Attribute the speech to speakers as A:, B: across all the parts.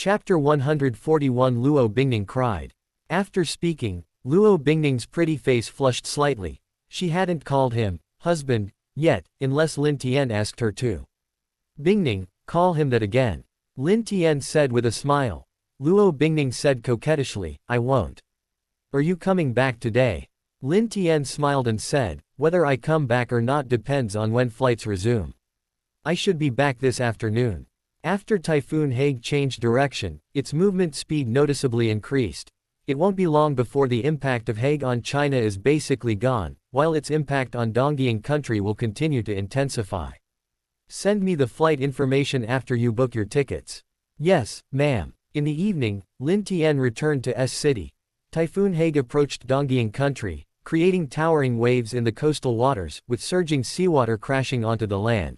A: Chapter 141 Luo Bingning cried. After speaking, Luo Bingning's pretty face flushed slightly. She hadn't called him husband yet, unless Lin Tian asked her to. Bingning, call him that again. Lin Tian said with a smile. Luo Bingning said coquettishly, I won't. Are you coming back today? Lin Tian smiled and said, whether I come back or not depends on when flights resume. I should be back this afternoon. After Typhoon Hague changed direction, its movement speed noticeably increased. It won't be long before the impact of Hague on China is basically gone, while its impact on Dongyian country will continue to intensify. Send me the flight information after you book your tickets. Yes, ma'am. In the evening, Lin Tian returned to S City. Typhoon Hague approached Dongyian country, creating towering waves in the coastal waters, with surging seawater crashing onto the land.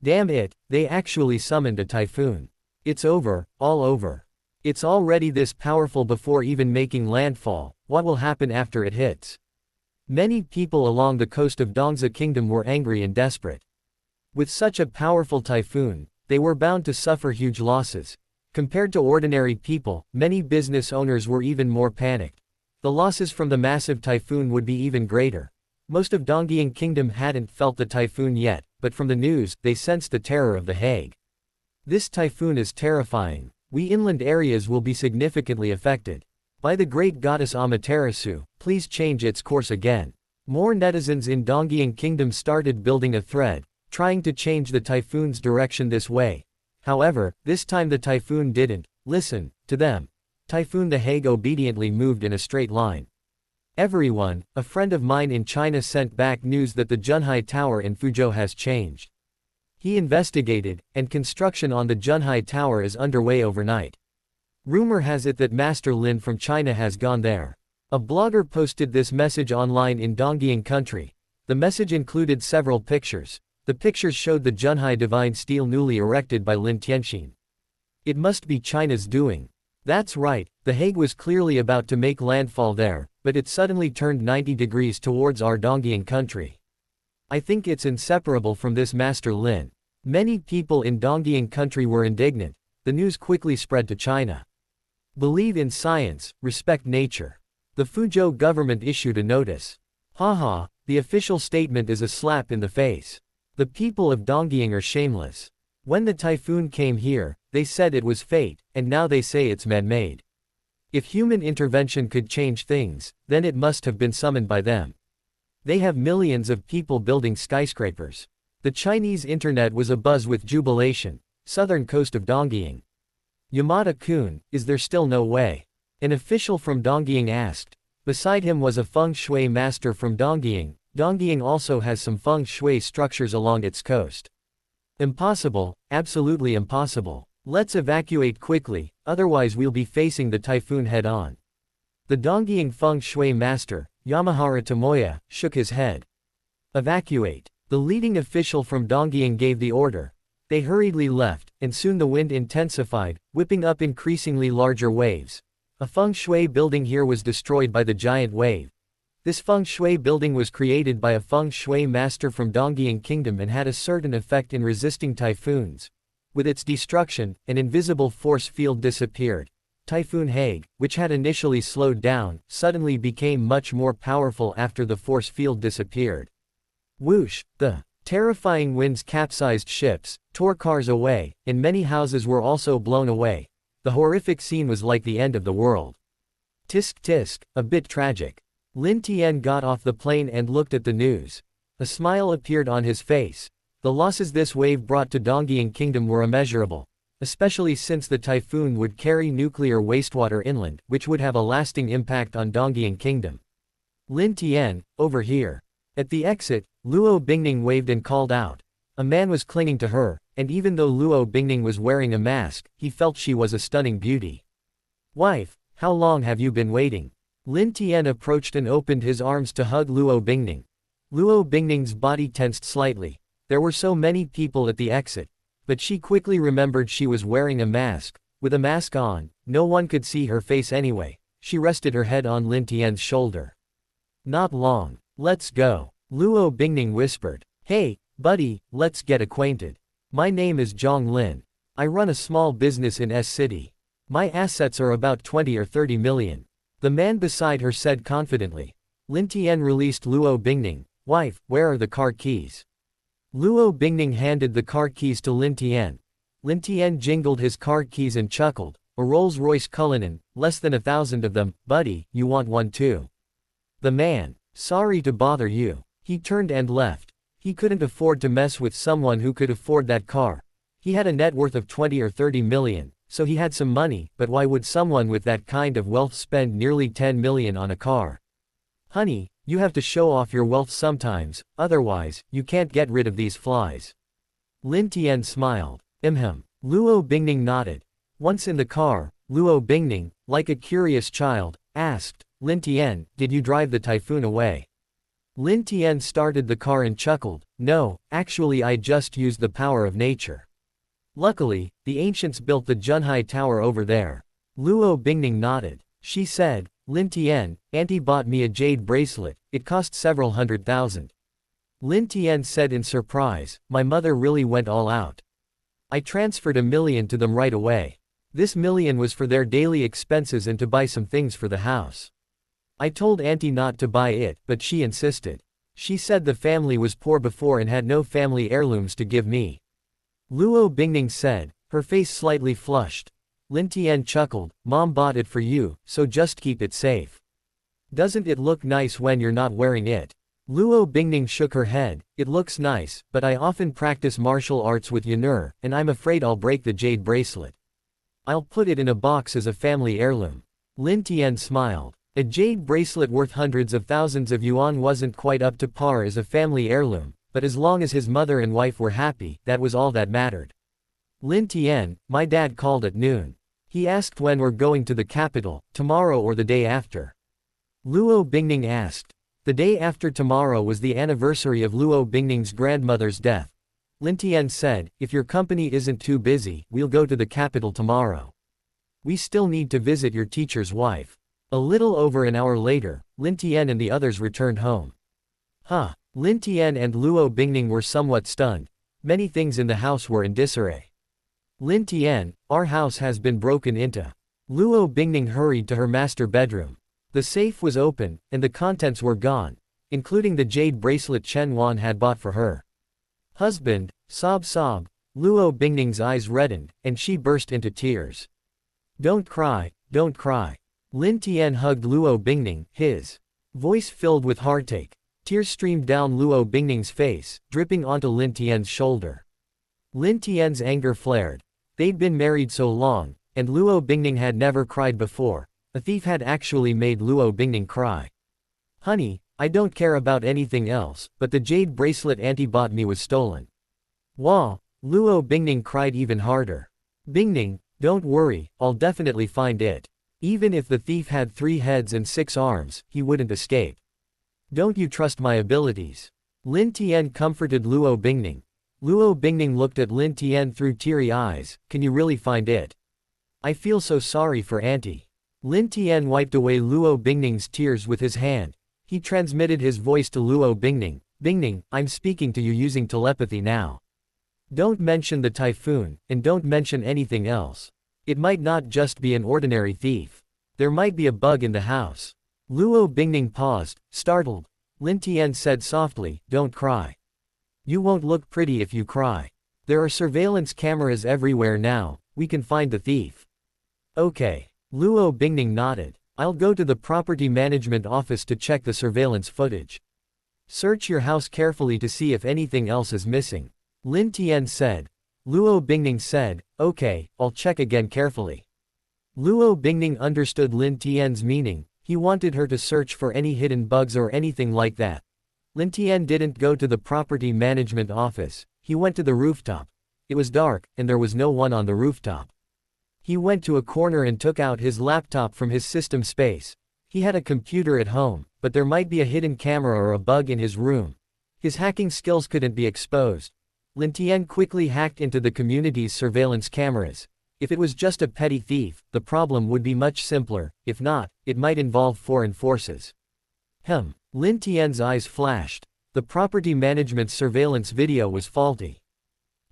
A: Damn it, they actually summoned a typhoon. It's over, all over. It's already this powerful before even making landfall. What will happen after it hits? Many people along the coast of Dongzhi Kingdom were angry and desperate. With such a powerful typhoon, they were bound to suffer huge losses. Compared to ordinary people, many business owners were even more panicked. The losses from the massive typhoon would be even greater. Most of Dongyian Kingdom hadn't felt the typhoon yet, but from the news, they sensed the terror of the Hague. This typhoon is terrifying. We inland areas will be significantly affected. By the great goddess Amaterasu, please change its course again. More netizens in Dongyian Kingdom started building a thread, trying to change the typhoon's direction this way. However, this time the typhoon didn't listen to them. Typhoon the Hague obediently moved in a straight line. Everyone, a friend of mine in China sent back news that the Junhai Tower in Fuzhou has changed. He investigated, and construction on the Junhai Tower is underway overnight. Rumor has it that Master Lin from China has gone there. A blogger posted this message online in Dongyian country. The message included several pictures. The pictures showed the Junhai divine stele newly erected by Lin Tian. It must be China's doing. That's right, the Hague was clearly about to make landfall there, but it suddenly turned 90 degrees towards our Dongyian country. I think it's inseparable from this Master Lin. Many people in Dongyian country were indignant. The news quickly spread to China. Believe in science, respect nature. The Fuzhou government issued a notice. Haha, the official statement is a slap in the face. The people of Dongyian are shameless. When the typhoon came here, they said it was fate, and now they say it's man-made. If human intervention could change things, then it must have been summoned by them. They have millions of people building skyscrapers. The Chinese internet was abuzz with jubilation. Southern coast of Dongyian. Yamada-kun, is there still no way? An official from Dongyian asked. Beside him was a feng shui master from Dongyian. Dongyian also has some feng shui structures along its coast. Impossible, absolutely impossible. Let's evacuate quickly, otherwise we'll be facing the typhoon head-on. The Dongyian feng shui master, Yamahara Tomoya, shook his head. Evacuate. The leading official from Dongyian gave the order. They hurriedly left, and soon the wind intensified, whipping up increasingly larger waves. A feng shui building here was destroyed by the giant wave. This feng shui building was created by a feng shui master from Dongyian Kingdom and had a certain effect in resisting typhoons. With its destruction, an invisible force field disappeared. Typhoon Hague, which had initially slowed down, suddenly became much more powerful after the force field disappeared. Whoosh! The terrifying winds capsized ships, tore cars away, and many houses were also blown away. The horrific scene was like the end of the world. Tisk tisk, a bit tragic. Lin Tian got off the plane and looked at the news. A smile appeared on his face. The losses this wave brought to Dongyian Kingdom were immeasurable, especially since the typhoon would carry nuclear wastewater inland, which would have a lasting impact on Dongyian Kingdom. Lin Tian, over here. At the exit, Luo Bingning waved and called out. A man was clinging to her, and even though Luo Bingning was wearing a mask, he felt she was a stunning beauty. Wife, how long have you been waiting? Lin Tian approached and opened his arms to hug Luo Bingning. Luo Bingning's body tensed slightly. There were so many people at the exit. But she quickly remembered she was wearing a mask. With a mask on, no one could see her face anyway. She rested her head on Lin Tian's shoulder. Not long. Let's go. Luo Bingning whispered. Hey, buddy, let's get acquainted. My name is Zhang Lin. I run a small business in S City. My assets are about 20 or 30 million. The man beside her said confidently. Lin Tian released Luo Bingning. Wife, where are the car keys? Luo Bingning handed the car keys to Lin Tian. Lin Tian jingled his car keys and chuckled. A Rolls-Royce Cullinan, less than 1,000 of them. Buddy, you want one too? The man. Sorry to bother you. He turned and left. He couldn't afford to mess with someone who could afford that car. He had a net worth of 20 or 30 million, so he had some money, but why would someone with that kind of wealth spend nearly 10 million on a car? Honey, you have to show off your wealth sometimes, otherwise, you can't get rid of these flies. Lin Tian smiled. Luo Bingning nodded. Once in the car, Luo Bingning, like a curious child, asked, Lin Tian, did you drive the typhoon away? Lin Tian started the car and chuckled. No, actually I just used the power of nature. Luckily, the ancients built the Junhai Tower over there. Luo Bingning nodded. She said, Lin Tian, Auntie bought me a jade bracelet, it cost several $100,000. Lin Tian said in surprise, my mother really went all out. I transferred $1 million to them right away. This $1 million was for their daily expenses and to buy some things for the house. I told Auntie not to buy it, but she insisted. She said the family was poor before and had no family heirlooms to give me. Luo Bingning said, her face slightly flushed. Lin Tian chuckled, Mom bought it for you, so just keep it safe. Doesn't it look nice when you're not wearing it? Luo Bingning shook her head, it looks nice, but I often practice martial arts with Yanur, and I'm afraid I'll break the jade bracelet. I'll put it in a box as a family heirloom. Lin Tian smiled. A jade bracelet worth hundreds of thousands of yuan wasn't quite up to par as a family heirloom, but as long as his mother and wife were happy, that was all that mattered. Lin Tian, my dad called at noon. He asked when we're going to the capital, tomorrow or the day after. Luo Bingning asked. The day after tomorrow was the anniversary of Luo Bingning's grandmother's death. Lin Tian said, if your company isn't too busy, we'll go to the capital tomorrow. We still need to visit your teacher's wife. A little over an hour later, Lin Tian and the others returned home. Lin Tian and Luo Bingning were somewhat stunned. Many things in the house were in disarray. Lin Tian, our house has been broken into. Luo Bingning hurried to her master bedroom. The safe was open, and the contents were gone, including the jade bracelet Chen Wan had bought for her. Husband, sob. Luo Bingning's eyes reddened, and she burst into tears. Don't cry, don't cry. Lin Tian hugged Luo Bingning, his voice filled with heartache. Tears streamed down Luo Bingning's face, dripping onto Lin Tian's shoulder. Lin Tian's anger flared. They'd been married so long, and Luo Bingning had never cried before. A thief had actually made Luo Bingning cry. Honey, I don't care about anything else, but the jade bracelet Auntie bought me was stolen. Wah! Luo Bingning cried even harder. Bingning, don't worry, I'll definitely find it. Even if the thief had 3 heads and 6 arms, he wouldn't escape. Don't you trust my abilities? Lin Tian comforted Luo Bingning. Luo Bingning looked at Lin Tian through teary eyes, can you really find it? I feel so sorry for Auntie. Lin Tian wiped away Luo Bingning's tears with his hand. He transmitted his voice to Luo Bingning. Bingning, I'm speaking to you using telepathy now. Don't mention the typhoon, and don't mention anything else. It might not just be an ordinary thief. There might be a bug in the house. Luo Bingning paused, startled. Lin Tian said softly, don't cry. You won't look pretty if you cry. There are surveillance cameras everywhere now, we can find the thief. Okay. Luo Bingning nodded. I'll go to the property management office to check the surveillance footage. Search your house carefully to see if anything else is missing. Lin Tian said. Luo Bingning said, okay, I'll check again carefully. Luo Bingning understood Lin Tian's meaning, he wanted her to search for any hidden bugs or anything like that. Lin Tian didn't go to the property management office, he went to the rooftop. It was dark, and there was no one on the rooftop. He went to a corner and took out his laptop from his system space. He had a computer at home, but there might be a hidden camera or a bug in his room. His hacking skills couldn't be exposed. Lin Tian quickly hacked into the community's surveillance cameras. If it was just a petty thief, the problem would be much simpler, if not, it might involve foreign forces. Lin Tian's eyes flashed. The property management surveillance video was faulty.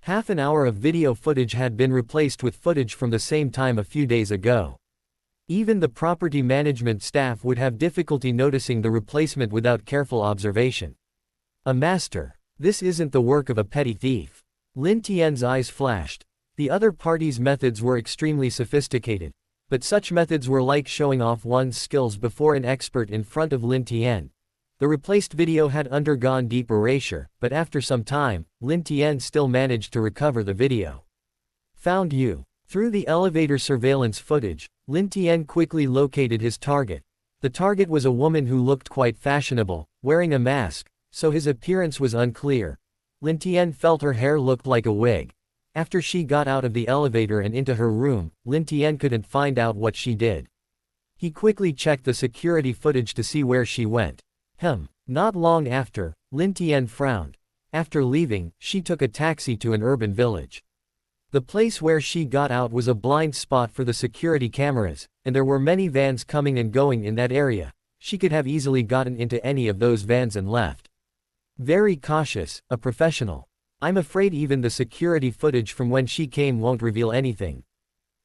A: Half an hour of video footage had been replaced with footage from the same time a few days ago. Even the property management staff would have difficulty noticing the replacement without careful observation. A master. This isn't the work of a petty thief. Lin Tian's eyes flashed. The other party's methods were extremely sophisticated, but such methods were like showing off one's skills before an expert in front of Lin Tian. The replaced video had undergone deep erasure, but after some time, Lin Tian still managed to recover the video. Found you. Through the elevator surveillance footage, Lin Tian quickly located his target. The target was a woman who looked quite fashionable, wearing a mask, so his appearance was unclear. Lin Tian felt her hair looked like a wig. After she got out of the elevator and into her room, Lin Tian couldn't find out what she did. He quickly checked the security footage to see where she went. Not long after, Lin Tian frowned. After leaving, she took a taxi to an urban village. The place where she got out was a blind spot for the security cameras, and there were many vans coming and going in that area. She could have easily gotten into any of those vans and left. Very cautious, a professional. I'm afraid even the security footage from when she came won't reveal anything.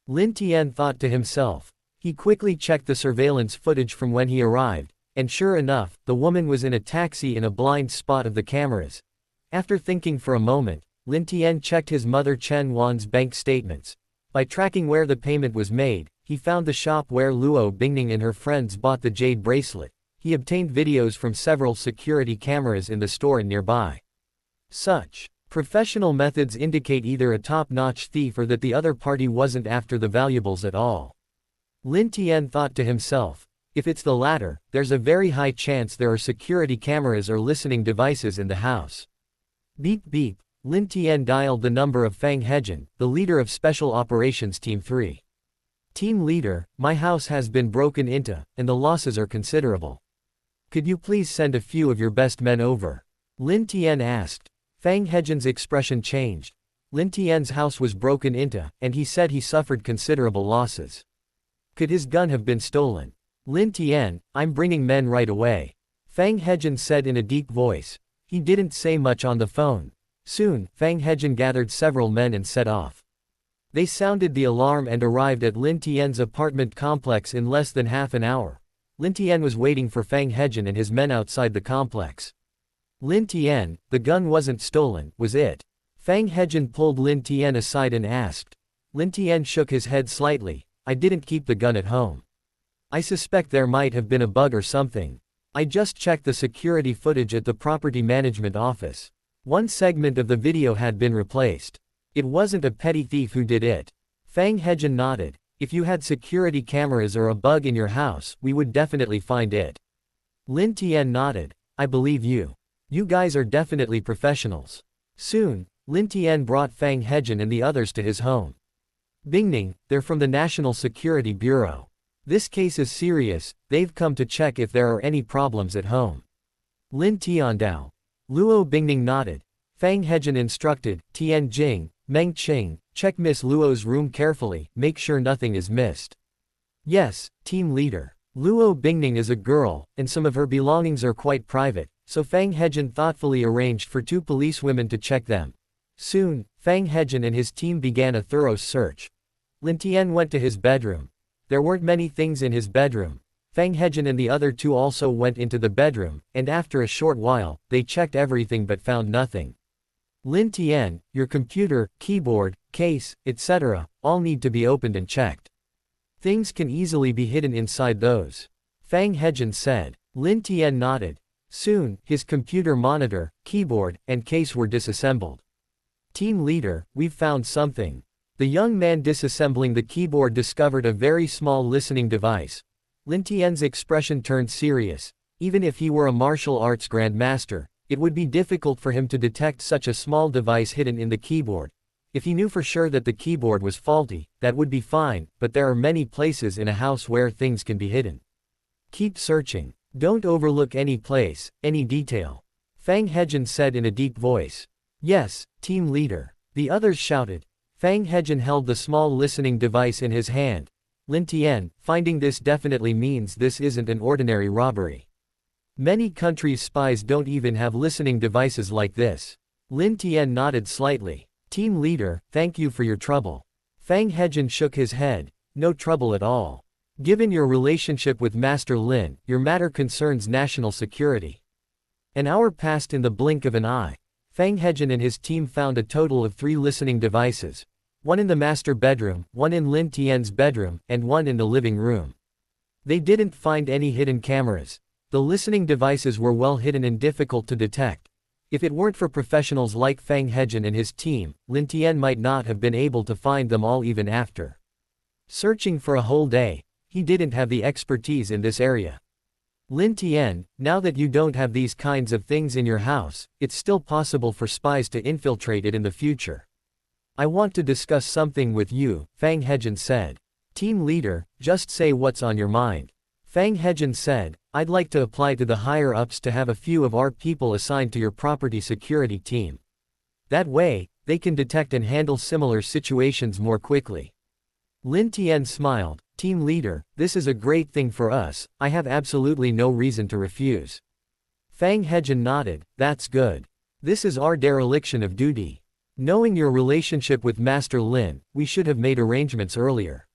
A: Lin Tian thought to himself. He quickly checked the surveillance footage from when he arrived, and sure enough, the woman was in a taxi in a blind spot of the cameras. After thinking for a moment, Lin Tian checked his mother Chen Wan's bank statements. By tracking where the payment was made, he found the shop where Luo Bingning and her friends bought the jade bracelet. He obtained videos from several security cameras in the store nearby. Such professional methods indicate either a top-notch thief or that the other party wasn't after the valuables at all. Lin Tian thought to himself, if it's the latter, there's a very high chance there are security cameras or listening devices in the house. Beep beep, Lin Tian dialed the number of Fang Hejin, the leader of Special Operations Team 3. Team leader, my house has been broken into, and the losses are considerable. Could you please send a few of your best men over? Lin Tian asked. Fang Hejin's expression changed. Lin Tian's house was broken into, and he said he suffered considerable losses. Could his gun have been stolen? Lin Tian, I'm bringing men right away. Fang Hejin said in a deep voice. He didn't say much on the phone. Soon, Fang Hejin gathered several men and set off. They sounded the alarm and arrived at Lin Tian's apartment complex in less than half an hour. Lin Tian was waiting for Fang Hejin and his men outside the complex. Lin Tian, the gun wasn't stolen, was it? Fang Hejin pulled Lin Tian aside and asked. Lin Tian shook his head slightly. I didn't keep the gun at home. I suspect there might have been a bug or something. I just checked the security footage at the property management office. One segment of the video had been replaced. It wasn't a petty thief who did it. Fang Hejin nodded. If you had security cameras or a bug in your house, we would definitely find it. Lin Tian nodded. I believe you. You guys are definitely professionals. Soon, Lin Tian brought Fang Hejin and the others to his home. Bingning, they're from the National Security Bureau. This case is serious, they've come to check if there are any problems at home. Lin Tiandao. Luo Bingning nodded. Fang Hejin instructed, Tian Jing, Meng Qing, check Miss Luo's room carefully, make sure nothing is missed. Yes, team leader. Luo Bingning is a girl, and some of her belongings are quite private, so Fang Hejin thoughtfully arranged for 2 policewomen to check them. Soon, Fang Hejin and his team began a thorough search. Lin Tian went to his bedroom. There weren't many things in his bedroom. Fang Hejin and the other 2 also went into the bedroom, and after a short while, they checked everything but found nothing. Lin Tian, your computer, keyboard, case, etc., all need to be opened and checked. Things can easily be hidden inside those. Fang Hejin said. Lin Tian nodded. Soon, his computer monitor, keyboard, and case were disassembled. Team leader, we've found something. The young man disassembling the keyboard discovered a very small listening device. Lin Tian's expression turned serious. Even if he were a martial arts grandmaster, it would be difficult for him to detect such a small device hidden in the keyboard. If he knew for sure that the keyboard was faulty, that would be fine, but there are many places in a house where things can be hidden. Keep searching. Don't overlook any place, any detail. Fang Hejin said in a deep voice. Yes, team leader. The others shouted. Fang Hejin held the small listening device in his hand. Lin Tian, finding this definitely means this isn't an ordinary robbery. Many countries' spies don't even have listening devices like this. Lin Tian nodded slightly. Team leader, thank you for your trouble. Fang Hejin shook his head. No trouble at all. Given your relationship with Master Lin, your matter concerns national security. An hour passed in the blink of an eye. Fang Hejin and his team found a total of 3 listening devices. One in the master bedroom, one in Lin Tian's bedroom, and one in the living room. They didn't find any hidden cameras. The listening devices were well hidden and difficult to detect. If it weren't for professionals like Fang Hejin and his team, Lin Tian might not have been able to find them all even after searching for a whole day. He didn't have the expertise in this area. Lin Tian, now that you don't have these kinds of things in your house, it's still possible for spies to infiltrate it in the future. I want to discuss something with you, Fang Hejin said. Team leader, just say what's on your mind. Fang Hejin said, I'd like to apply to the higher-ups to have a few of our people assigned to your property security team. That way, they can detect and handle similar situations more quickly. Lin Tian smiled. Team leader, this is a great thing for us, I have absolutely no reason to refuse. Fang Hejin nodded, that's good. This is our dereliction of duty. Knowing your relationship with Master Lin, we should have made arrangements earlier.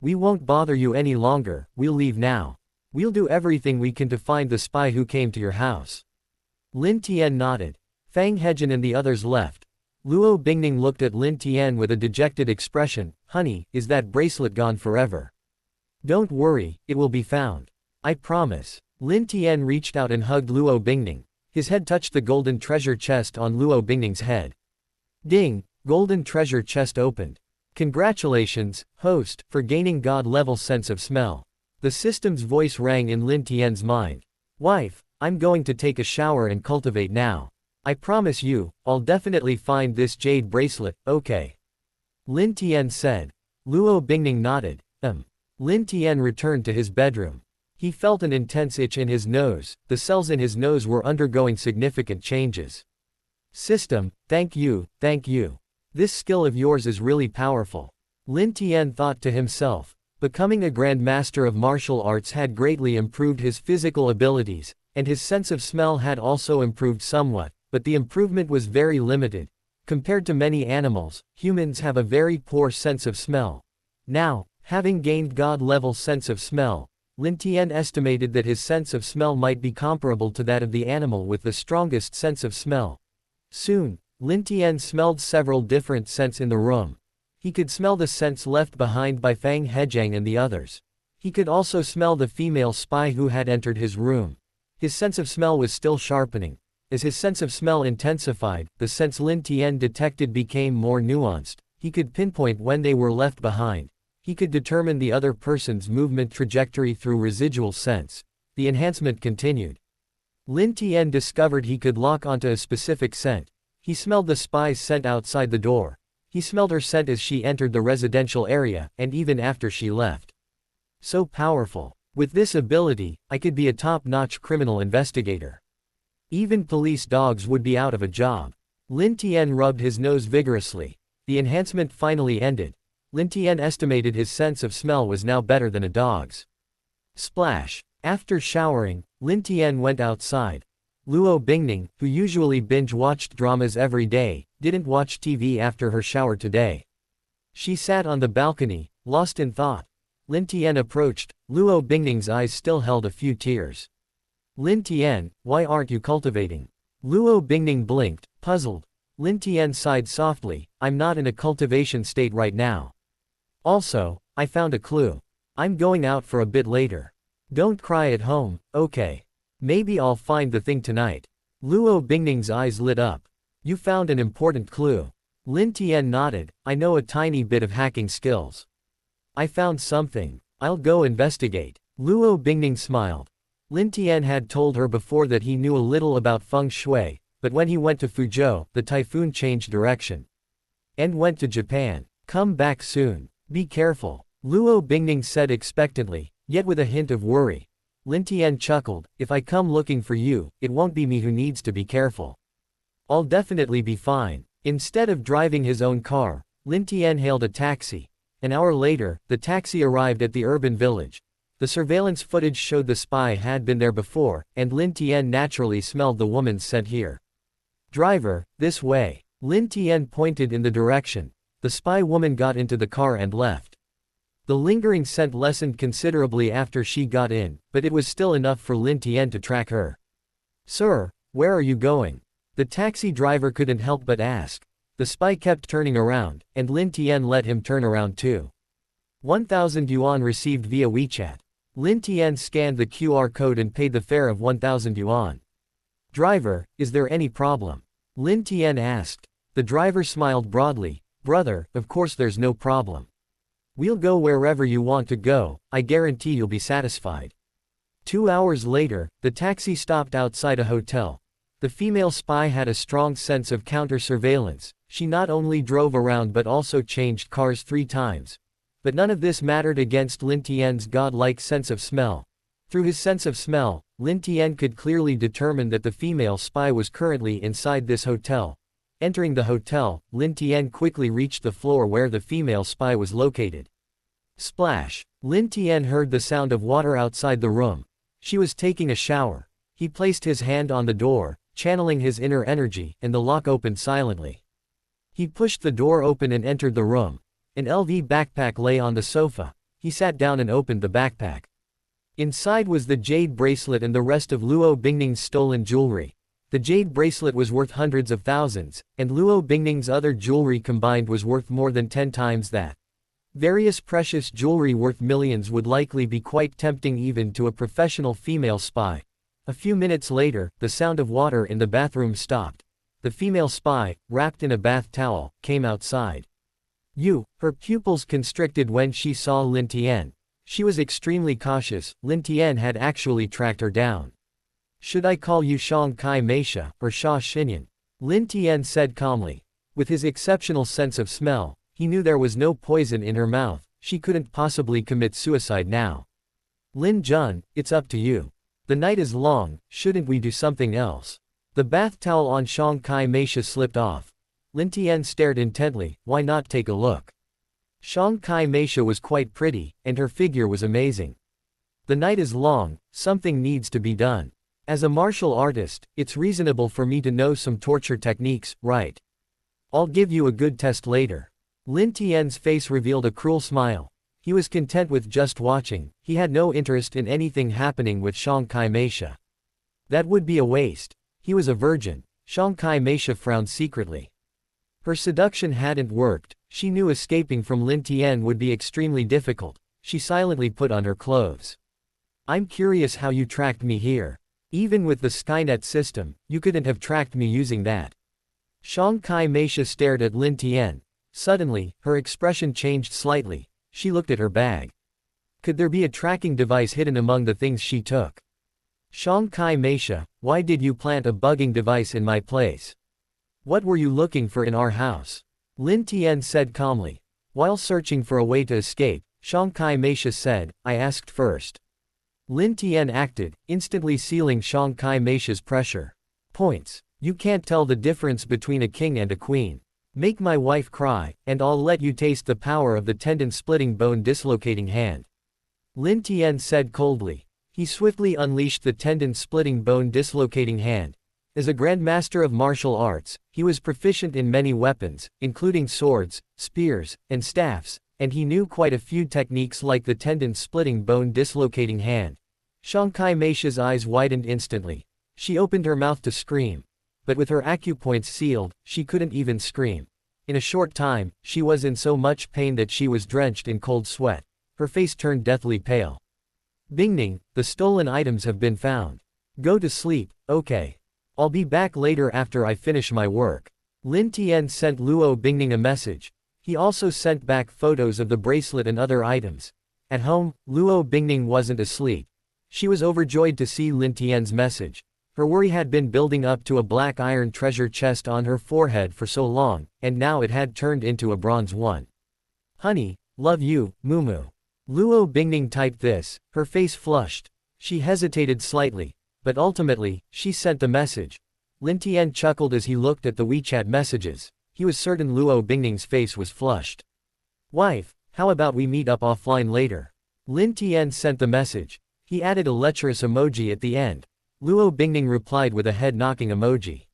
A: We won't bother you any longer, we'll leave now. We'll do everything we can to find the spy who came to your house. Lin Tian nodded. Fang Hejin and the others left. Luo Bingning looked at Lin Tian with a dejected expression. Honey, is that bracelet gone forever? Don't worry, it will be found. I promise. Lin Tian reached out and hugged Luo Bingning. His head touched the golden treasure chest on Luo Bingning's head. Ding! Golden treasure chest opened. Congratulations, host, for gaining god-level sense of smell. The system's voice rang in Lin Tian's mind. Wife, I'm going to take a shower and cultivate now. I promise you, I'll definitely find this jade bracelet, okay? Lin Tian said. Luo Bingning nodded. Lin Tian returned to his bedroom. He felt an intense itch in his nose. The cells in his nose were undergoing significant changes. System, thank you, thank you. This skill of yours is really powerful. Lin Tian thought to himself. Becoming a Grand Master of martial arts had greatly improved his physical abilities, and his sense of smell had also improved somewhat, but the improvement was very limited. Compared to many animals, humans have a very poor sense of smell. Now, having gained god-level sense of smell, Lin Tian estimated that his sense of smell might be comparable to that of the animal with the strongest sense of smell. Soon, Lin Tian smelled several different scents in the room. He could smell the scents left behind by Fang Hejin and the others. He could also smell the female spy who had entered his room. His sense of smell was still sharpening. As his sense of smell intensified, the scents Lin Tian detected became more nuanced. He could pinpoint when they were left behind. He could determine the other person's movement trajectory through residual scents. The enhancement continued. Lin Tian discovered he could lock onto a specific scent. He smelled the spy's scent outside the door. He smelled her scent as she entered the residential area, and even after she left. So powerful. With this ability, I could be a top-notch criminal investigator. Even police dogs would be out of a job. Lin Tian rubbed his nose vigorously. The enhancement finally ended. Lin Tian estimated his sense of smell was now better than a dog's. Splash. After showering, Lin Tian went outside. Luo Bingning, who usually binge-watched dramas every day, didn't watch TV after her shower today. She sat on the balcony, lost in thought. Lin Tian approached. Luo Bingning's eyes still held a few tears. Lin Tian, why aren't you cultivating? Luo Bingning blinked, puzzled. Lin Tian sighed softly, I'm not in a cultivation state right now. Also, I found a clue. I'm going out for a bit later. Don't cry at home, okay? Maybe I'll find the thing tonight. Luo Bingning's eyes lit up. You found an important clue. Lin Tian nodded, I know a tiny bit of hacking skills. I found something. I'll go investigate. Luo Bingning smiled. Lin Tian had told her before that he knew a little about feng shui, but when he went to Fuzhou, the typhoon changed direction. And went to Japan. Come back soon. Be careful. Luo Bingning said expectantly, yet with a hint of worry. Lin Tian chuckled, if I come looking for you, it won't be me who needs to be careful. I'll definitely be fine. Instead of driving his own car, Lin Tian hailed a taxi. An hour later, the taxi arrived at the urban village. The surveillance footage showed the spy had been there before, and Lin Tian naturally smelled the woman's scent here. Driver, this way. Lin Tian pointed in the direction. The spy woman got into the car and left. The lingering scent lessened considerably after she got in, but it was still enough for Lin Tian to track her. "Sir, where are you going?" The taxi driver couldn't help but ask. The spy kept turning around, and Lin Tian let him turn around too. 1,000 yuan received via WeChat. Lin Tian scanned the QR code and paid the fare of 1,000 yuan. "Driver, is there any problem?" Lin Tian asked. The driver smiled broadly. "Brother, of course there's no problem. We'll go wherever you want to go, I guarantee you'll be satisfied." 2 hours later, the taxi stopped outside a hotel. The female spy had a strong sense of counter-surveillance. She not only drove around but also changed cars 3 times. But none of this mattered against Lin Tian's godlike sense of smell. Through his sense of smell, Lin Tian could clearly determine that the female spy was currently inside this hotel. Entering the hotel, Lin Tian quickly reached the floor where the female spy was located. Splash! Lin Tian heard the sound of water outside the room. She was taking a shower. He placed his hand on the door, channeling his inner energy, and the lock opened silently. He pushed the door open and entered the room. An LV backpack lay on the sofa. He sat down and opened the backpack. Inside was the jade bracelet and the rest of Luo Bingning's stolen jewelry. The jade bracelet was worth hundreds of thousands, and Luo Bingning's other jewelry combined was worth more than 10 times that. Various precious jewelry worth millions would likely be quite tempting even to a professional female spy. A few minutes later, the sound of water in the bathroom stopped. The female spy, wrapped in a bath towel, came outside. Her pupils constricted when she saw Lin Tian. She was extremely cautious. Lin Tian had actually tracked her down. "Should I call you Shang Kai Meisha, or Sha Xinyan?" Lin Tian said calmly. With his exceptional sense of smell, he knew there was no poison in her mouth. She couldn't possibly commit suicide now. "Lin Jun, it's up to you. The night is long, shouldn't we do something else?" The bath towel on Shang Kai Meisha slipped off. Lin Tian stared intently. Why not take a look? Shang Kai Meisha was quite pretty, and her figure was amazing. "The night is long, something needs to be done. As a martial artist, it's reasonable for me to know some torture techniques, right? I'll give you a good test later." Lin Tian's face revealed a cruel smile. He was content with just watching. He had no interest in anything happening with Shang Kai Meisha. That would be a waste. He was a virgin. Shang Kai Meisha frowned secretly. Her seduction hadn't worked. She knew escaping from Lin Tian would be extremely difficult. She silently put on her clothes. "I'm curious how you tracked me here. Even with the Skynet system, you couldn't have tracked me using that." Shang Kai Meisha stared at Lin Tian. Suddenly, her expression changed slightly. She looked at her bag. Could there be a tracking device hidden among the things she took? "Shang Kai Meisha, why did you plant a bugging device in my place? What were you looking for in our house?" Lin Tian said calmly. While searching for a way to escape, Shang Kai Meisha said, "I asked first." Lin Tian acted, instantly sealing Shang Kai Meisha's pressure. Points. You can't tell the difference between a king and a queen. Make my wife cry, and I'll let you taste the power of the tendon-splitting bone-dislocating hand. Lin Tian said coldly. He swiftly unleashed the tendon-splitting bone-dislocating hand. As a grandmaster of martial arts, he was proficient in many weapons, including swords, spears, and staffs, and he knew quite a few techniques like the tendon-splitting bone-dislocating hand. Shang Kai Meisha's eyes widened instantly. She opened her mouth to scream. But with her acupoints sealed, she couldn't even scream. In a short time, she was in so much pain that she was drenched in cold sweat. Her face turned deathly pale. "Bingning, the stolen items have been found. Go to sleep, okay? I'll be back later after I finish my work." Lin Tian sent Luo Bingning a message. He also sent back photos of the bracelet and other items. At home, Luo Bingning wasn't asleep. She was overjoyed to see Lin Tian's message. Her worry had been building up to a black iron treasure chest on her forehead for so long, and now it had turned into a bronze one. "Honey, love you, Mumu." Luo Bingning typed this. Her face flushed. She hesitated slightly, but ultimately, she sent the message. Lin Tian chuckled as he looked at the WeChat messages. He was certain Luo Bingning's face was flushed. "Wife, how about we meet up offline later?" Lin Tian sent the message. He added a lecherous emoji at the end. Luo Bingning replied with a head-knocking emoji.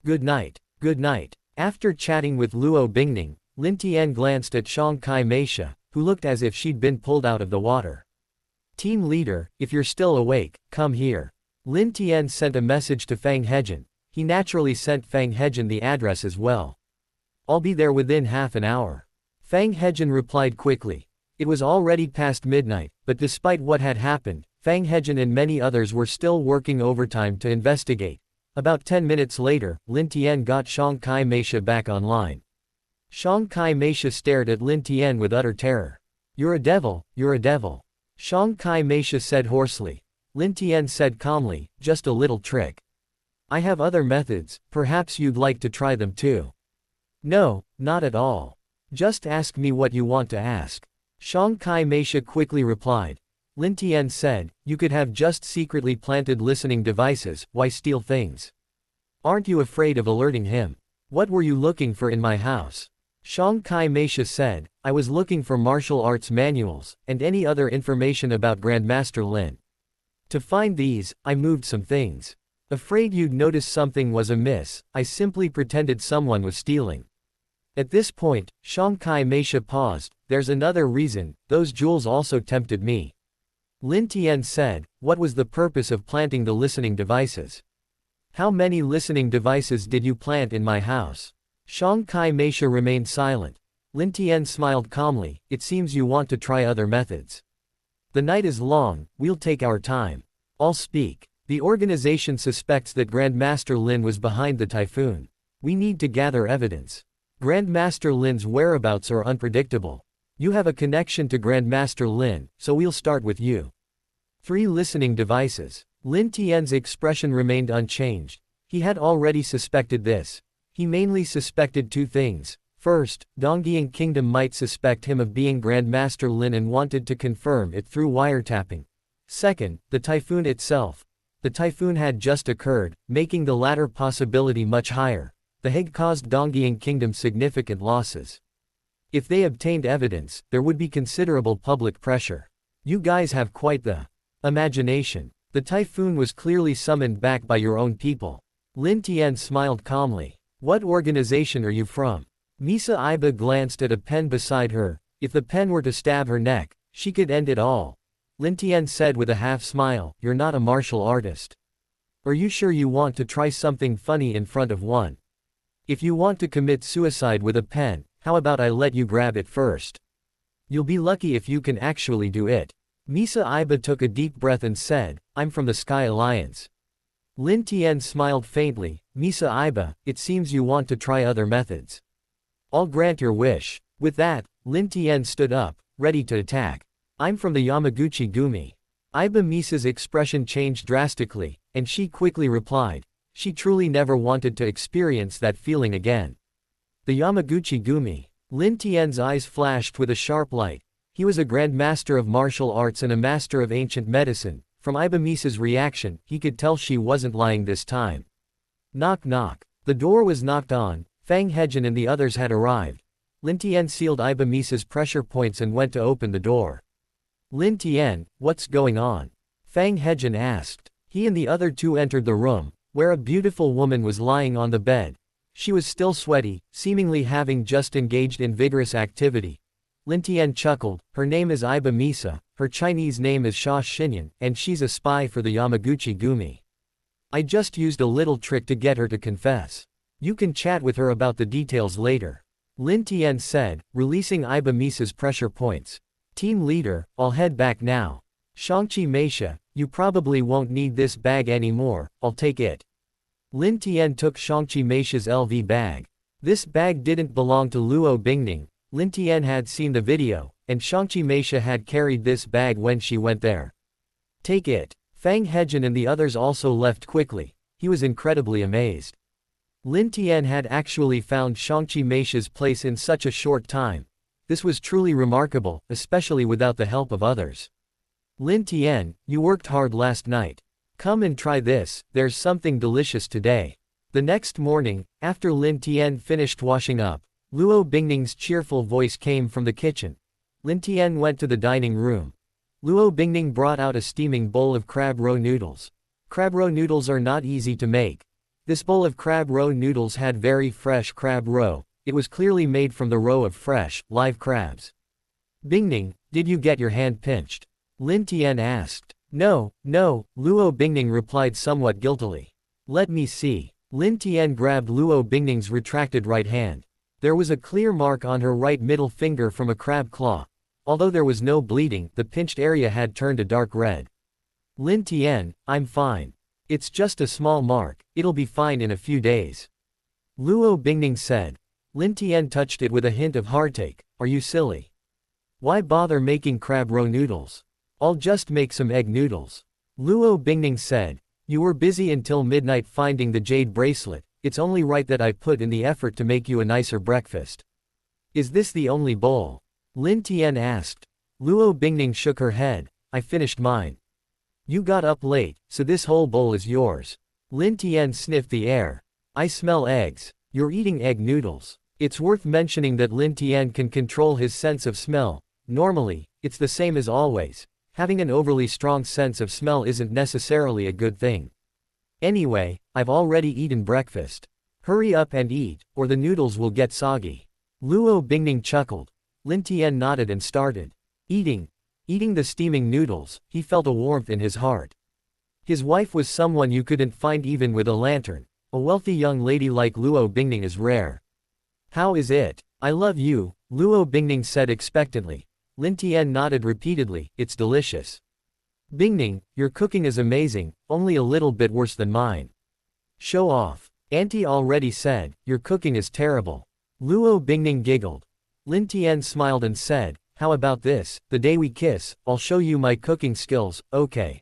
A: "Good night. Good night." After chatting with Luo Bingning, Lin Tian glanced at Shang Kai Meisha, who looked as if she'd been pulled out of the water. Team leader, if you're still awake, come here. Lin Tian sent a message to Fang Hejin. He naturally sent Fang Hejin the address as well. I'll be there within half an hour. Fang Hejin replied quickly. It was already past midnight, but despite what had happened, Fang Hejin and many others were still working overtime to investigate. About 10 minutes later, Lin Tian got Shang Kai Meisha back online. Shang Kai Meisha stared at Lin Tian with utter terror. You're a devil, you're a devil. Shang Kai Meisha said hoarsely. Lin Tian said calmly, just a little trick. I have other methods, perhaps you'd like to try them too. No, not at all. Just ask me what you want to ask. Shang Kai Meisha quickly replied. Lin Tian said, you could have just secretly planted listening devices, why steal things? Aren't you afraid of alerting him? What were you looking for in my house? Shang Kai Meisha said, I was looking for martial arts manuals, and any other information about Grandmaster Lin. To find these, I moved some things. Afraid you'd notice something was amiss, I simply pretended someone was stealing. At this point, Shang Kai Meisha paused. There's another reason, those jewels also tempted me. Lin Tian said, what was the purpose of planting the listening devices? How many listening devices did you plant in my house? Shang Kai Meisha remained silent. Lin Tian smiled calmly, it seems you want to try other methods. The night is long, we'll take our time. I'll speak. The organization suspects that Grandmaster Lin was behind the typhoon. We need to gather evidence. Grandmaster Lin's whereabouts are unpredictable. You have a connection to Grandmaster Lin, so we'll start with you. 3 listening devices. Lin Tian's expression remained unchanged. He had already suspected this. He mainly suspected 2 things. First, Dongying Kingdom might suspect him of being Grandmaster Lin and wanted to confirm it through wiretapping. Second, the typhoon itself. The typhoon had just occurred, making the latter possibility much higher. The hail caused Dongying Kingdom significant losses. If they obtained evidence, there would be considerable public pressure. You guys have quite the imagination. The typhoon was clearly summoned back by your own people. Lin Tian smiled calmly. What organization are you from? Misa Iba glanced at a pen beside her. If the pen were to stab her neck, she could end it all. Lin Tian said with a half smile, you're not a martial artist. Are you sure you want to try something funny in front of one? If you want to commit suicide with a pen, how about I let you grab it first? You'll be lucky if you can actually do it. Misa Iba took a deep breath and said, I'm from the Sky Alliance. Lin Tian smiled faintly. Misa Iba, it seems you want to try other methods. I'll grant your wish. With that, Lin Tian stood up, ready to attack. I'm from the Yamaguchi Gumi. Iba Misa's expression changed drastically, and she quickly replied. She truly never wanted to experience that feeling again. The Yamaguchi Gumi. Lin Tian's eyes flashed with a sharp light. He was a grandmaster of martial arts and a master of ancient medicine. From Iba Misa's reaction, he could tell she wasn't lying this time. Knock knock. The door was knocked on. Fang Hejin and the others had arrived. Lin Tian sealed Iba Misa's pressure points and went to open the door. Lin Tian, what's going on? Fang Hejin asked. He and the other 2 entered the room, where a beautiful woman was lying on the bed. She was still sweaty, seemingly having just engaged in vigorous activity. Lin Tian chuckled. Her name is Iba Misa, her Chinese name is Sha Xinyan, and she's a spy for the Yamaguchi Gumi. I just used a little trick to get her to confess. You can chat with her about the details later. Lin Tian said, releasing Iba Misa's pressure points. Team leader, I'll head back now. Shangchi Meisha, you probably won't need this bag anymore, I'll take it. Lin Tian took Shangchi Meisha's LV bag. This bag didn't belong to Luo Bingning. Lin Tian had seen the video, and Shangchi Meisha had carried this bag when she went there. Take it. Fang Hejin and the others also left quickly. He was incredibly amazed. Lin Tian had actually found Shangchi Meisha's place in such a short time. This was truly remarkable, especially without the help of others. Lin Tian, you worked hard last night. Come and try this, there's something delicious today. The next morning, after Lin Tian finished washing up, Luo Bingning's cheerful voice came from the kitchen. Lin Tian went to the dining room. Luo Bingning brought out a steaming bowl of crab roe noodles. Crab roe noodles are not easy to make. This bowl of crab roe noodles had very fresh crab roe. It was clearly made from the roe of fresh, live crabs. Bingning, did you get your hand pinched? Lin Tian asked. No, Luo Bingning replied somewhat guiltily. Let me see. Lin Tian grabbed Luo Bingning's retracted right hand. There was a clear mark on her right middle finger from a crab claw. Although there was no bleeding, the pinched area had turned a dark red. Lin Tian, I'm fine. It's just a small mark, it'll be fine in a few days. Luo Bingning said. Lin Tian touched it with a hint of heartache. Are you silly? Why bother making crab roe noodles? I'll just make some egg noodles. Luo Bingning said. You were busy until midnight finding the jade bracelet, it's only right that I put in the effort to make you a nicer breakfast. Is this the only bowl? Lin Tian asked. Luo Bingning shook her head. I finished mine. You got up late, so this whole bowl is yours. Lin Tian sniffed the air. I smell eggs. You're eating egg noodles. It's worth mentioning that Lin Tian can control his sense of smell. Normally, it's the same as always. Having an overly strong sense of smell isn't necessarily a good thing. Anyway, I've already eaten breakfast. Hurry up and eat, or the noodles will get soggy. Luo Bingning chuckled. Lin Tian nodded and started eating the steaming noodles. He felt a warmth in his heart. His wife was someone you couldn't find even with a lantern. A wealthy young lady like Luo Bingning is rare. How is it? I love you, Luo Bingning said expectantly. Lin Tian nodded repeatedly. It's delicious. Bingning, your cooking is amazing, only a little bit worse than mine. Show off. Auntie already said, your cooking is terrible. Luo Bingning giggled. Lin Tian smiled and said, how about this, the day we kiss, I'll show you my cooking skills, okay?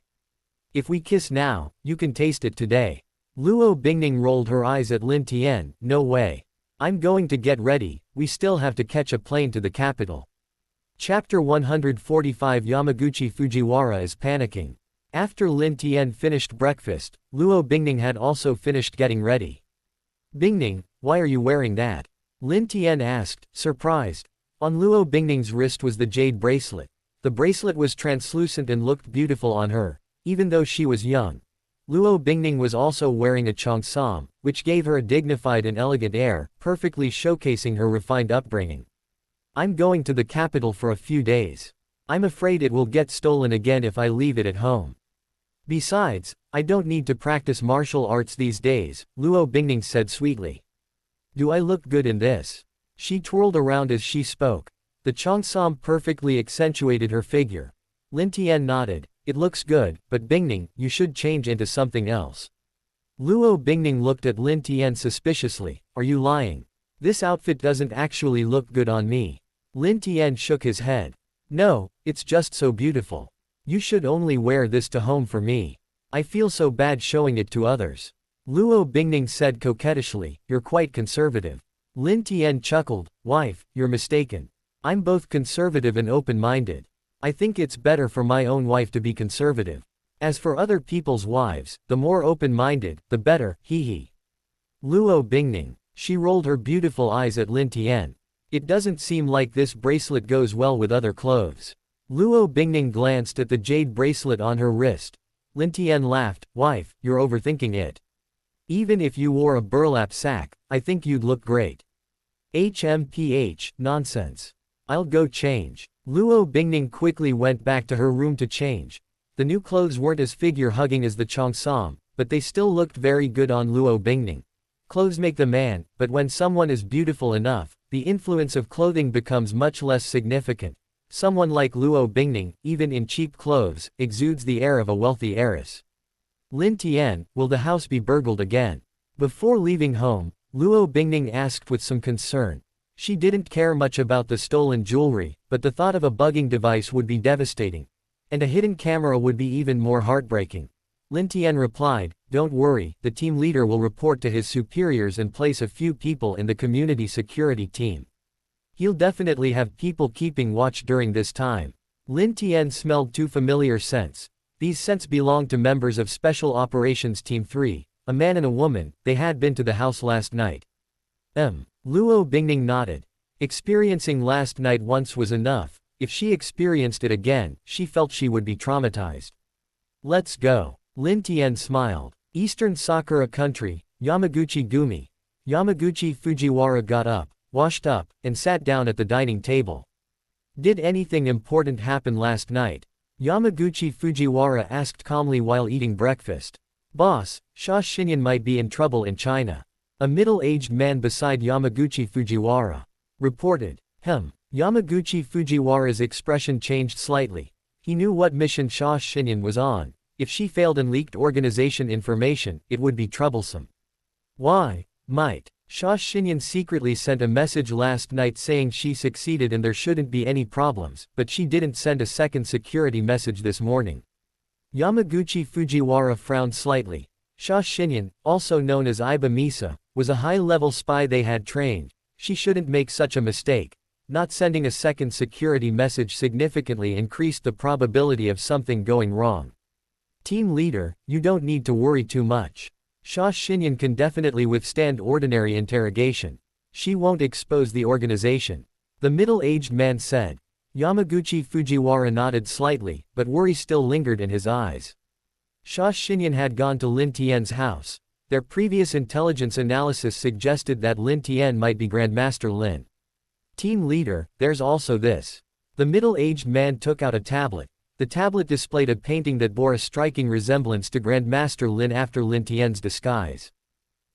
A: If we kiss now, you can taste it today. Luo Bingning rolled her eyes at Lin Tian. No way. I'm going to get ready, we still have to catch a plane to the capital. Chapter 145 Yamaguchi Fujiwara is panicking. After Lin Tian finished breakfast, Luo Bingning had also finished getting ready. Bingning, why are you wearing that? Lin Tian asked, surprised. On Luo Bingning's wrist was the jade bracelet. The bracelet was translucent and looked beautiful on her, even though she was young. Luo Bingning was also wearing a cheongsam, which gave her a dignified and elegant air, perfectly showcasing her refined upbringing. I'm going to the capital for a few days. I'm afraid it will get stolen again if I leave it at home. Besides, I don't need to practice martial arts these days, Luo Bingning said sweetly. Do I look good in this? She twirled around as she spoke. The cheongsam perfectly accentuated her figure. Lin Tian nodded. It looks good, but Bingning, you should change into something else. Luo Bingning looked at Lin Tian suspiciously. Are you lying? This outfit doesn't actually look good on me. Lin Tian shook his head. No, it's just so beautiful. You should only wear this to home for me. I feel so bad showing it to others. Luo Bingning said coquettishly, you're quite conservative. Lin Tian chuckled, wife, you're mistaken. I'm both conservative and open-minded. I think it's better for my own wife to be conservative. As for other people's wives, the more open-minded, the better, hee. Luo Bingning. She rolled her beautiful eyes at Lin Tian. It doesn't seem like this bracelet goes well with other clothes. Luo Bingning glanced at the jade bracelet on her wrist. Lin Tian laughed, wife, you're overthinking it. Even if you wore a burlap sack, I think you'd look great. HMPH, nonsense. I'll go change. Luo Bingning quickly went back to her room to change. The new clothes weren't as figure-hugging as the cheongsam, but they still looked very good on Luo Bingning. Clothes make the man, but when someone is beautiful enough, the influence of clothing becomes much less significant. Someone like Luo Bingning, even in cheap clothes, exudes the air of a wealthy heiress. Lin Tian, will the house be burgled again? Before leaving home, Luo Bingning asked with some concern. She didn't care much about the stolen jewelry, but the thought of a bugging device would be devastating. And a hidden camera would be even more heartbreaking. Lin Tian replied, don't worry, the team leader will report to his superiors and place a few people in the community security team. He'll definitely have people keeping watch during this time. Lin Tian smelled two familiar scents. These scents belonged to members of Special Operations Team 3, a man and a woman. They had been to the house last night. Luo Bingning nodded. Experiencing last night once was enough. If she experienced it again, she felt she would be traumatized. Let's go. Lin Tian smiled. Eastern Sakura country, Yamaguchi Gumi. Yamaguchi Fujiwara got up, washed up, and sat down at the dining table. Did anything important happen last night? Yamaguchi Fujiwara asked calmly while eating breakfast. Boss, Sha Xinyan might be in trouble in China. A middle-aged man beside Yamaguchi Fujiwara reported. Yamaguchi Fujiwara's expression changed slightly. He knew what mission Sha Xinyan was on. If she failed and leaked organization information, it would be troublesome. Why? Might Sha Xinyan secretly sent a message last night saying she succeeded and there shouldn't be any problems, but she didn't send a second security message this morning. Yamaguchi Fujiwara frowned slightly. Sha Xinyan, also known as Iba Misa, was a high-level spy they had trained. She shouldn't make such a mistake. Not sending a second security message significantly increased the probability of something going wrong. Team leader, you don't need to worry too much. Sha Xinyan can definitely withstand ordinary interrogation. She won't expose the organization. The middle-aged man said. Yamaguchi Fujiwara nodded slightly, but worry still lingered in his eyes. Sha Xinyan had gone to Lin Tian's house. Their previous intelligence analysis suggested that Lin Tian might be Grandmaster Lin. Team leader, there's also this. The middle-aged man took out a tablet. The tablet displayed a painting that bore a striking resemblance to Grandmaster Lin after Lin Tian's disguise.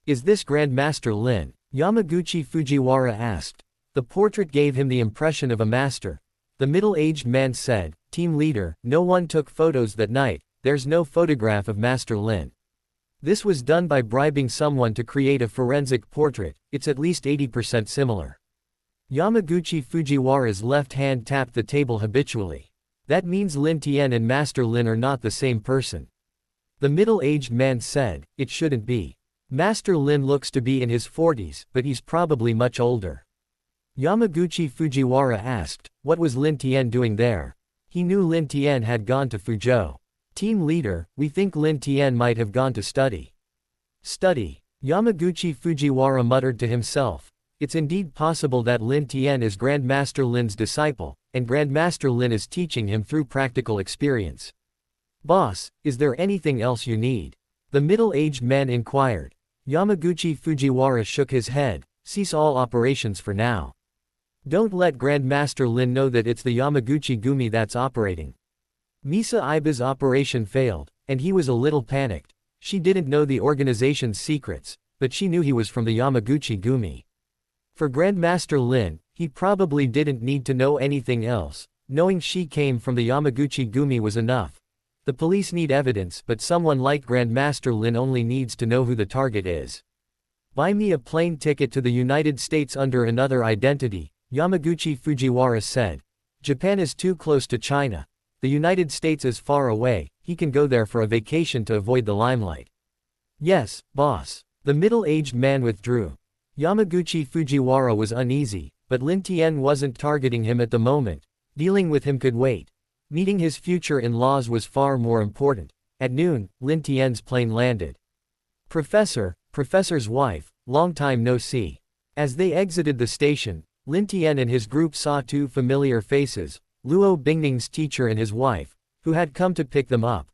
A: Is this Grandmaster Lin? Yamaguchi Fujiwara asked. The portrait gave him the impression of a master. The middle-aged man said, Team leader, no one took photos that night. There's no photograph of Master Lin. This was done by bribing someone to create a forensic portrait. It's at least 80% similar. Yamaguchi Fujiwara's left hand tapped the table habitually. That means Lin Tian and Master Lin are not the same person. The middle-aged man said, it shouldn't be. Master Lin looks to be in his 40s, but he's probably much older. Yamaguchi Fujiwara asked, what was Lin Tian doing there? He knew Lin Tian had gone to Fuzhou. Team leader, we think Lin Tian might have gone to study. Study? Yamaguchi Fujiwara muttered to himself. It's indeed possible that Lin Tian is Grandmaster Lin's disciple, and Grandmaster Lin is teaching him through practical experience. Boss, is there anything else you need? The middle-aged man inquired. Yamaguchi Fujiwara shook his head. Cease all operations for now. Don't let Grandmaster Lin know that it's the Yamaguchi Gumi that's operating. Misa Iba's operation failed, and he was a little panicked. She didn't know the organization's secrets, but she knew he was from the Yamaguchi Gumi. For Grandmaster Lin, he probably didn't need to know anything else. Knowing she came from the Yamaguchi Gumi was enough. The police need evidence, but someone like Grandmaster Lin only needs to know who the target is. Buy me a plane ticket to the United States under another identity, Yamaguchi Fujiwara said. Japan is too close to China. The United States is far away. He can go there for a vacation to avoid the limelight. Yes, boss. The middle-aged man withdrew. Yamaguchi Fujiwara was uneasy, but Lin Tian wasn't targeting him at the moment. Dealing with him could wait. Meeting his future in-laws was far more important. At noon, Lin Tian's plane landed. Professor's wife, long time no see. As they exited the station, Lin Tian and his group saw two familiar faces, Luo Bingning's teacher and his wife, who had come to pick them up.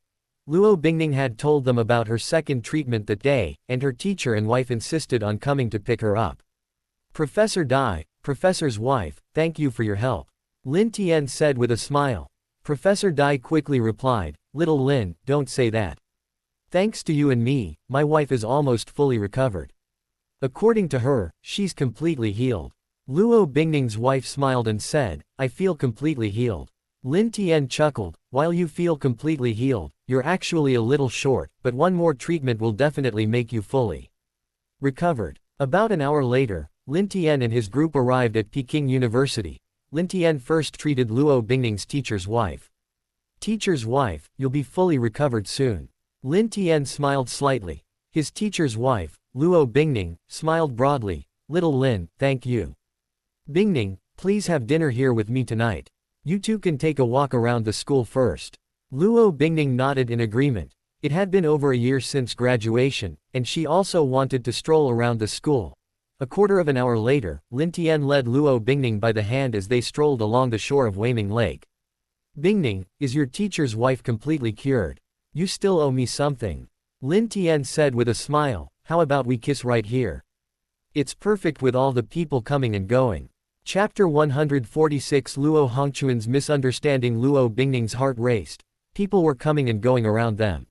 A: Luo Bingning had told them about her second treatment that day, and her teacher and wife insisted on coming to pick her up. Professor Dai, Professor's wife, thank you for your help. Lin Tian said with a smile. Professor Dai quickly replied, Little Lin, don't say that. Thanks to you and me, my wife is almost fully recovered. According to her, she's completely healed. Luo Bingning's wife smiled and said, I feel completely healed. Lin Tian chuckled, while you feel completely healed, you're actually a little short, but one more treatment will definitely make you fully recovered. About an hour later, Lin Tian and his group arrived at Peking University. Lin Tian first treated Luo Bingning's teacher's wife. Teacher's wife, you'll be fully recovered soon. Lin Tian smiled slightly. His teacher's wife, Luo Bingning, smiled broadly. Little Lin, thank you. Bingning, please have dinner here with me tonight. You two can take a walk around the school first. Luo Bingning nodded in agreement. It had been over a year since graduation, and she also wanted to stroll around the school. A quarter of an hour later, Lin Tian led Luo Bingning by the hand as they strolled along the shore of Weiming Lake. Bingning, is your teacher's wife completely cured? You still owe me something. Lin Tian said with a smile, how about we kiss right here? It's perfect with all the people coming and going. Chapter 146 Luo Hongquan's misunderstanding. Luo Bingning's heart raced. People were coming and going around them.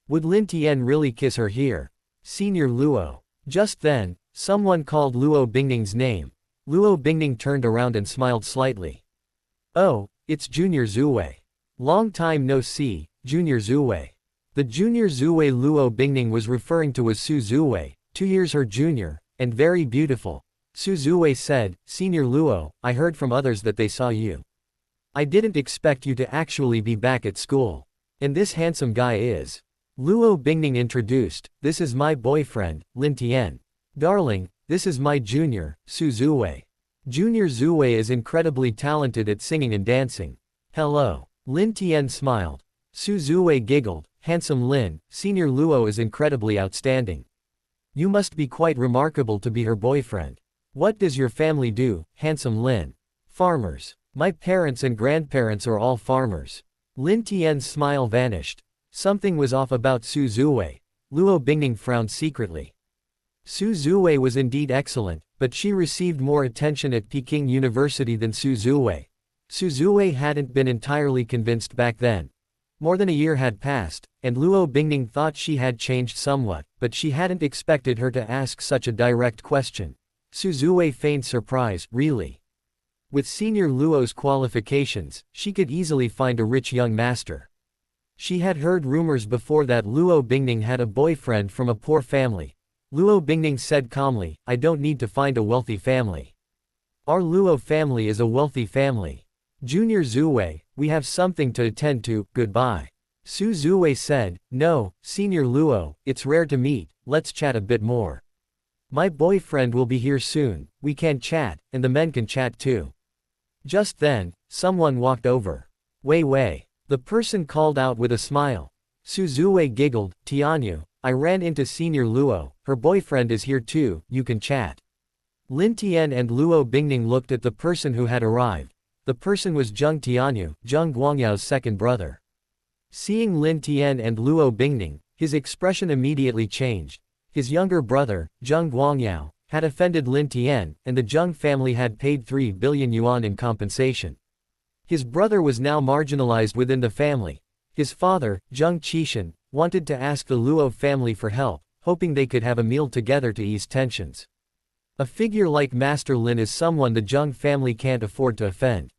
A: Would Lin Tian really kiss her here? Senior Luo. Just then, someone called Luo Bingning's name. Luo Bingning turned around and smiled slightly. Oh, it's Junior Zuwei. Long time no see, Junior Zuwei. The Junior Zuwei Luo Bingning was referring to was Su Zuwei, 2 years her junior, and very beautiful. Su Zuwei said, Senior Luo, I heard from others that they saw you. I didn't expect you to actually be back at school. And this handsome guy is. Luo Bingning introduced, this is my boyfriend, Lin Tian. Darling, this is my junior, Su Zuwei. Junior Zuwei is incredibly talented at singing and dancing. Hello. Lin Tian smiled. Su Zuwei giggled, handsome Lin, Senior Luo is incredibly outstanding. You must be quite remarkable to be her boyfriend. What does your family do, handsome Lin? Farmers. My parents and grandparents are all farmers. Lin Tian's smile vanished. Something was off about Su Zuwei. Luo Bingning frowned secretly. Su Zuwei was indeed excellent, but she received more attention at Peking University than Su Zuwei. Su Zuwei hadn't been entirely convinced back then. More than a year had passed, and Luo Bingning thought she had changed somewhat, but she hadn't expected her to ask such a direct question. Su Zuwei feigned surprise, really? With Senior Luo's qualifications, she could easily find a rich young master. She had heard rumors before that Luo Bingning had a boyfriend from a poor family. Luo Bingning said calmly, I don't need to find a wealthy family. Our Luo family is a wealthy family. Junior Zuwei, we have something to attend to, goodbye. Su Zuwei said, no, Senior Luo, it's rare to meet, let's chat a bit more. My boyfriend will be here soon, we can chat, and the men can chat too. Just then, someone walked over. Wei Wei. The person called out with a smile. Su Zuwei giggled, Tianyu, I ran into Senior Luo, her boyfriend is here too, you can chat. Lin Tian and Luo Bingning looked at the person who had arrived. The person was Zheng Tianyu, Zheng Guangyao's second brother. Seeing Lin Tian and Luo Bingning, his expression immediately changed. His younger brother, Zheng Guangyao, had offended Lin Tian, and the Zheng family had paid 3 billion yuan in compensation. His brother was now marginalized within the family. His father, Zheng Qishan, wanted to ask the Luo family for help, hoping they could have a meal together to ease tensions. A figure like Master Lin is someone the Zheng family can't afford to offend.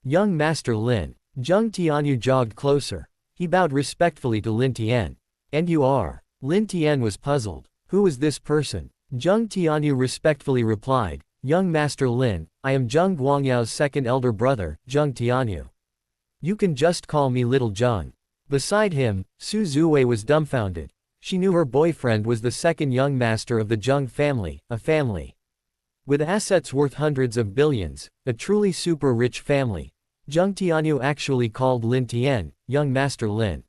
A: Young Master Lin. Zheng Tianyu jogged closer. He bowed respectfully to Lin Tian. And you are? Lin Tian was puzzled. Who is this person? Zheng Tianyu respectfully replied, Young Master Lin, I am Zheng Guangyao's second elder brother, Zheng Tianyu. You can just call me Little Zheng. Beside him, Su Zuwei was dumbfounded. She knew her boyfriend was the second young master of the Zheng family, a family with assets worth hundreds of billions, a truly super rich family. Zheng Tianyu actually called Lin Tian, Young Master Lin.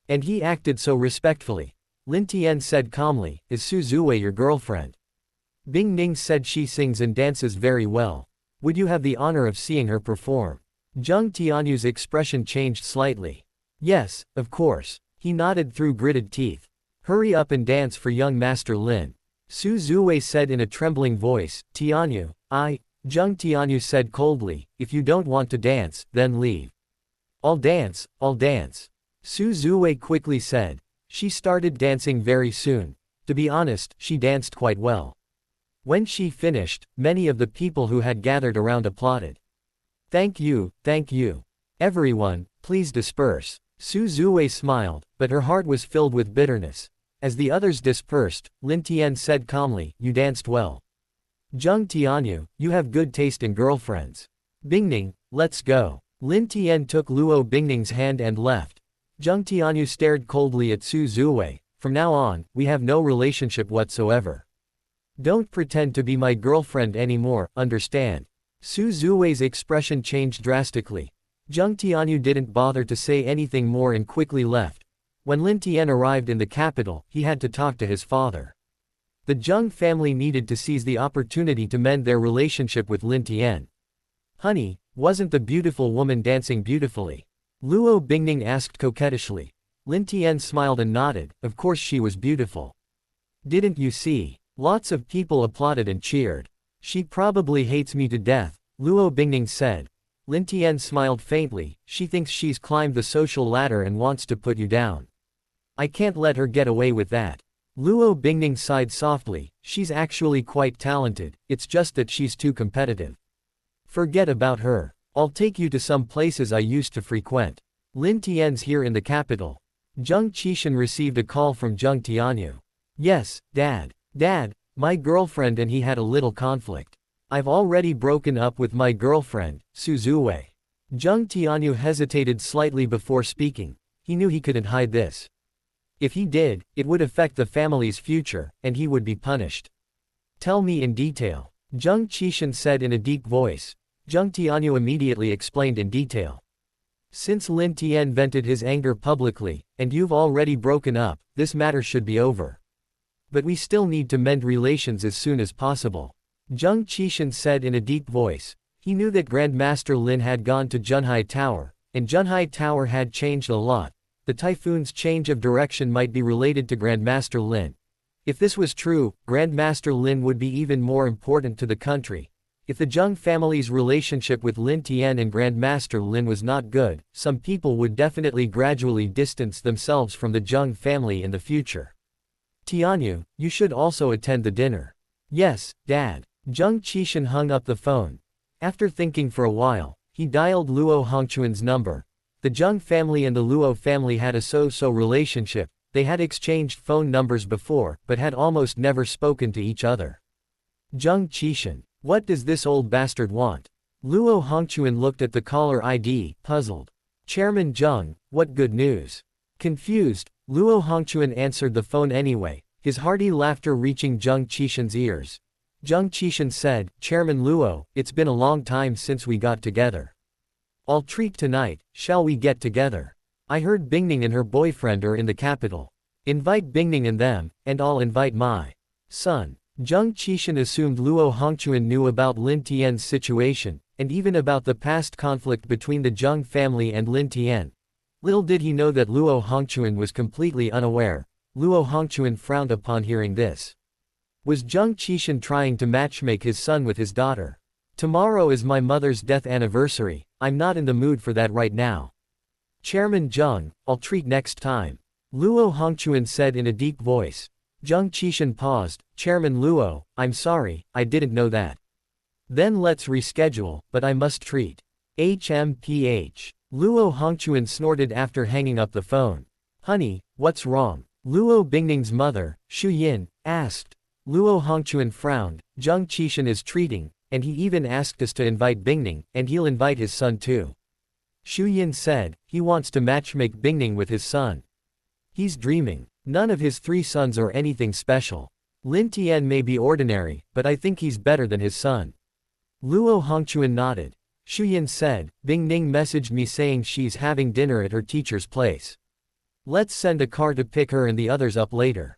A: And he acted so respectfully. Lin Tian said calmly, is Su Zuwei your girlfriend? Bingning said she sings and dances very well. Would you have the honor of seeing her perform? Zheng Tianyu's expression changed slightly. Yes, of course. He nodded through gritted teeth. Hurry up and dance for young Master Lin. Su Zuwei said in a trembling voice, Tianyu, Zheng Tianyu said coldly, if you don't want to dance, then leave. I'll dance, I'll dance. Su Zuwei quickly said. She started dancing very soon. To be honest, she danced quite well. When she finished, many of the people who had gathered around applauded. Thank you, thank you. Everyone, please disperse. Su Zuwei smiled, but her heart was filled with bitterness. As the others dispersed, Lin Tian said calmly, you danced well. Zheng Tianyu, you have good taste in girlfriends. Bingning, let's go. Lin Tian took Luo Bingning's hand and left. Zheng Tianyu stared coldly at Su Zuwei. From now on, we have no relationship whatsoever. Don't pretend to be my girlfriend anymore, understand? Su Zuwei's expression changed drastically. Zheng Tianyu didn't bother to say anything more and quickly left. When Lin Tian arrived in the capital, he had to talk to his father. The Zheng family needed to seize the opportunity to mend their relationship with Lin Tian. Honey, wasn't the beautiful woman dancing beautifully? Luo Bingning asked coquettishly. Lin Tian smiled and nodded, of course she was beautiful. Didn't you see? Lots of people applauded and cheered. She probably hates me to death, Luo Bingning said. Lin Tian smiled faintly, she thinks she's climbed the social ladder and wants to put you down. I can't let her get away with that. Luo Bingning sighed softly, she's actually quite talented, it's just that she's too competitive. Forget about her. I'll take you to some places I used to frequent. Lin Tian's here in the capital. Zheng Qishan received a call from Zheng Tianyu. Yes, Dad. Dad, my girlfriend and he had a little conflict. I've already broken up with my girlfriend, Su Zuwei. Zheng Tianyu hesitated slightly before speaking. He knew he couldn't hide this. If he did, it would affect the family's future, and he would be punished. Tell me in detail. Zheng Qishan said in a deep voice. Zheng Tianyu immediately explained in detail. Since Lin Tian vented his anger publicly, and you've already broken up, this matter should be over. But we still need to mend relations as soon as possible. Zheng Qishan said in a deep voice. He knew that Grandmaster Lin had gone to Junhai Tower, and Junhai Tower had changed a lot. The typhoon's change of direction might be related to Grandmaster Lin. If this was true, Grandmaster Lin would be even more important to the country. If the Zheng family's relationship with Lin Tian and Grandmaster Lin was not good, some people would definitely gradually distance themselves from the Zheng family in the future. Tianyu, you should also attend the dinner. Yes, Dad. Zheng Qishan hung up the phone. After thinking for a while, he dialed Luo Hongquan's number. The Zheng family and the Luo family had a so-so relationship. They had exchanged phone numbers before, but had almost never spoken to each other. Zheng Qishan. What does this old bastard want? Luo Hongquan looked at the caller ID, puzzled. Chairman Zheng, what good news? Confused, Luo Hongquan answered the phone anyway, his hearty laughter reaching Zheng Qishan's ears. Zheng Qishan said, Chairman Luo, it's been a long time since we got together. I'll treat tonight, shall we get together? I heard Bingning and her boyfriend are in the capital. Invite Bingning and them, and I'll invite my son. Zheng Qishan assumed Luo Hongquan knew about Lin Tian's situation, and even about the past conflict between the Zheng family and Lin Tian. Little did he know that Luo Hongquan was completely unaware. Luo Hongquan frowned upon hearing this. Was Zheng Qishan trying to matchmake his son with his daughter? Tomorrow is my mother's death anniversary, I'm not in the mood for that right now. Chairman Zheng, I'll treat next time. Luo Hongquan said in a deep voice. Zheng Qishan paused. Chairman Luo, I'm sorry, I didn't know that. Then let's reschedule, but I must treat. HMPH. Luo Hongquan snorted after hanging up the phone. Honey, what's wrong? Luo Bingning's mother, Shu Yin, asked. Luo Hongquan frowned. Zheng Qishan is treating, and he even asked us to invite Bingning, and he'll invite his son too. Shu Yin said, he wants to matchmake Bingning with his son. He's dreaming. None of his 3 sons are anything special. Lin Tian may be ordinary, but I think he's better than his son. Luo Hongquan nodded. Shu Yin said, Bingning messaged me saying she's having dinner at her teacher's place. Let's send a car to pick her and the others up later.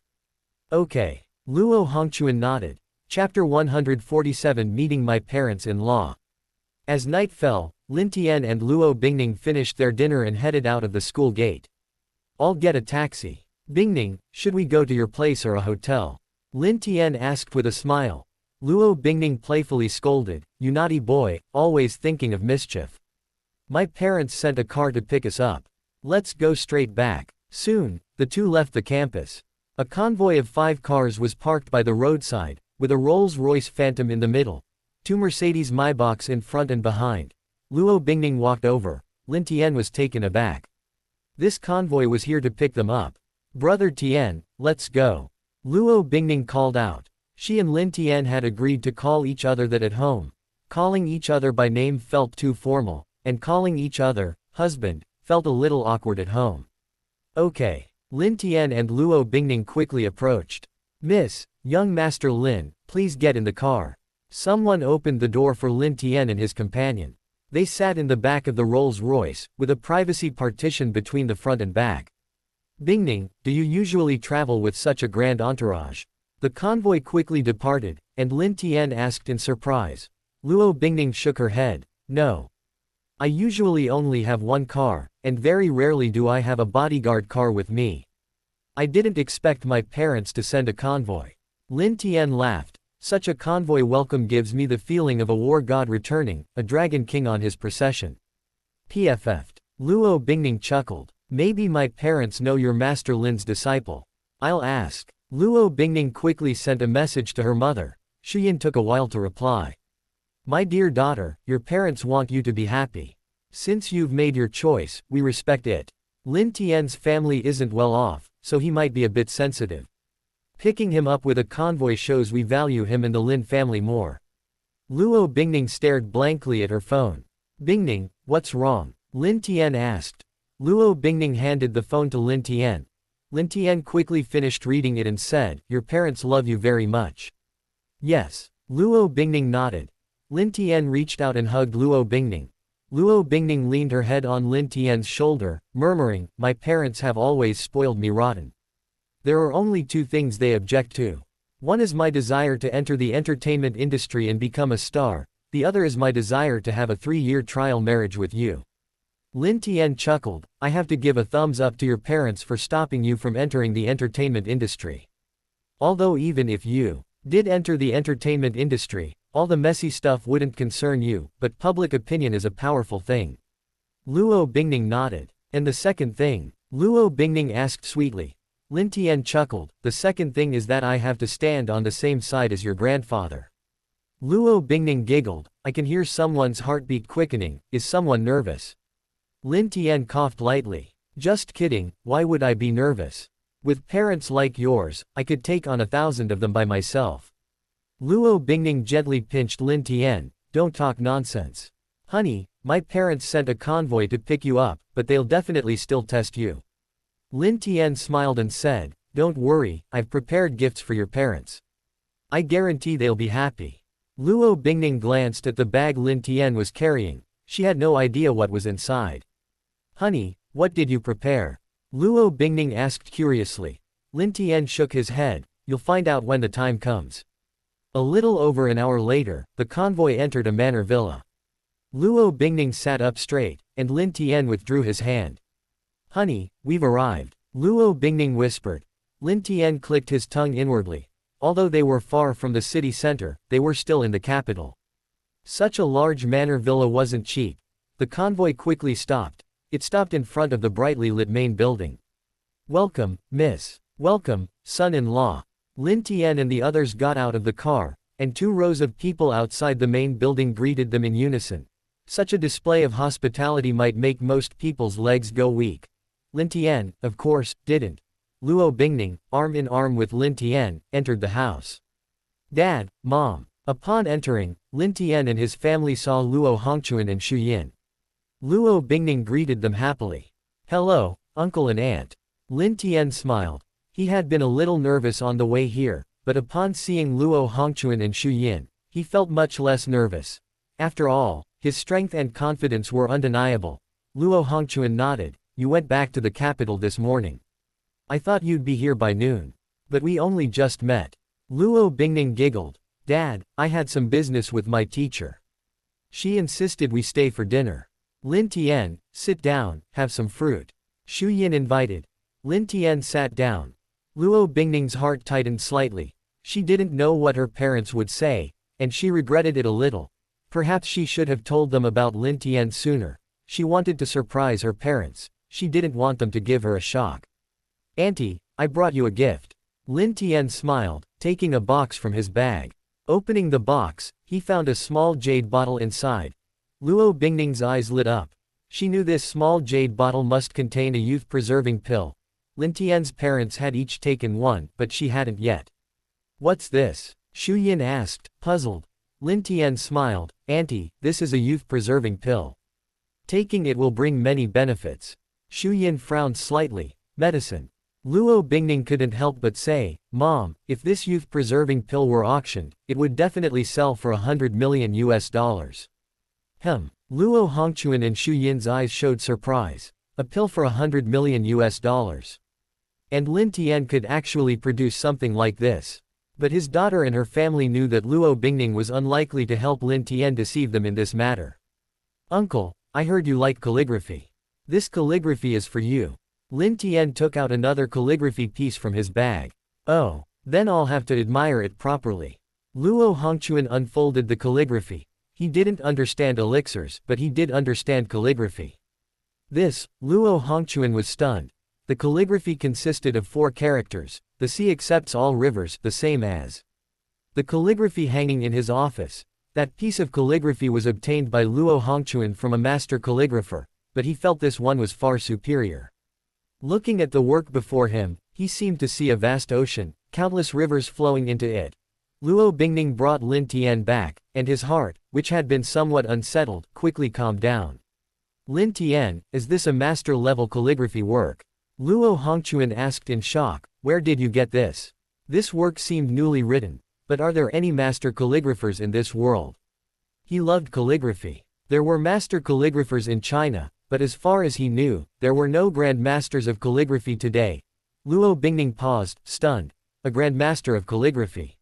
A: Okay. Luo Hongquan nodded. Chapter 147 Meeting my parents-in-law. As night fell, Lin Tian and Luo Bingning finished their dinner and headed out of the school gate. I'll get a taxi. Bingning, should we go to your place or a hotel? Lin Tian asked with a smile. Luo Bingning playfully scolded, you naughty boy, always thinking of mischief. My parents sent a car to pick us up. Let's go straight back. Soon, the two left the campus. A convoy of 5 cars was parked by the roadside, with a Rolls-Royce Phantom in the middle. 2 Mercedes Maybachs in front and behind. Luo Bingning walked over. Lin Tian was taken aback. This convoy was here to pick them up. Brother Tian, let's go. Luo Bingning called out. She and Lin Tian had agreed to call each other that at home. Calling each other by name felt too formal, and calling each other, husband, felt a little awkward at home. Okay. Lin Tian and Luo Bingning quickly approached. Miss, young Master Lin, please get in the car. Someone opened the door for Lin Tian and his companion. They sat in the back of the Rolls-Royce, with a privacy partition between the front and back. Bingning, do you usually travel with such a grand entourage? The convoy quickly departed, and Lin Tian asked in surprise. Luo Bingning shook her head. No. I usually only have 1 car, and very rarely do I have a bodyguard car with me. I didn't expect my parents to send a convoy. Lin Tian laughed. Such a convoy welcome gives me the feeling of a war god returning, a dragon king on his procession. PFF'd. Luo Bingning chuckled. Maybe my parents know you're Master Lin's disciple. I'll ask. Luo Bingning quickly sent a message to her mother. Shuyin took a while to reply. My dear daughter, your parents want you to be happy. Since you've made your choice, we respect it. Lin Tian's family isn't well off, so he might be a bit sensitive. Picking him up with a convoy shows we value him and the Lin family more. Luo Bingning stared blankly at her phone. Bingning, what's wrong? Lin Tian asked. Luo Bingning handed the phone to Lin Tian. Lin Tian quickly finished reading it and said, your parents love you very much. Yes. Luo Bingning nodded. Lin Tian reached out and hugged Luo Bingning. Luo Bingning leaned her head on Lin Tian's shoulder, murmuring, my parents have always spoiled me rotten. There are only two things they object to. One is my desire to enter the entertainment industry and become a star, the other is my desire to have a 3-year trial marriage with you. Lin Tian chuckled, I have to give a thumbs up to your parents for stopping you from entering the entertainment industry. Although even if you did enter the entertainment industry, all the messy stuff wouldn't concern you, but public opinion is a powerful thing. Luo Bingning nodded. And the second thing? Luo Bingning asked sweetly. Lin Tian chuckled, the second thing is that I have to stand on the same side as your grandfather. Luo Bingning giggled, I can hear someone's heartbeat quickening, is someone nervous? Lin Tian coughed lightly. Just kidding, why would I be nervous? With parents like yours, I could take on 1,000 of them by myself. Luo Bingning gently pinched Lin Tian, don't talk nonsense. Honey, my parents sent a convoy to pick you up, but they'll definitely still test you. Lin Tian smiled and said, don't worry, I've prepared gifts for your parents. I guarantee they'll be happy. Luo Bingning glanced at the bag Lin Tian was carrying. She had no idea what was inside. Honey, what did you prepare? Luo Bingning asked curiously. Lin Tian shook his head, you'll find out when the time comes. A little over an hour later, the convoy entered a manor villa. Luo Bingning sat up straight, and Lin Tian withdrew his hand. Honey, we've arrived, Luo Bingning whispered. Lin Tian clicked his tongue inwardly. Although they were far from the city center, they were still in the capital. Such a large manor villa wasn't cheap. The convoy quickly stopped. It stopped in front of the brightly lit main building. Welcome, miss. Welcome, son-in-law. Lin Tian and the others got out of the car, and 2 rows of people outside the main building greeted them in unison. Such a display of hospitality might make most people's legs go weak. Lin Tian, of course, didn't. Luo Bingning, arm in arm with Lin Tian, entered the house. Dad, Mom. Upon entering, Lin Tian and his family saw Luo Hongquan and Xu Yin. Luo Bingning greeted them happily. Hello, uncle and aunt. Lin Tian smiled. He had been a little nervous on the way here, but upon seeing Luo Hongquan and Xu Yin, he felt much less nervous. After all, his strength and confidence were undeniable. Luo Hongquan nodded, you went back to the capital this morning. I thought you'd be here by noon. But we only just met. Luo Bingning giggled. Dad, I had some business with my teacher. She insisted we stay for dinner. Lin Tian, sit down, have some fruit. Xu Yin invited. Lin Tian sat down. Luo Bingning's heart tightened slightly. She didn't know what her parents would say, and she regretted it a little. Perhaps she should have told them about Lin Tian sooner. She wanted to surprise her parents. She didn't want them to give her a shock. Auntie, I brought you a gift. Lin Tian smiled, taking a box from his bag. Opening the box, he found a small jade bottle inside. Luo Bingning's eyes lit up. She knew this small jade bottle must contain a youth-preserving pill. Lin Tian's parents had each taken one, but she hadn't yet. What's this? Xu Yin asked, puzzled. Lin Tian smiled. Auntie, this is a youth-preserving pill. Taking it will bring many benefits. Xu Yin frowned slightly. Medicine. Luo Bingning couldn't help but say, Mom, if this youth-preserving pill were auctioned, it would definitely sell for $100 million. Luo Hongquan and Xu Yin's eyes showed surprise. A pill for $100 million. And Lin Tian could actually produce something like this. But his daughter and her family knew that Luo Bingning was unlikely to help Lin Tian deceive them in this matter. Uncle, I heard you like calligraphy. This calligraphy is for you. Lin Tian took out another calligraphy piece from his bag. Oh, then I'll have to admire it properly. Luo Hongquan unfolded the calligraphy. He didn't understand elixirs, but he did understand calligraphy. This, Luo Hongquan was stunned. The calligraphy consisted of 4 characters, the sea accepts all rivers, the same as the calligraphy hanging in his office. That piece of calligraphy was obtained by Luo Hongquan from a master calligrapher, but he felt this one was far superior. Looking at the work before him, he seemed to see a vast ocean, countless rivers flowing into it. Luo Bingning brought Lin Tian back, and his heart, which had been somewhat unsettled, quickly calmed down. Lin Tian, is this a master-level calligraphy work? Luo Hongquan asked in shock, where did you get this? This work seemed newly written, but are there any master calligraphers in this world? He loved calligraphy. There were master calligraphers in China, but as far as he knew, there were no grand masters of calligraphy today. Luo Bingning paused, stunned. A grand master of calligraphy.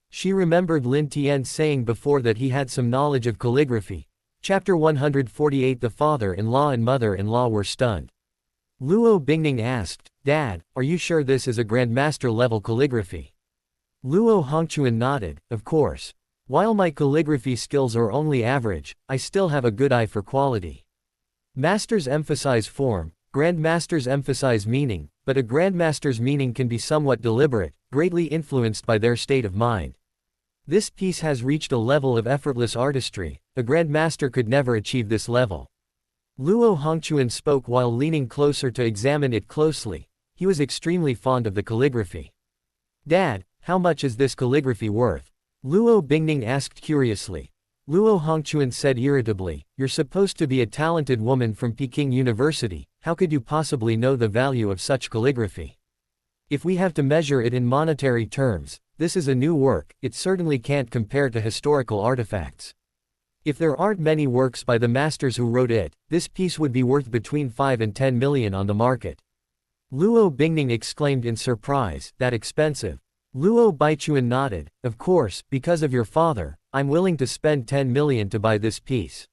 A: She remembered Lin Tian saying before that he had some knowledge of calligraphy. Chapter 148. The father-in-law and mother-in-law were stunned. Luo Bingning asked, Dad, are you sure this is a grandmaster level calligraphy? Luo Hongquan nodded, of course. While my calligraphy skills are only average, I still have a good eye for quality. Masters emphasize form, grandmasters emphasize meaning, but a grandmaster's meaning can be somewhat deliberate, greatly influenced by their state of mind. This piece has reached a level of effortless artistry. A grandmaster could never achieve this level. Luo Hongquan spoke while leaning closer to examine it closely. He was extremely fond of the calligraphy. Dad, how much is this calligraphy worth? Luo Bingning asked curiously. Luo Hongquan said irritably, you're supposed to be a talented woman from Peking University, how could you possibly know the value of such calligraphy? If we have to measure it in monetary terms, this is a new work, it certainly can't compare to historical artifacts. If there aren't many works by the masters who wrote it, this piece would be worth between 5 and 10 million on the market. Luo Bingning exclaimed in surprise, that expensive? Luo Bingning nodded, of course, because of your father, I'm willing to spend 10 million to buy this piece.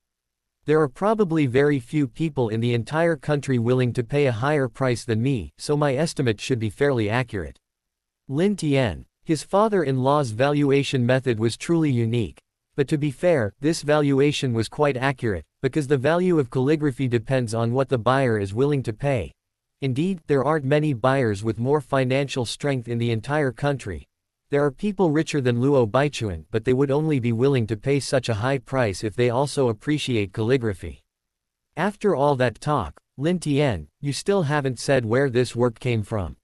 A: There are probably very few people in the entire country willing to pay a higher price than me, so my estimate should be fairly accurate. Lin Tian. His father-in-law's valuation method was truly unique. But to be fair, this valuation was quite accurate, because the value of calligraphy depends on what the buyer is willing to pay. Indeed, there aren't many buyers with more financial strength in the entire country. There are people richer than Luo Bingning, but they would only be willing to pay such a high price if they also appreciate calligraphy. After all that talk, Lin Tian, you still haven't said where this work came from.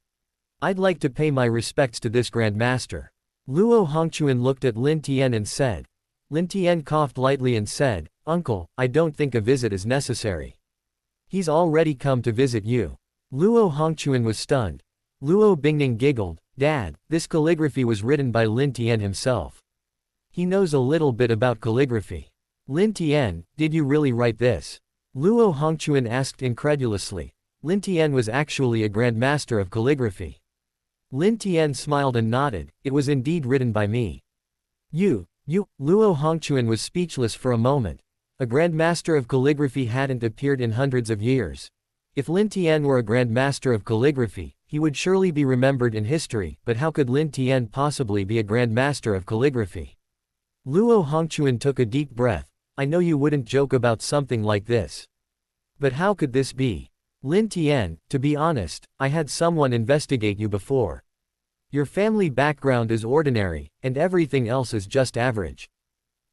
A: I'd like to pay my respects to this grandmaster. Luo Hongquan looked at Lin Tian and said. Lin Tian coughed lightly and said, Uncle, I don't think a visit is necessary. He's already come to visit you. Luo Hongquan was stunned. Luo Bingning giggled, Dad, this calligraphy was written by Lin Tian himself. He knows a little bit about calligraphy. Lin Tian, did you really write this? Luo Hongquan asked incredulously. Lin Tian was actually a grandmaster of calligraphy. Lin Tian smiled and nodded, it was indeed written by me. You, Luo Hongquan was speechless for a moment. A grandmaster of calligraphy hadn't appeared in hundreds of years. If Lin Tian were a grandmaster of calligraphy, he would surely be remembered in history, but how could Lin Tian possibly be a grandmaster of calligraphy? Luo Hongquan took a deep breath. I know you wouldn't joke about something like this. But how could this be? Lin Tian, to be honest, I had someone investigate you before. Your family background is ordinary, and everything else is just average.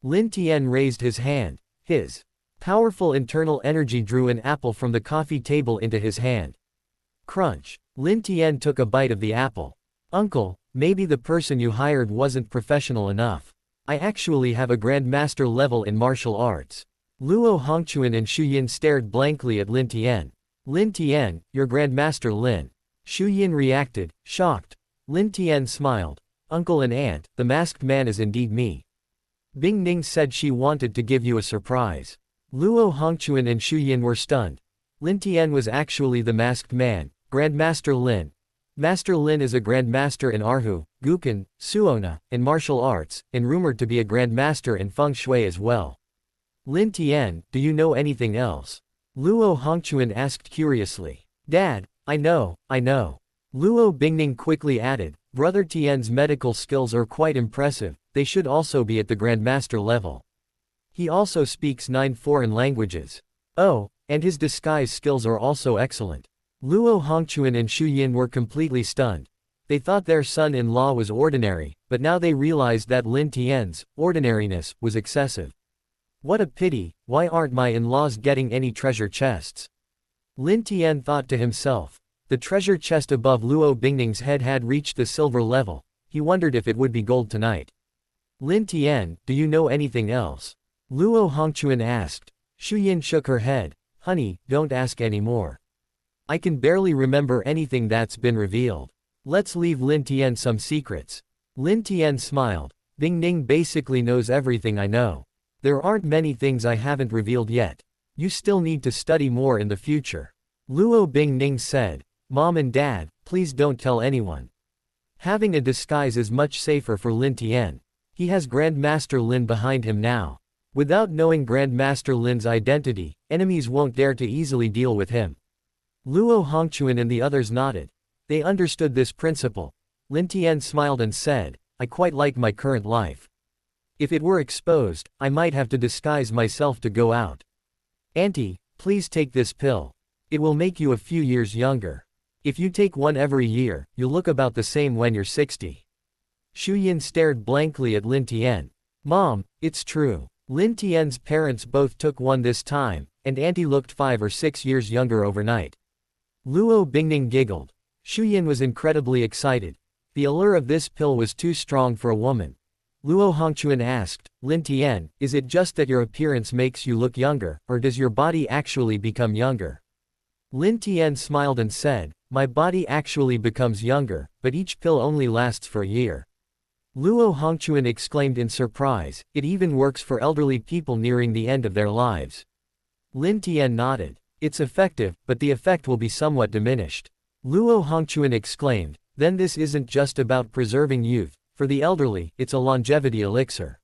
A: Lin Tian raised his hand. His powerful internal energy drew an apple from the coffee table into his hand. Crunch. Lin Tian took a bite of the apple. Uncle, maybe the person you hired wasn't professional enough. I actually have a grandmaster level in martial arts. Luo Hongquan and Xu Yin stared blankly at Lin Tian. Lin Tian, your grandmaster Lin. Xu Yin reacted, shocked. Lin Tian smiled. Uncle and aunt, the masked man is indeed me. Bingning said she wanted to give you a surprise. Luo Hongquan and Xu Yin were stunned. Lin Tian was actually the masked man, Grandmaster Lin. Master Lin is a grandmaster in Erhu, Guqin, Suona, in martial arts, and rumored to be a grandmaster in feng shui as well. Lin Tian, do you know anything else? Luo Hongquan asked curiously. Dad, I know, I know. Luo Bingning quickly added, Brother Tian's medical skills are quite impressive, they should also be at the Grandmaster level. He also speaks 9 foreign languages. Oh, and his disguise skills are also excellent. Luo Hongquan and Xu Yin were completely stunned. They thought their son-in-law was ordinary, but now they realized that Lin Tian's ordinariness was excessive. What a pity, why aren't my in-laws getting any treasure chests? Lin Tian thought to himself. The treasure chest above Luo Bingning's head had reached the silver level. He wondered if it would be gold tonight. Lin Tian, do you know anything else? Luo Hongquan asked. Xu Yin shook her head. Honey, don't ask anymore. I can barely remember anything that's been revealed. Let's leave Lin Tian some secrets. Lin Tian smiled. Bingning basically knows everything I know. There aren't many things I haven't revealed yet. You still need to study more in the future. Luo Bingning said. Mom and Dad, please don't tell anyone. Having a disguise is much safer for Lin Tian. He has Grandmaster Lin behind him now. Without knowing Grandmaster Lin's identity, enemies won't dare to easily deal with him. Luo Hongquan and the others nodded. They understood this principle. Lin Tian smiled and said, I quite like my current life. If it were exposed, I might have to disguise myself to go out. Auntie, please take this pill. It will make you a few years younger. If you take one every year, you'll look about the same when you're 60. Xu Yin stared blankly at Lin Tian. Mom, it's true. Lin Tian's parents both took one this time, and Auntie looked 5 or 6 years younger overnight. Luo Bingning giggled. Xu Yin was incredibly excited. The allure of this pill was too strong for a woman. Luo Hongquan asked, Lin Tian, is it just that your appearance makes you look younger, or does your body actually become younger? Lin Tian smiled and said, my body actually becomes younger, but each pill only lasts for a year. Luo Hongquan exclaimed in surprise, it even works for elderly people nearing the end of their lives. Lin Tian nodded. It's effective, but the effect will be somewhat diminished. Luo Hongquan exclaimed, then this isn't just about preserving youth, for the elderly, it's a longevity elixir.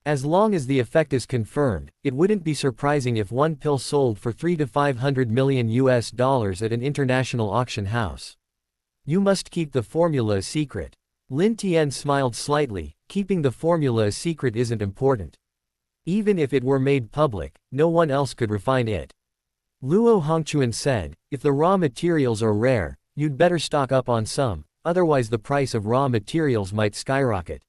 A: As long as the effect is confirmed, it wouldn't be surprising if one pill sold for $300 to $500 million at an international auction house. You must keep the formula a secret. Lin Tian smiled slightly, keeping the formula a secret isn't important. Even if it were made public, no one else could refine it. Luo Hongquan said, if the raw materials are rare, you'd better stock up on some, otherwise the price of raw materials might skyrocket.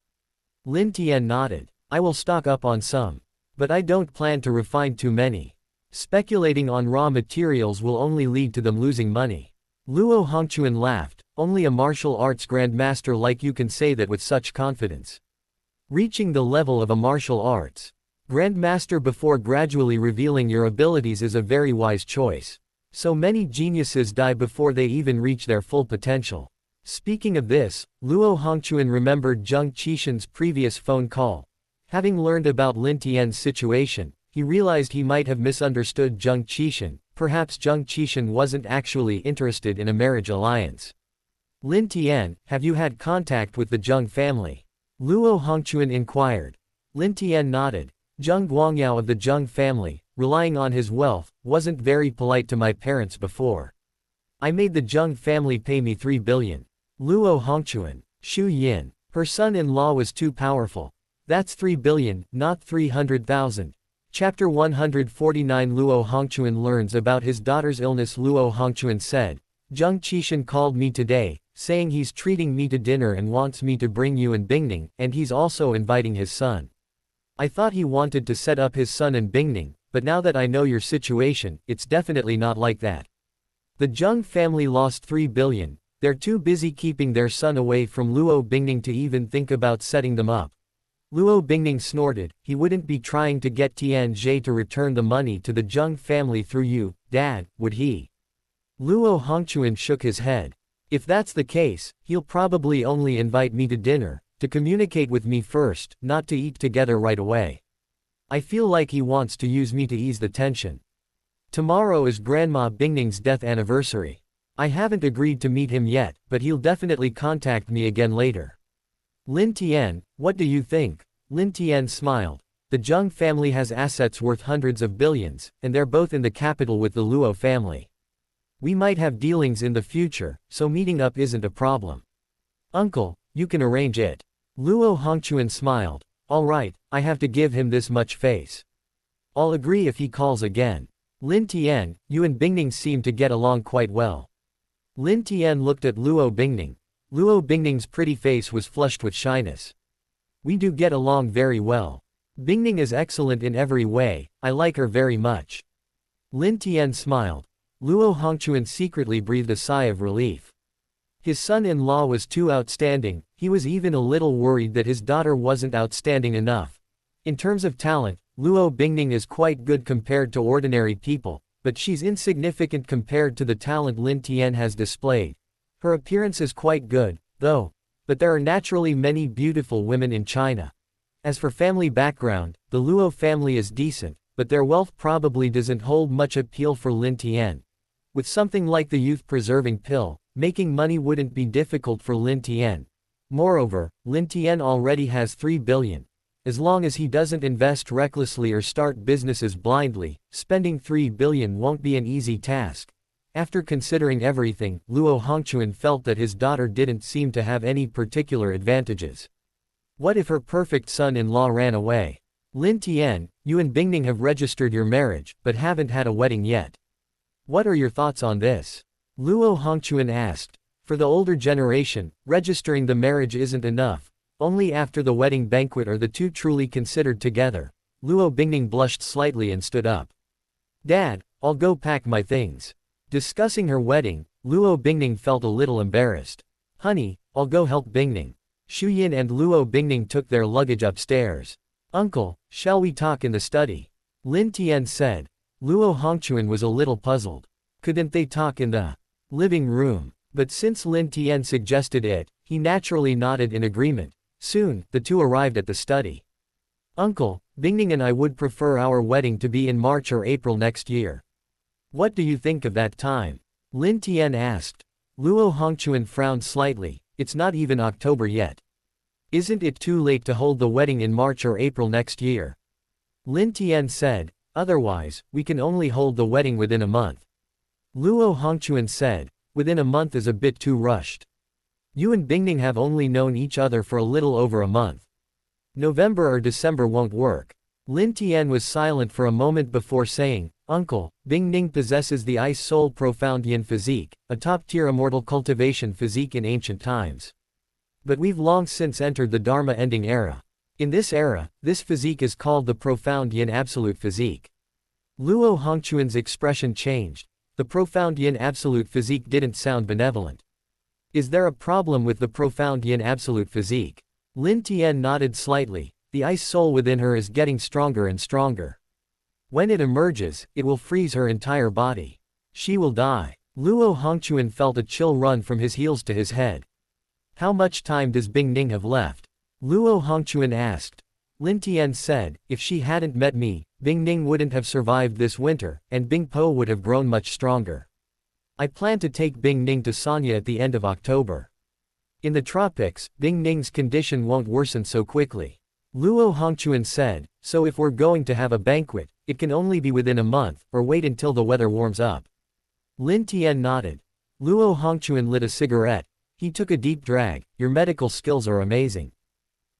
A: Lin Tian nodded. I will stock up on some. But I don't plan to refine too many. Speculating on raw materials will only lead to them losing money. Luo Hongquan laughed. Only a martial arts grandmaster like you can say that with such confidence. Reaching the level of a martial arts grandmaster before gradually revealing your abilities is a very wise choice. So many geniuses die before they even reach their full potential. Speaking of this, Luo Hongquan remembered Zheng Qishan's previous phone call. Having learned about Lin Tian's situation, he realized he might have misunderstood Zheng Qishan. Perhaps Zheng Qishan wasn't actually interested in a marriage alliance. Lin Tian, have you had contact with the Zheng family? Luo Hongquan inquired. Lin Tian nodded. Zheng Guangyao of the Zheng family, relying on his wealth, wasn't very polite to my parents before. I made the Zheng family pay me 3 billion. Luo Hongquan. Xu Yin. Her son-in-law was too powerful. That's 3 billion, not 300,000. Chapter 149 Luo Hongquan learns about his daughter's illness. Luo Hongquan said, Zheng Qishan called me today, saying he's treating me to dinner and wants me to bring you and Bingning, and he's also inviting his son. I thought he wanted to set up his son and Bingning, but now that I know your situation, it's definitely not like that. The Zheng family lost 3 billion, they're too busy keeping their son away from Luo Bingning to even think about setting them up. Luo Bingning snorted, he wouldn't be trying to get Tian Zhe to return the money to the Zheng family through you, Dad, would he? Luo Hongquan shook his head. If that's the case, he'll probably only invite me to dinner, to communicate with me first, not to eat together right away. I feel like he wants to use me to ease the tension. Tomorrow is Grandma Bingning's death anniversary. I haven't agreed to meet him yet, but he'll definitely contact me again later. Lin Tian, what do you think? Lin Tian smiled. The Zheng family has assets worth hundreds of billions, and they're both in the capital with the Luo family. We might have dealings in the future, so meeting up isn't a problem. Uncle, you can arrange it. Luo Hongquan smiled. Alright, I have to give him this much face. I'll agree if he calls again. Lin Tian, you and Bingning seem to get along quite well. Lin Tian looked at Luo Bingning. Luo Bingning's pretty face was flushed with shyness. We do get along very well. Bingning is excellent in every way, I like her very much. Lin Tian smiled. Luo Hongquan secretly breathed a sigh of relief. His son-in-law was too outstanding, he was even a little worried that his daughter wasn't outstanding enough. In terms of talent, Luo Bingning is quite good compared to ordinary people, but she's insignificant compared to the talent Lin Tian has displayed. Her appearance is quite good, though, but there are naturally many beautiful women in China. As for family background, the Luo family is decent, but their wealth probably doesn't hold much appeal for Lin Tian. With something like the youth-preserving pill, making money wouldn't be difficult for Lin Tian. Moreover, Lin Tian already has 3 billion. As long as he doesn't invest recklessly or start businesses blindly, spending 3 billion won't be an easy task. After considering everything, Luo Hongquan felt that his daughter didn't seem to have any particular advantages. What if her perfect son-in-law ran away? Lin Tian, you and Bingning have registered your marriage, but haven't had a wedding yet. What are your thoughts on this? Luo Hongquan asked. For the older generation, registering the marriage isn't enough. Only after the wedding banquet are the two truly considered together. Luo Bingning blushed slightly and stood up. Dad, I'll go pack my things. Discussing her wedding, Luo Bingning felt a little embarrassed. Honey, I'll go help Bingning. Shuyin and Luo Bingning took their luggage upstairs. Uncle, shall we talk in the study? Lin Tian said. Luo Hongquan was a little puzzled. Couldn't they talk in the living room? But since Lin Tian suggested it, he naturally nodded in agreement. Soon, the two arrived at the study. Uncle, Bingning and I would prefer our wedding to be in March or April next year. What do you think of that time? Lin Tian asked. Luo Hongquan frowned slightly. It's not even October yet. Isn't it too late to hold the wedding in March or April next year? Lin Tian said. Otherwise, we can only hold the wedding within a month. Luo Hongquan said. Within a month is a bit too rushed. You and Bingning have only known each other for a little over a month. November or December won't work. Lin Tian was silent for a moment before saying, Uncle, Bingning possesses the Ice Soul Profound Yin physique, a top-tier immortal cultivation physique in ancient times. But we've long since entered the Dharma-ending era. In this era, this physique is called the Profound Yin Absolute Physique. Luo Hongquan's expression changed. The Profound Yin Absolute Physique didn't sound benevolent. Is there a problem with the Profound Yin Absolute Physique? Lin Tian nodded slightly. The ice soul within her is getting stronger and stronger. When it emerges, it will freeze her entire body. She will die. Luo Hongquan felt a chill run from his heels to his head. How much time does Bingning have left? Luo Hongquan asked. Lin Tian said, if she hadn't met me, Bingning wouldn't have survived this winter, and Bingpo would have grown much stronger. I plan to take Bingning to Sanya at the end of October. In the tropics, Bingning's condition won't worsen so quickly. Luo Hongquan said, so if we're going to have a banquet, it can only be within a month, or wait until the weather warms up. Lin Tian nodded. Luo Hongquan lit a cigarette. He took a deep drag. Your medical skills are amazing.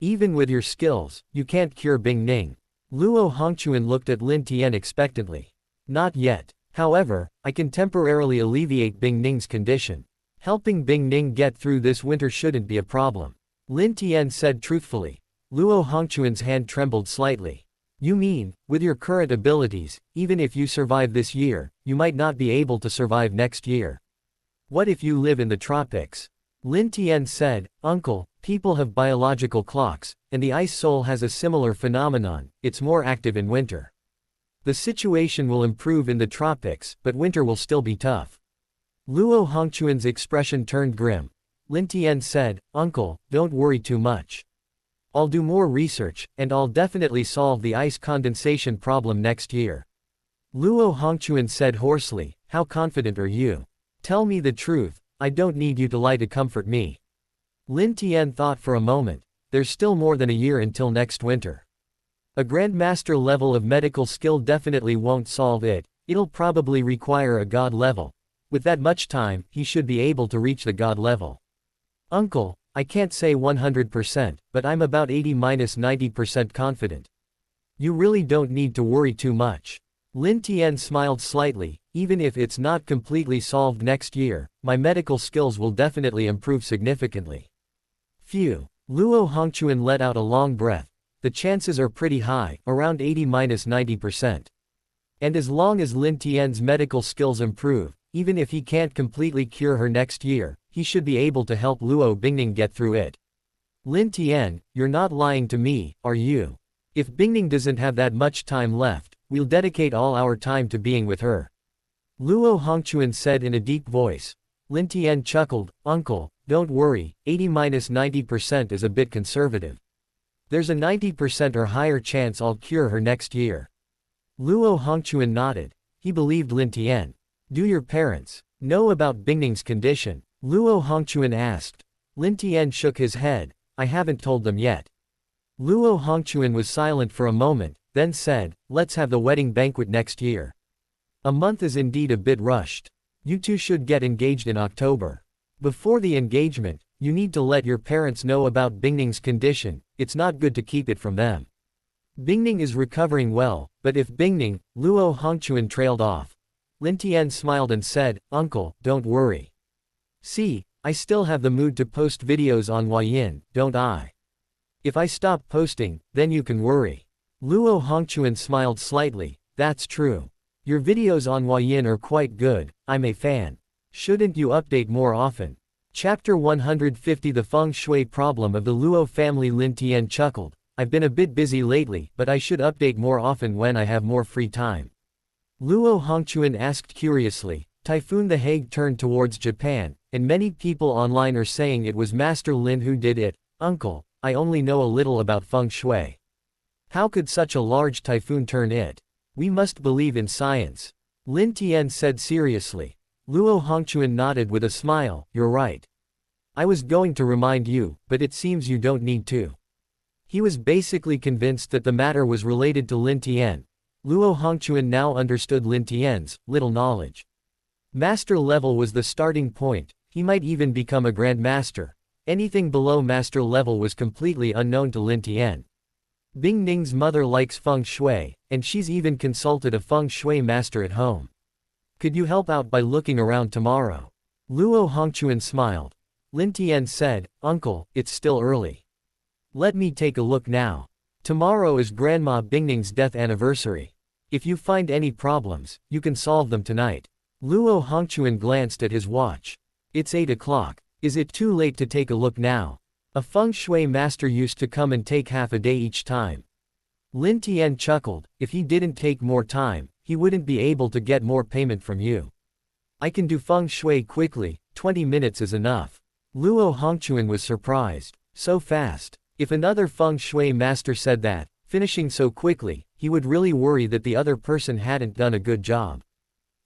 A: Even with your skills, you can't cure Bingning. Luo Hongquan looked at Lin Tian expectantly. Not yet. However, I can temporarily alleviate Bingning's condition. Helping Bingning get through this winter shouldn't be a problem. Lin Tian said truthfully. Luo Hongquan's hand trembled slightly. You mean, with your current abilities, even if you survive this year, you might not be able to survive next year. What if you live in the tropics? Lin Tian said, Uncle, people have biological clocks, and the ice soul has a similar phenomenon, it's more active in winter. The situation will improve in the tropics, but winter will still be tough. Luo Hongquan's expression turned grim. Lin Tian said, Uncle, don't worry too much. I'll do more research, and I'll definitely solve the ice condensation problem next year. Luo Hongquan said hoarsely, how confident are you? Tell me the truth, I don't need you to lie to comfort me. Lin Tian thought for a moment. There's still more than a year until next winter. A Grandmaster level of medical skill definitely won't solve it, it'll probably require a God level. With that much time, he should be able to reach the god level. Uncle, I can't say 100%, but I'm about 80–90% confident. You really don't need to worry too much. Lin Tian smiled slightly. Even if it's not completely solved next year, my medical skills will definitely improve significantly. Phew. Luo Hongquan let out a long breath. The chances are pretty high, around 80–90%. And as long as Lin Tian's medical skills improve, even if he can't completely cure her next year, he should be able to help Luo Bingning get through it. Lin Tian, you're not lying to me, are you? If Bingning doesn't have that much time left, we'll dedicate all our time to being with her. Luo Hongquan said in a deep voice. Lin Tian chuckled, Uncle, don't worry, 80–90% is a bit conservative. There's a 90% or higher chance I'll cure her next year. Luo Hongquan nodded. He believed Lin Tian. Do your parents know about Bingning's condition? Luo Hongquan asked. Lin Tian shook his head. I haven't told them yet. Luo Hongquan was silent for a moment, then said, let's have the wedding banquet next year. A month is indeed a bit rushed. You two should get engaged in October. Before the engagement, you need to let your parents know about Bingning's condition. It's not good to keep it from them. Bingning is recovering well, but if Bingning, Luo Hongquan trailed off. Lin Tian smiled and said, Uncle, don't worry. See, I still have the mood to post videos on Huayin, don't I? If I stop posting, then you can worry. Luo Hongquan smiled slightly. That's true. Your videos on Huayin are quite good, I'm a fan. Shouldn't you update more often? Chapter 150 The Feng Shui Problem of the Luo Family. Lin Tian chuckled. I've been a bit busy lately, but I should update more often when I have more free time. Luo Hongquan asked curiously. Typhoon the Hague turned towards Japan, and many people online are saying it was Master Lin who did it. Uncle, I only know a little about Feng Shui. How could such a large typhoon turn it? We must believe in science. Lin Tian said seriously. Luo Hongquan nodded with a smile. You're right. I was going to remind you, but it seems you don't need to. He was basically convinced that the matter was related to Lin Tian. Luo Hongquan now understood Lin Tian's little knowledge. Master level was the starting point. He might even become a Grand Master. Anything below master level was completely unknown to Lin Tian. Bingning's mother likes Feng Shui, and she's even consulted a Feng Shui master at home. Could you help out by looking around tomorrow? Luo Hongquan smiled. Lin Tian said, Uncle, it's still early. Let me take a look now. Tomorrow is Grandma Bingning's death anniversary. If you find any problems, you can solve them tonight. Luo Hongquan glanced at his watch. It's 8 o'clock. Is it too late to take a look now? A Feng Shui master used to come and take half a day each time. Lin Tian chuckled. If he didn't take more time, he wouldn't be able to get more payment from you. I can do Feng Shui quickly, 20 minutes is enough. Luo Hongquan was surprised. So fast. If another Feng Shui master said that, finishing so quickly, he would really worry that the other person hadn't done a good job.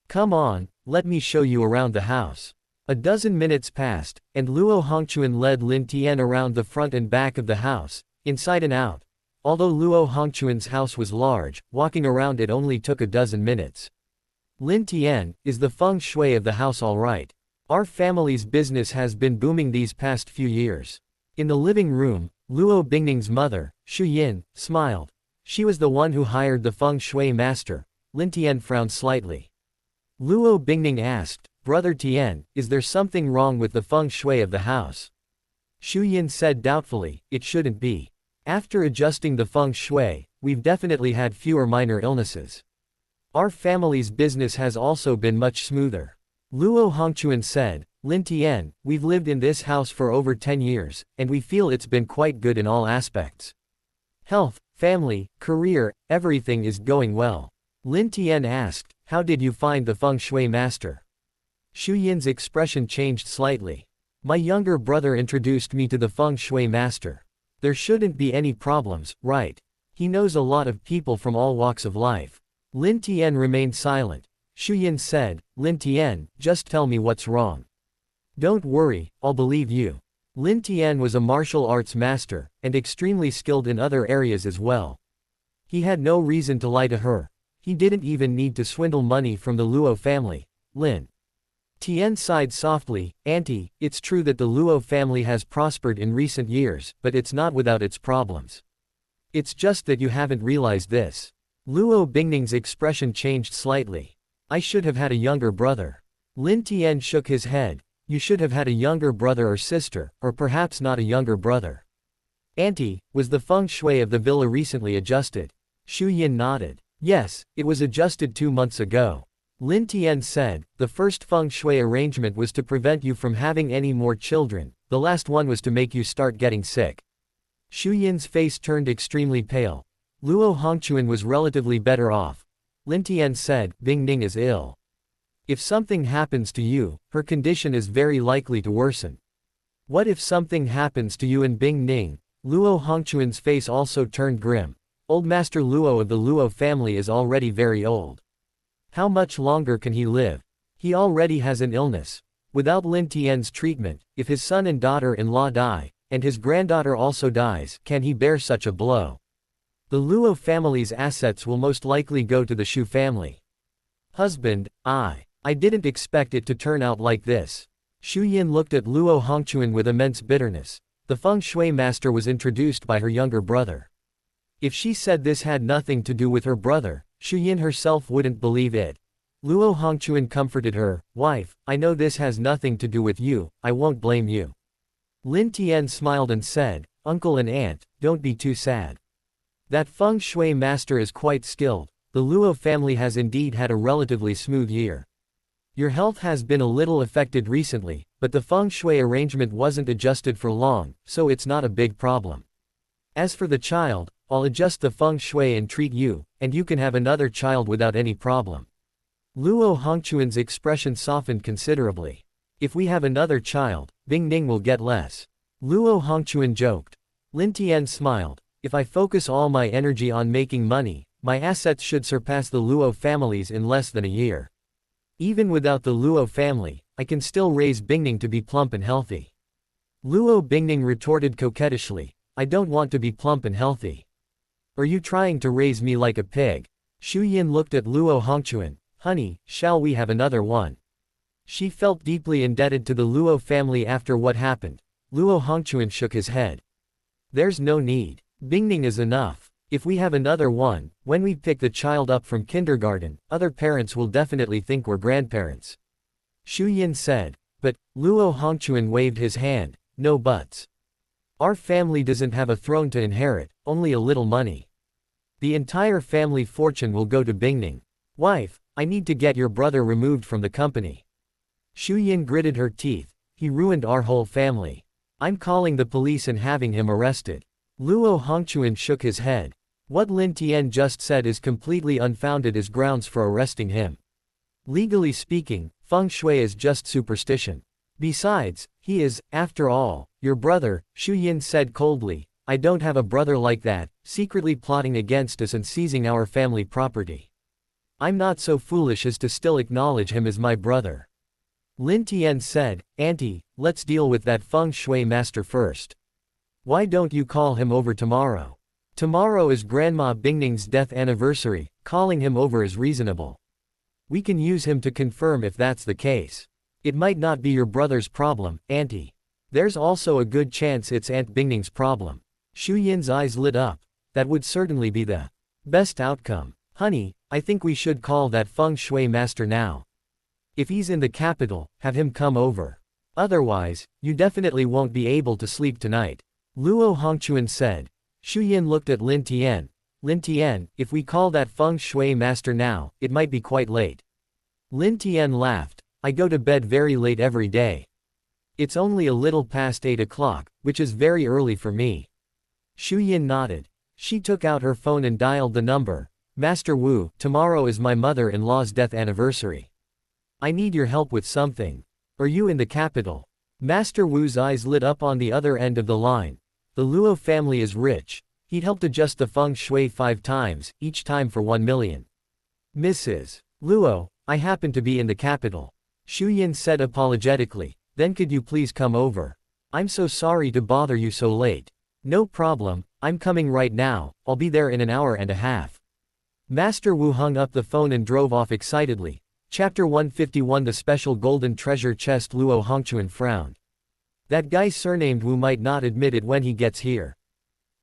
A: Come on, let me show you around the house. A dozen minutes passed, and Luo Hongquan led Lin Tian around the front and back of the house, inside and out. Although Luo Hongquan's house was large, walking around it only took a dozen minutes. Lin Tian, is the Feng Shui of the house all right? Our family's business has been booming these past few years. In the living room, Luo Bingning's mother, Shu Yin, smiled. She was the one who hired the Feng Shui master. Lin Tian frowned slightly. Luo Bingning asked, Brother Tian, is there something wrong with the Feng Shui of the house? Shu Yin said doubtfully, it shouldn't be. After adjusting the Feng Shui, we've definitely had fewer minor illnesses. Our family's business has also been much smoother. Luo Hongquan said, Lin Tian, we've lived in this house for over 10 years, and we feel it's been quite good in all aspects. Health, family, career, everything is going well. Lin Tian asked, how did you find the Feng Shui master? Shu Yin's expression changed slightly. My younger brother introduced me to the Feng Shui master. There shouldn't be any problems, right? He knows a lot of people from all walks of life. Lin Tian remained silent. Shu Yin said, Lin Tian, just tell me what's wrong. Don't worry, I'll believe you. Lin Tian was a martial arts master, and extremely skilled in other areas as well. He had no reason to lie to her. He didn't even need to swindle money from the Luo family. Lin Tian sighed softly, Auntie, it's true that the Luo family has prospered in recent years, but it's not without its problems. It's just that you haven't realized this. Luo Bingning's expression changed slightly. I should have had a younger brother. Lin Tian shook his head. You should have had a younger brother or sister, or perhaps not a younger brother. Auntie, was the feng shui of the villa recently adjusted? Shu Yin nodded. Yes, it was adjusted 2 months ago. Lin Tian said, the first feng shui arrangement was to prevent you from having any more children, the last one was to make you start getting sick. Shu Yin's face turned extremely pale. Luo Hongquan was relatively better off. Lin Tian said, Bingning is ill. If something happens to you, her condition is very likely to worsen. What if something happens to you and Bingning? Luo Hongquan's face also turned grim. Old Master Luo of the Luo family is already very old. How much longer can he live? He already has an illness. Without Lin Tian's treatment, if his son and daughter-in-law die, and his granddaughter also dies, can he bear such a blow? The Luo family's assets will most likely go to the Shu family. Husband, I didn't expect it to turn out like this. Shu Yin looked at Luo Hongquan with immense bitterness. The feng shui master was introduced by her younger brother. If she said this had nothing to do with her brother, Shu Yin herself wouldn't believe it. Luo Hongquan comforted her, wife, I know this has nothing to do with you, I won't blame you. Lin Tian smiled and said, uncle and aunt, don't be too sad. That feng shui master is quite skilled, the Luo family has indeed had a relatively smooth year. Your health has been a little affected recently, but the feng shui arrangement wasn't adjusted for long, so it's not a big problem. As for the child, I'll adjust the feng shui and treat you, and you can have another child without any problem. Luo Hongquan's expression softened considerably. If we have another child, Bingning will get less. Luo Hongquan joked. Lin Tian smiled. If I focus all my energy on making money, my assets should surpass the Luo families in less than a year. Even without the Luo family, I can still raise Bingning to be plump and healthy. Luo Bingning retorted coquettishly, I don't want to be plump and healthy. Are you trying to raise me like a pig? Shu Yin looked at Luo Hongquan. Honey, shall we have another one? She felt deeply indebted to the Luo family after what happened. Luo Hongquan shook his head. There's no need. Bingning is enough. If we have another one, when we pick the child up from kindergarten, other parents will definitely think we're grandparents. Shu Yin said. But, Luo Hongquan waved his hand, no buts. Our family doesn't have a throne to inherit, only a little money. The entire family fortune will go to Bingning. Wife, I need to get your brother removed from the company. Shu Yin gritted her teeth. He ruined our whole family. I'm calling the police and having him arrested. Luo Hongquan shook his head. What Lin Tian just said is completely unfounded as grounds for arresting him. Legally speaking, feng shui is just superstition. Besides, he is, after all, your brother, Shu Yin said coldly. I don't have a brother like that, secretly plotting against us and seizing our family property. I'm not so foolish as to still acknowledge him as my brother. Lin Tian said, Auntie, let's deal with that feng shui master first. Why don't you call him over tomorrow? Tomorrow is Grandma Bingning's death anniversary, calling him over is reasonable. We can use him to confirm if that's the case. It might not be your brother's problem, Auntie. There's also a good chance it's Aunt Bingning's problem. Shu Yin's eyes lit up. That would certainly be the best outcome. Honey, I think we should call that feng shui master now. If he's in the capital, have him come over. Otherwise, you definitely won't be able to sleep tonight. Luo Hongquan said. Shu Yin looked at Lin Tian. Lin Tian, if we call that feng shui master now, it might be quite late. Lin Tian laughed. I go to bed very late every day. It's only a little past 8 o'clock, which is very early for me. Shu Yin nodded. She took out her phone and dialed the number. Master Wu, tomorrow is my mother-in-law's death anniversary. I need your help with something. Are you in the capital? Master Wu's eyes lit up on the other end of the line. The Luo family is rich. He'd helped adjust the feng shui 5 times, each time for 1 million. Mrs. Luo, I happen to be in the capital. Shu Yin said apologetically. Then could you please come over? I'm so sorry to bother you so late. No problem, I'm coming right now, I'll be there in an hour and a half. Master Wu hung up the phone and drove off excitedly. Chapter 151 The Special Golden Treasure Chest. Luo Hongquan frowned. That guy surnamed Wu might not admit it when he gets here.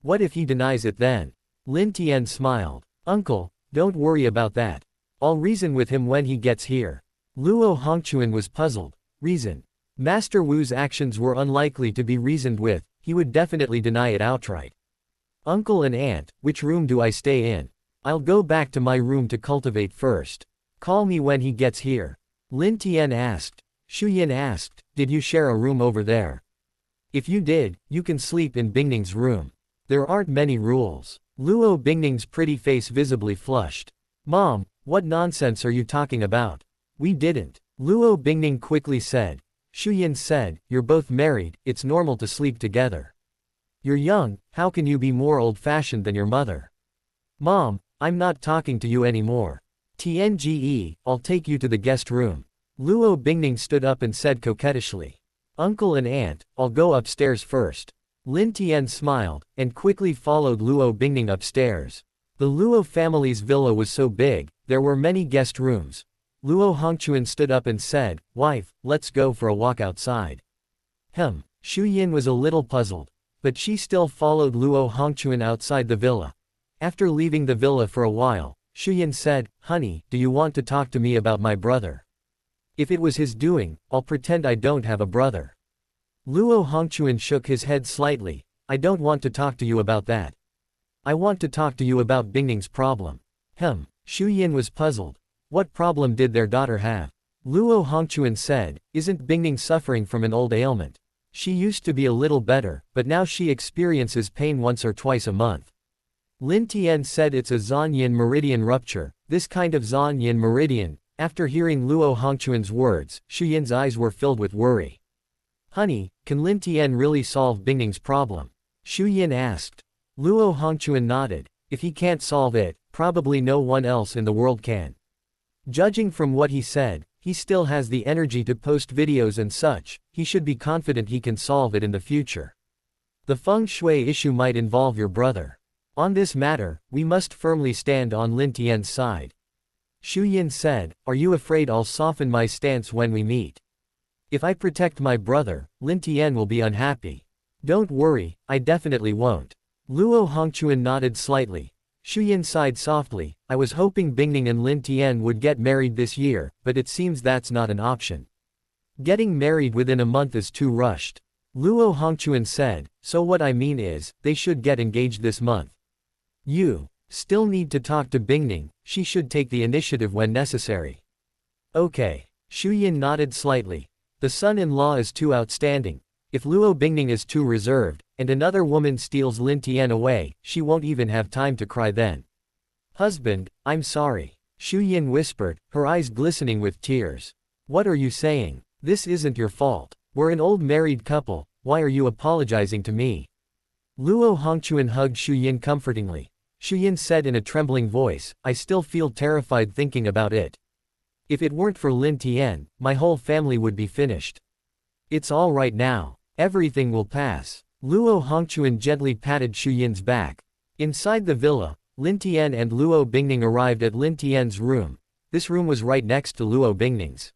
A: What if he denies it then? Lin Tian smiled. Uncle, don't worry about that. I'll reason with him when he gets here. Luo Hongquan was puzzled. Reason. Master Wu's actions were unlikely to be reasoned with, he would definitely deny it outright. Uncle and aunt, which room do I stay in? I'll go back to my room to cultivate first. Call me when he gets here. Lin Tian asked. Shu Yin asked, did you share a room over there? If you did, you can sleep in Bingning's room. There aren't many rules. Luo Bingning's pretty face visibly flushed. Mom, what nonsense are you talking about? We didn't. Luo Bingning quickly said. Shu Yin said, you're both married, it's normal to sleep together. You're young, how can you be more old-fashioned than your mother? Mom, I'm not talking to you anymore. Tiange, I'll take you to the guest room. Luo Bingning stood up and said coquettishly. Uncle and aunt, I'll go upstairs first. Lin Tian smiled, and quickly followed Luo Bingning upstairs. The Luo family's villa was so big, there were many guest rooms. Luo Hongquan stood up and said, Wife, let's go for a walk outside. Shu Yin was a little puzzled. But she still followed Luo Hongquan outside the villa. After leaving the villa for a while, Shu Yin said, Honey, do you want to talk to me about my brother? If it was his doing, I'll pretend I don't have a brother. Luo Hongquan shook his head slightly. I don't want to talk to you about that. I want to talk to you about Bingning's problem. Shu Yin was puzzled. What problem did their daughter have? Luo Hongquan said, Isn't Bingning suffering from an old ailment? She used to be a little better, but now she experiences pain once or twice a month. Lin Tian said it's a Zhanyin meridian rupture, this kind of Zhanyin meridian. After hearing Luo Hongquan's words, Shu Yin's eyes were filled with worry. Honey, can Lin Tian really solve Bingning's problem? Shu Yin asked. Luo Hongquan nodded. If he can't solve it, probably no one else in the world can. Judging from what he said, he still has the energy to post videos and such, he should be confident he can solve it in the future. The feng shui issue might involve your brother. On this matter, we must firmly stand on Lin Tian's side. Shu Yin said, Are you afraid I'll soften my stance when we meet? If I protect my brother, Lin Tian will be unhappy. Don't worry, I definitely won't. Luo Hongquan nodded slightly. Shu Yin sighed softly, I was hoping Bingning and Lin Tian would get married this year, but it seems that's not an option. Getting married within a month is too rushed. Luo Hongquan said, so what I mean is, they should get engaged this month. You still need to talk to Bingning, she should take the initiative when necessary. Okay. Shu Yin nodded slightly. The son-in-law is too outstanding. If Luo Bingning is too reserved, and another woman steals Lin Tian away, she won't even have time to cry then. Husband, I'm sorry. Shu Yin whispered, her eyes glistening with tears. What are you saying? This isn't your fault. We're an old married couple, why are you apologizing to me? Luo Hongquan hugged Shu Yin comfortingly. Shu Yin said in a trembling voice, I still feel terrified thinking about it. If it weren't for Lin Tian, my whole family would be finished. It's all right now. Everything will pass. Luo Hongquan gently patted Shu Yin's back. Inside the villa, Lin Tian and Luo Bingning arrived at Lin Tian's room. This room was right next to Luo Bingning's.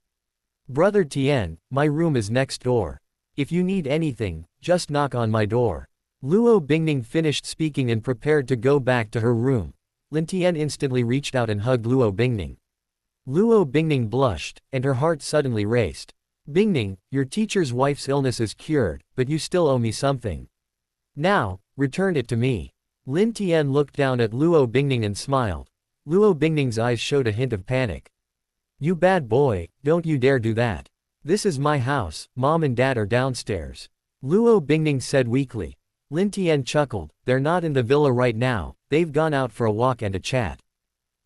A: Brother Tian, my room is next door. If you need anything, just knock on my door. Luo Bingning finished speaking and prepared to go back to her room. Lin Tian instantly reached out and hugged Luo Bingning. Luo Bingning blushed, and her heart suddenly raced. Bingning, your teacher's wife's illness is cured, but you still owe me something. Now, return it to me. Lin Tian looked down at Luo Bingning and smiled. Luo Bingning's eyes showed a hint of panic. You bad boy, don't you dare do that. This is my house, mom and dad are downstairs. Luo Bingning said weakly. Lin Tian chuckled, they're not in the villa right now, they've gone out for a walk and a chat.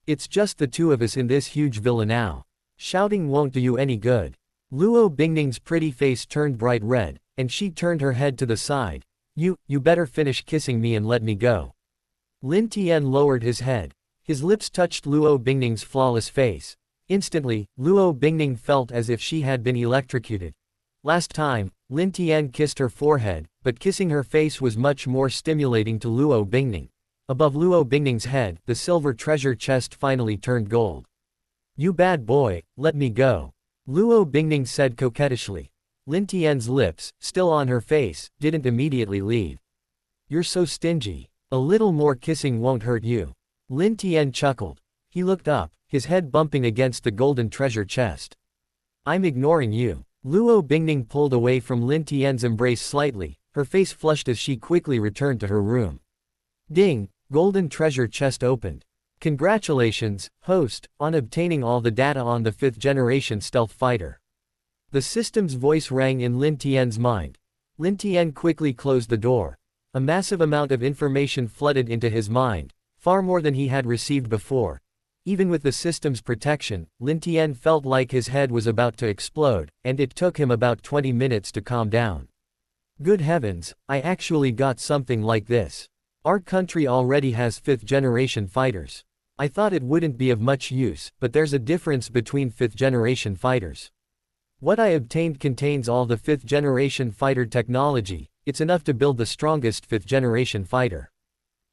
A: It's just the two of us in this huge villa now. Shouting won't do you any good. Luo Bingning's pretty face turned bright red, and she turned her head to the side. You better finish kissing me and let me go. Lin Tian lowered his head. His lips touched Luo Bingning's flawless face. Instantly, Luo Bingning felt as if she had been electrocuted. Last time, Lin Tian kissed her forehead, but kissing her face was much more stimulating to Luo Bingning. Above Luo Bingning's head, the silver treasure chest finally turned gold. You bad boy, let me go. Luo Bingning said coquettishly. Lin Tian's lips, still on her face, didn't immediately leave. You're so stingy. A little more kissing won't hurt you. Lin Tian chuckled. He looked up, his head bumping against the golden treasure chest. I'm ignoring you. Luo Bingning pulled away from Lin Tian's embrace slightly, her face flushed as she quickly returned to her room. Ding, golden treasure chest opened. Congratulations, host, on obtaining all the data on the 5th generation stealth fighter. The system's voice rang in Lin Tian's mind. Lin Tian quickly closed the door. A massive amount of information flooded into his mind, far more than he had received before. Even with the system's protection, Lin Tian felt like his head was about to explode, and it took him about 20 minutes to calm down. Good heavens, I actually got something like this. Our country already has 5th generation fighters. I thought it wouldn't be of much use, but there's a difference between 5th generation fighters. What I obtained contains all the 5th generation fighter technology. It's enough to build the strongest 5th generation fighter.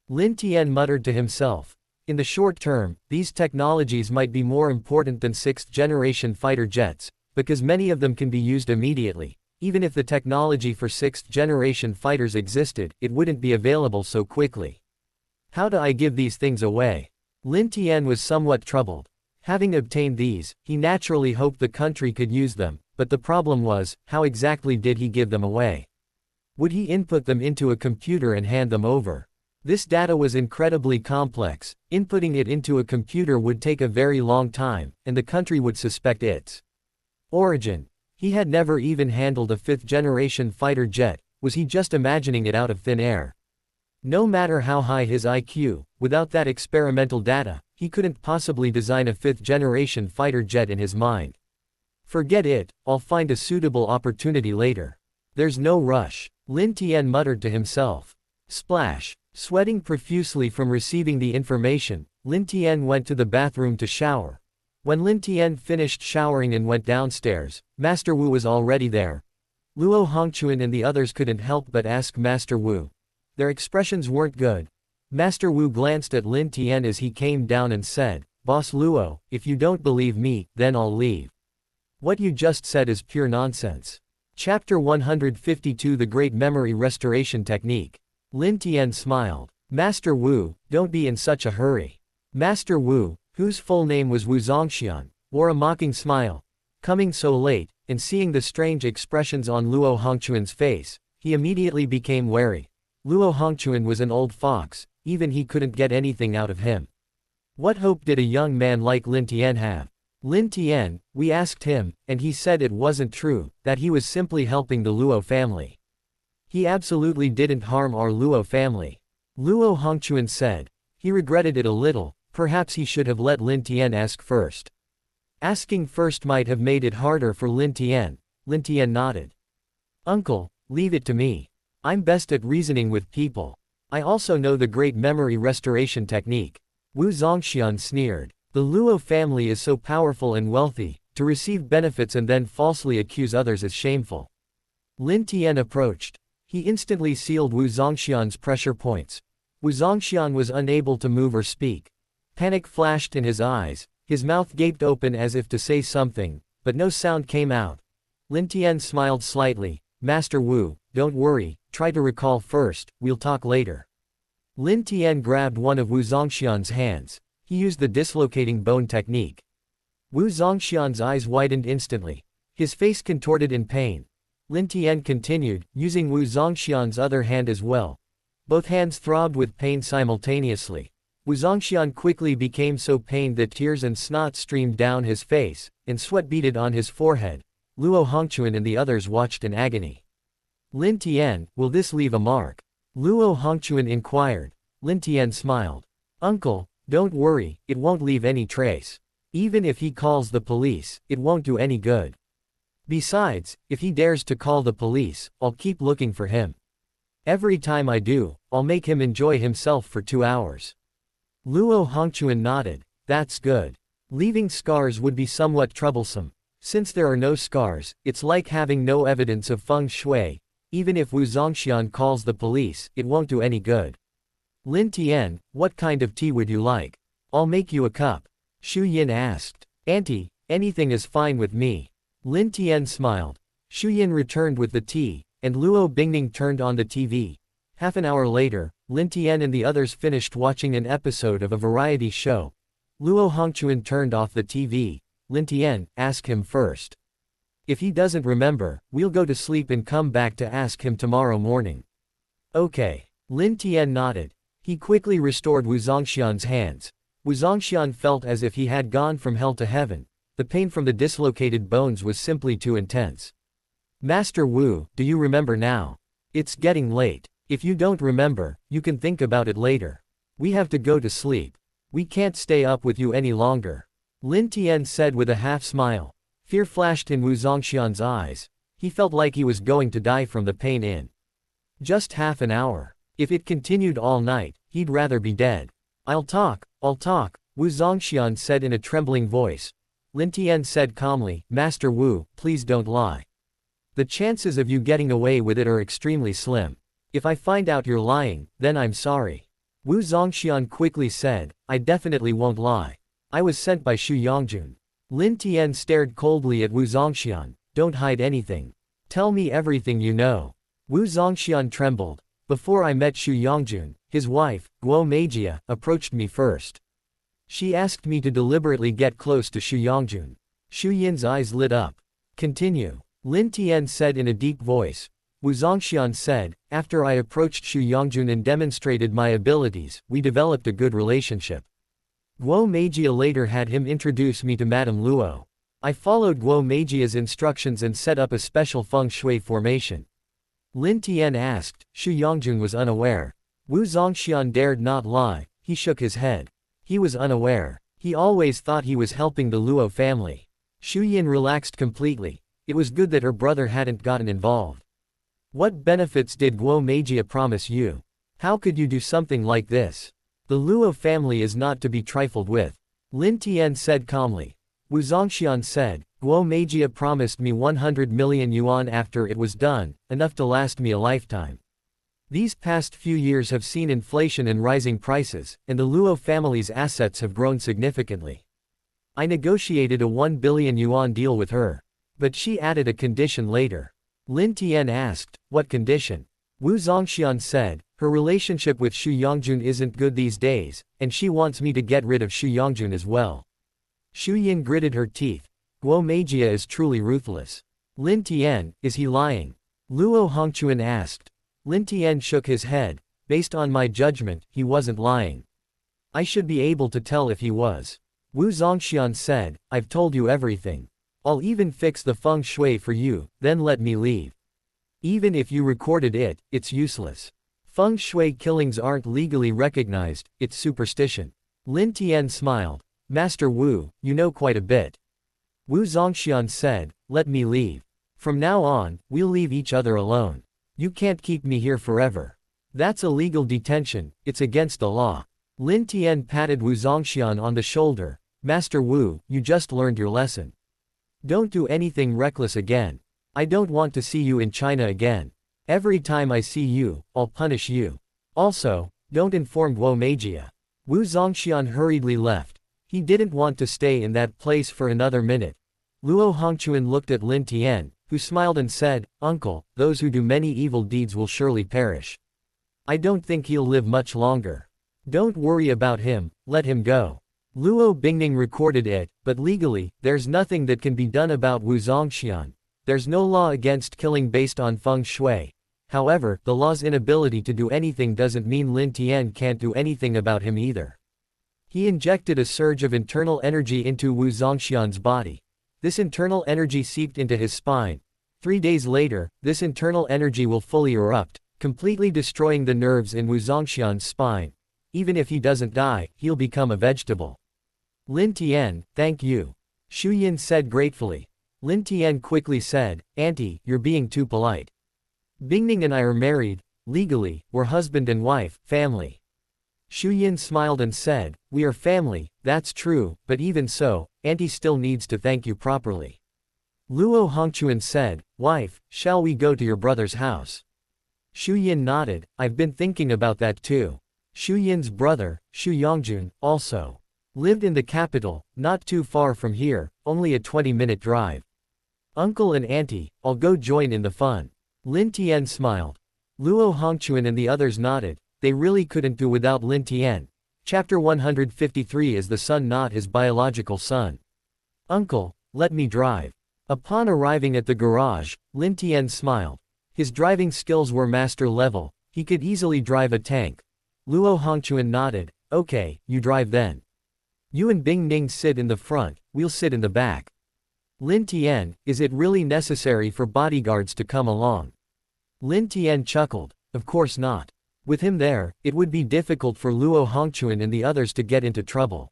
A: Lin Tian muttered to himself. In the short term, these technologies might be more important than 6th generation fighter jets, because many of them can be used immediately. Even if the technology for 6th generation fighters existed, it wouldn't be available so quickly. How do I give these things away? Lin Tian was somewhat troubled. Having obtained these, he naturally hoped the country could use them, but the problem was, how exactly did he give them away? Would he input them into a computer and hand them over? This data was incredibly complex. Inputting it into a computer would take a very long time, and the country would suspect its origin. He had never even handled a 5th generation fighter jet. Was he just imagining it out of thin air? No matter how high his IQ, without that experimental data, he couldn't possibly design a 5th generation fighter jet in his mind. Forget it, I'll find a suitable opportunity later. There's no rush. Lin Tian muttered to himself. Splash. Sweating profusely from receiving the information, Lin Tian went to the bathroom to shower. When Lin Tian finished showering and went downstairs, Master Wu was already there. Luo Hongquan and the others couldn't help but ask Master Wu. Their expressions weren't good. Master Wu glanced at Lin Tian as he came down and said, Boss Luo, if you don't believe me, then I'll leave. What you just said is pure nonsense. Chapter 152 The Great Memory Restoration Technique. Lin Tian smiled. Master Wu, don't be in such a hurry. Master Wu, whose full name was Wu Zongxian, wore a mocking smile. Coming so late, and seeing the strange expressions on Luo Hongquan's face, he immediately became wary. Luo Hongquan was an old fox, even he couldn't get anything out of him. What hope did a young man like Lin Tian have? Lin Tian, we asked him, and he said it wasn't true, that he was simply helping the Luo family. He absolutely didn't harm our Luo family. Luo Hongquan said. He regretted it a little, perhaps he should have let Lin Tian ask first. Asking first might have made it harder for Lin Tian. Lin Tian nodded. Uncle, leave it to me. I'm best at reasoning with people. I also know the great memory restoration technique. Wu Zongxian sneered. The Luo family is so powerful and wealthy, to receive benefits and then falsely accuse others is shameful. Lin Tian approached. He instantly sealed Wu Zongxian's pressure points. Wu Zongxian was unable to move or speak. Panic flashed in his eyes, his mouth gaped open as if to say something, but no sound came out. Lin Tian smiled slightly. Master Wu, don't worry, try to recall first, we'll talk later. Lin Tian grabbed one of Wu Zongxian's hands. He used the dislocating bone technique. Wu Zongxian's eyes widened instantly. His face contorted in pain. Lin Tian continued, using Wu Zongxian's other hand as well. Both hands throbbed with pain simultaneously. Wu Zongxian quickly became so pained that tears and snot streamed down his face, and sweat beaded on his forehead. Luo Hongquan and the others watched in agony. Lin Tian, will this leave a mark? Luo Hongquan inquired. Lin Tian smiled. Uncle, don't worry, it won't leave any trace. Even if he calls the police, it won't do any good. Besides, if he dares to call the police, I'll keep looking for him. Every time I do, I'll make him enjoy himself for 2 hours. Luo Hongquan nodded. That's good. Leaving scars would be somewhat troublesome. Since there are no scars, it's like having no evidence of feng shui. Even if Wu Zongxian calls the police, it won't do any good. Lin Tian, what kind of tea would you like? I'll make you a cup. Shu Yin asked. Auntie, anything is fine with me. Lin Tian smiled. Xu Yin returned with the tea, and Luo Bingning turned on the TV. Half an hour later, Lin Tian and the others finished watching an episode of a variety show. Luo Hongquan turned off the TV. Lin Tian, ask him first. If he doesn't remember, we'll go to sleep and come back to ask him tomorrow morning. Okay. Lin Tian nodded. He quickly restored Wu Zongxian's hands. Wu Zongxian felt as if he had gone from hell to heaven. The pain from the dislocated bones was simply too intense. Master Wu, do you remember now? It's getting late. If you don't remember, you can think about it later. We have to go to sleep. We can't stay up with you any longer. Lin Tian said with a half smile. Fear flashed in Wu Zongxian's eyes. He felt like he was going to die from the pain in just half an hour. If it continued all night, he'd rather be dead. I'll talk, Wu Zongxian said in a trembling voice. Lin Tian said calmly, Master Wu, please don't lie. The chances of you getting away with it are extremely slim. If I find out you're lying, then I'm sorry. Wu Zongxian quickly said, I definitely won't lie. I was sent by Xu Yongjun. Lin Tian stared coldly at Wu Zongxian. Don't hide anything. Tell me everything you know. Wu Zongxian trembled. Before I met Xu Yongjun, his wife, Guo Meijia, approached me first. She asked me to deliberately get close to Xu Yongjun. Xu Yin's eyes lit up. Continue. Lin Tian said in a deep voice. Wu Zongxian said, after I approached Xu Yongjun and demonstrated my abilities, we developed a good relationship. Guo Meijia later had him introduce me to Madame Luo. I followed Guo Meijia's instructions and set up a special feng shui formation. Lin Tian asked. Xu Yongjun was unaware. Wu Zongxian dared not lie. He shook his head. He was unaware. He always thought he was helping the Luo family. Xu Yin relaxed completely. It was good that her brother hadn't gotten involved. What benefits did Guo Meijia promise you? How could you do something like this? The Luo family is not to be trifled with. Lin Tian said calmly. Wu Zongxian said, Guo Meijia promised me 100 million yuan after it was done, enough to last me a lifetime. These past few years have seen inflation and rising prices, and the Luo family's assets have grown significantly. I negotiated a 1 billion yuan deal with her. But she added a condition later. Lin Tian asked, what condition? Wu Zongxian said, her relationship with Xu Yongjun isn't good these days, and she wants me to get rid of Xu Yongjun as well. Xu Yin gritted her teeth. Guo Meijia is truly ruthless. Lin Tian, is he lying? Luo Hongquan asked. Lin Tian shook his head. Based on my judgment, he wasn't lying. I should be able to tell if he was. Wu Zongxian said, I've told you everything. I'll even fix the feng shui for you, then let me leave. Even if you recorded it, it's useless. Feng shui killings aren't legally recognized, it's superstition. Lin Tian smiled. Master Wu, you know quite a bit. Wu Zongxian said, let me leave. From now on, we'll leave each other alone. You can't keep me here forever. That's illegal detention, it's against the law. Lin Tian patted Wu Zongxian on the shoulder. Master Wu, you just learned your lesson. Don't do anything reckless again. I don't want to see you in China again. Every time I see you, I'll punish you. Also, don't inform Guo Meijia. Wu Zongxian hurriedly left. He didn't want to stay in that place for another minute. Luo Hongquan looked at Lin Tian, who smiled and said, Uncle, those who do many evil deeds will surely perish. I don't think he'll live much longer. Don't worry about him, let him go. Luo Bingning recorded it, but legally, there's nothing that can be done about Wu Zongxian. There's no law against killing based on feng shui. However, the law's inability to do anything doesn't mean Lin Tian can't do anything about him either. He injected a surge of internal energy into Wu Zongxian's body. This internal energy seeped into his spine. 3 days later, this internal energy will fully erupt, completely destroying the nerves in Wu Zongxian's spine. Even if he doesn't die, he'll become a vegetable. Lin Tian, thank you. Xu Yin said gratefully. Lin Tian quickly said, Auntie, you're being too polite. Bingning and I are married, legally, we're husband and wife, family. Xu Yin smiled and said, we are family, that's true, but even so, Auntie still needs to thank you properly. Luo Hongquan said, wife, shall we go to your brother's house? Xu Yin nodded, I've been thinking about that too. Xu Yin's brother, Xu Yongjun, also. Lived in the capital, not too far from here, only a 20-minute drive. Uncle and auntie, I'll go join in the fun. Lin Tian smiled. Luo Hongquan and the others nodded. They really couldn't do without Lin Tian. Chapter 153 is the son not his biological son. Uncle, let me drive. Upon arriving at the garage, Lin Tian smiled. His driving skills were master level, he could easily drive a tank. Luo Hongquan nodded. Okay, you drive then. You and Bingning sit in the front, we'll sit in the back. Lin Tian, is it really necessary for bodyguards to come along? Lin Tian chuckled. Of course not. With him there, it would be difficult for Luo Hongquan and the others to get into trouble.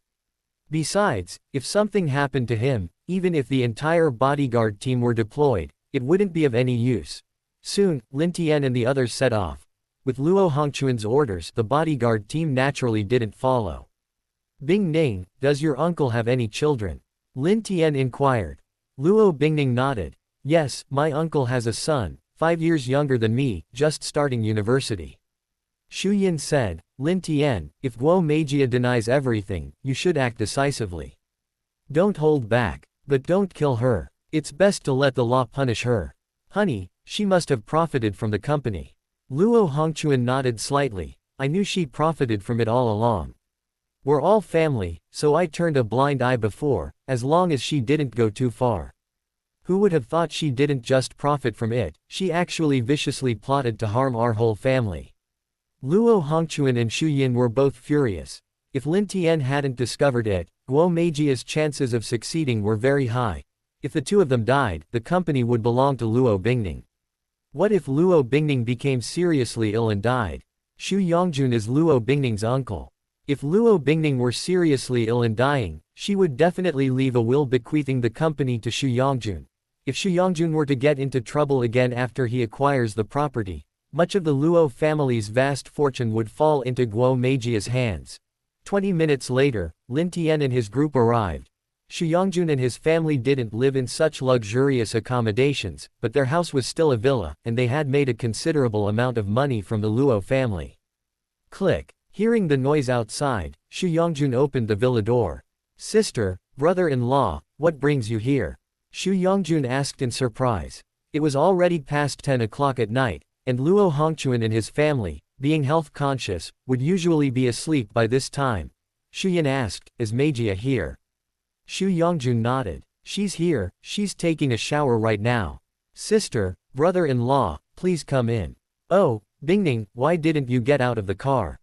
A: Besides, if something happened to him, even if the entire bodyguard team were deployed, it wouldn't be of any use. Soon, Lin Tian and the others set off. With Luo Hongquan's orders, the bodyguard team naturally didn't follow. Bingning, does your uncle have any children? Lin Tian inquired. Luo Bingning nodded. Yes, my uncle has a son, 5 years younger than me, just starting university. Shu Yin said, Lin Tian, if Guo Meijia denies everything, you should act decisively. Don't hold back. But don't kill her. It's best to let the law punish her. Honey, she must have profited from the company. Luo Hongquan nodded slightly. I knew she profited from it all along. We're all family, so I turned a blind eye before, as long as she didn't go too far. Who would have thought she didn't just profit from it, she actually viciously plotted to harm our whole family. Luo Hongquan and Shu Yin were both furious. If Lin Tian hadn't discovered it, Guo Meijia's chances of succeeding were very high. If the two of them died, the company would belong to Luo Bingning. What if Luo Bingning became seriously ill and died? Xu Yongjun is Luo Bingning's uncle. If Luo Bingning were seriously ill and dying, she would definitely leave a will bequeathing the company to Xu Yongjun. If Xu Yongjun were to get into trouble again after he acquires the property, much of the Luo family's vast fortune would fall into Guo Meijia's hands. 20 minutes later, Lin Tian and his group arrived. Xu Yongjun and his family didn't live in such luxurious accommodations, but their house was still a villa, and they had made a considerable amount of money from the Luo family. Click. Hearing the noise outside, Xu Yongjun opened the villa door. Sister, brother-in-law, what brings you here? Xu Yongjun asked in surprise. It was already past 10 o'clock at night, and Luo Hongquan and his family, being health-conscious, would usually be asleep by this time. Shu Yin asked, is Meijia here? Xu Yongjun nodded. She's here, she's taking a shower right now. Sister, brother-in-law, please come in. Oh, Bingning, why didn't you get out of the car?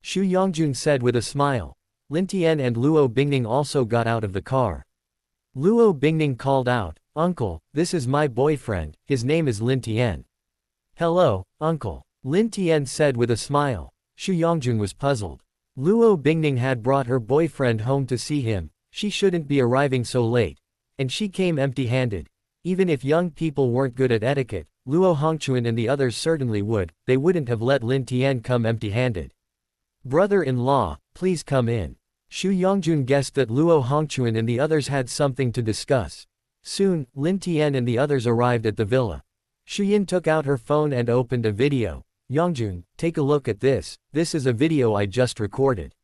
A: Xu Yongjun said with a smile. Lin Tian and Luo Bingning also got out of the car. Luo Bingning called out, Uncle, this is my boyfriend, his name is Lin Tian. Hello, Uncle. Lin Tian said with a smile. Xu Yongjun was puzzled. Luo Bingning had brought her boyfriend home to see him, she shouldn't be arriving so late. And she came empty-handed. Even if young people weren't good at etiquette, Luo Hongquan and the others certainly would, they wouldn't have let Lin Tian come empty-handed. Brother-in-law, please come in. Xu Yongjun guessed that Luo Hongquan and the others had something to discuss. Soon, Lin Tian and the others arrived at the villa. Xu Yin took out her phone and opened a video. Yongjun, take a look at this, this is a video I just recorded.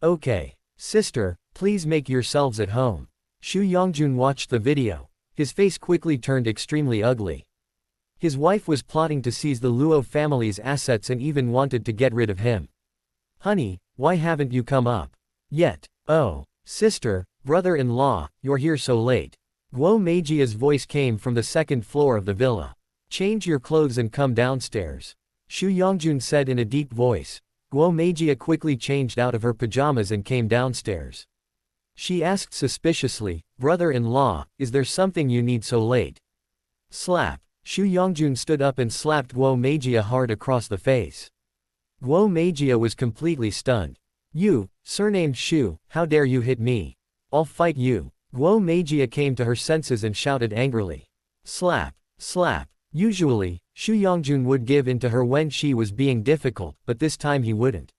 A: Okay. Sister, please make yourselves at home. Xu Yongjun watched the video. His face quickly turned extremely ugly. His wife was plotting to seize the Luo family's assets and even wanted to get rid of him. Honey, why haven't you come up yet? Oh, sister, brother-in-law, you're here so late. Guo Meijia's voice came from the second floor of the villa. Change your clothes and come downstairs. Xu Yongjun said in a deep voice. Guo Meijia quickly changed out of her pajamas and came downstairs. She asked suspiciously, brother-in-law, is there something you need so late? Slap. Xu Yongjun stood up and slapped Guo Meijia hard across the face. Guo Meijia was completely stunned. You, surnamed Xu, how dare you hit me? I'll fight you. Guo Meijia came to her senses and shouted angrily. Slap. Slap. Usually, Xu Yongjun would give in to her when she was being difficult, but this time he wouldn't.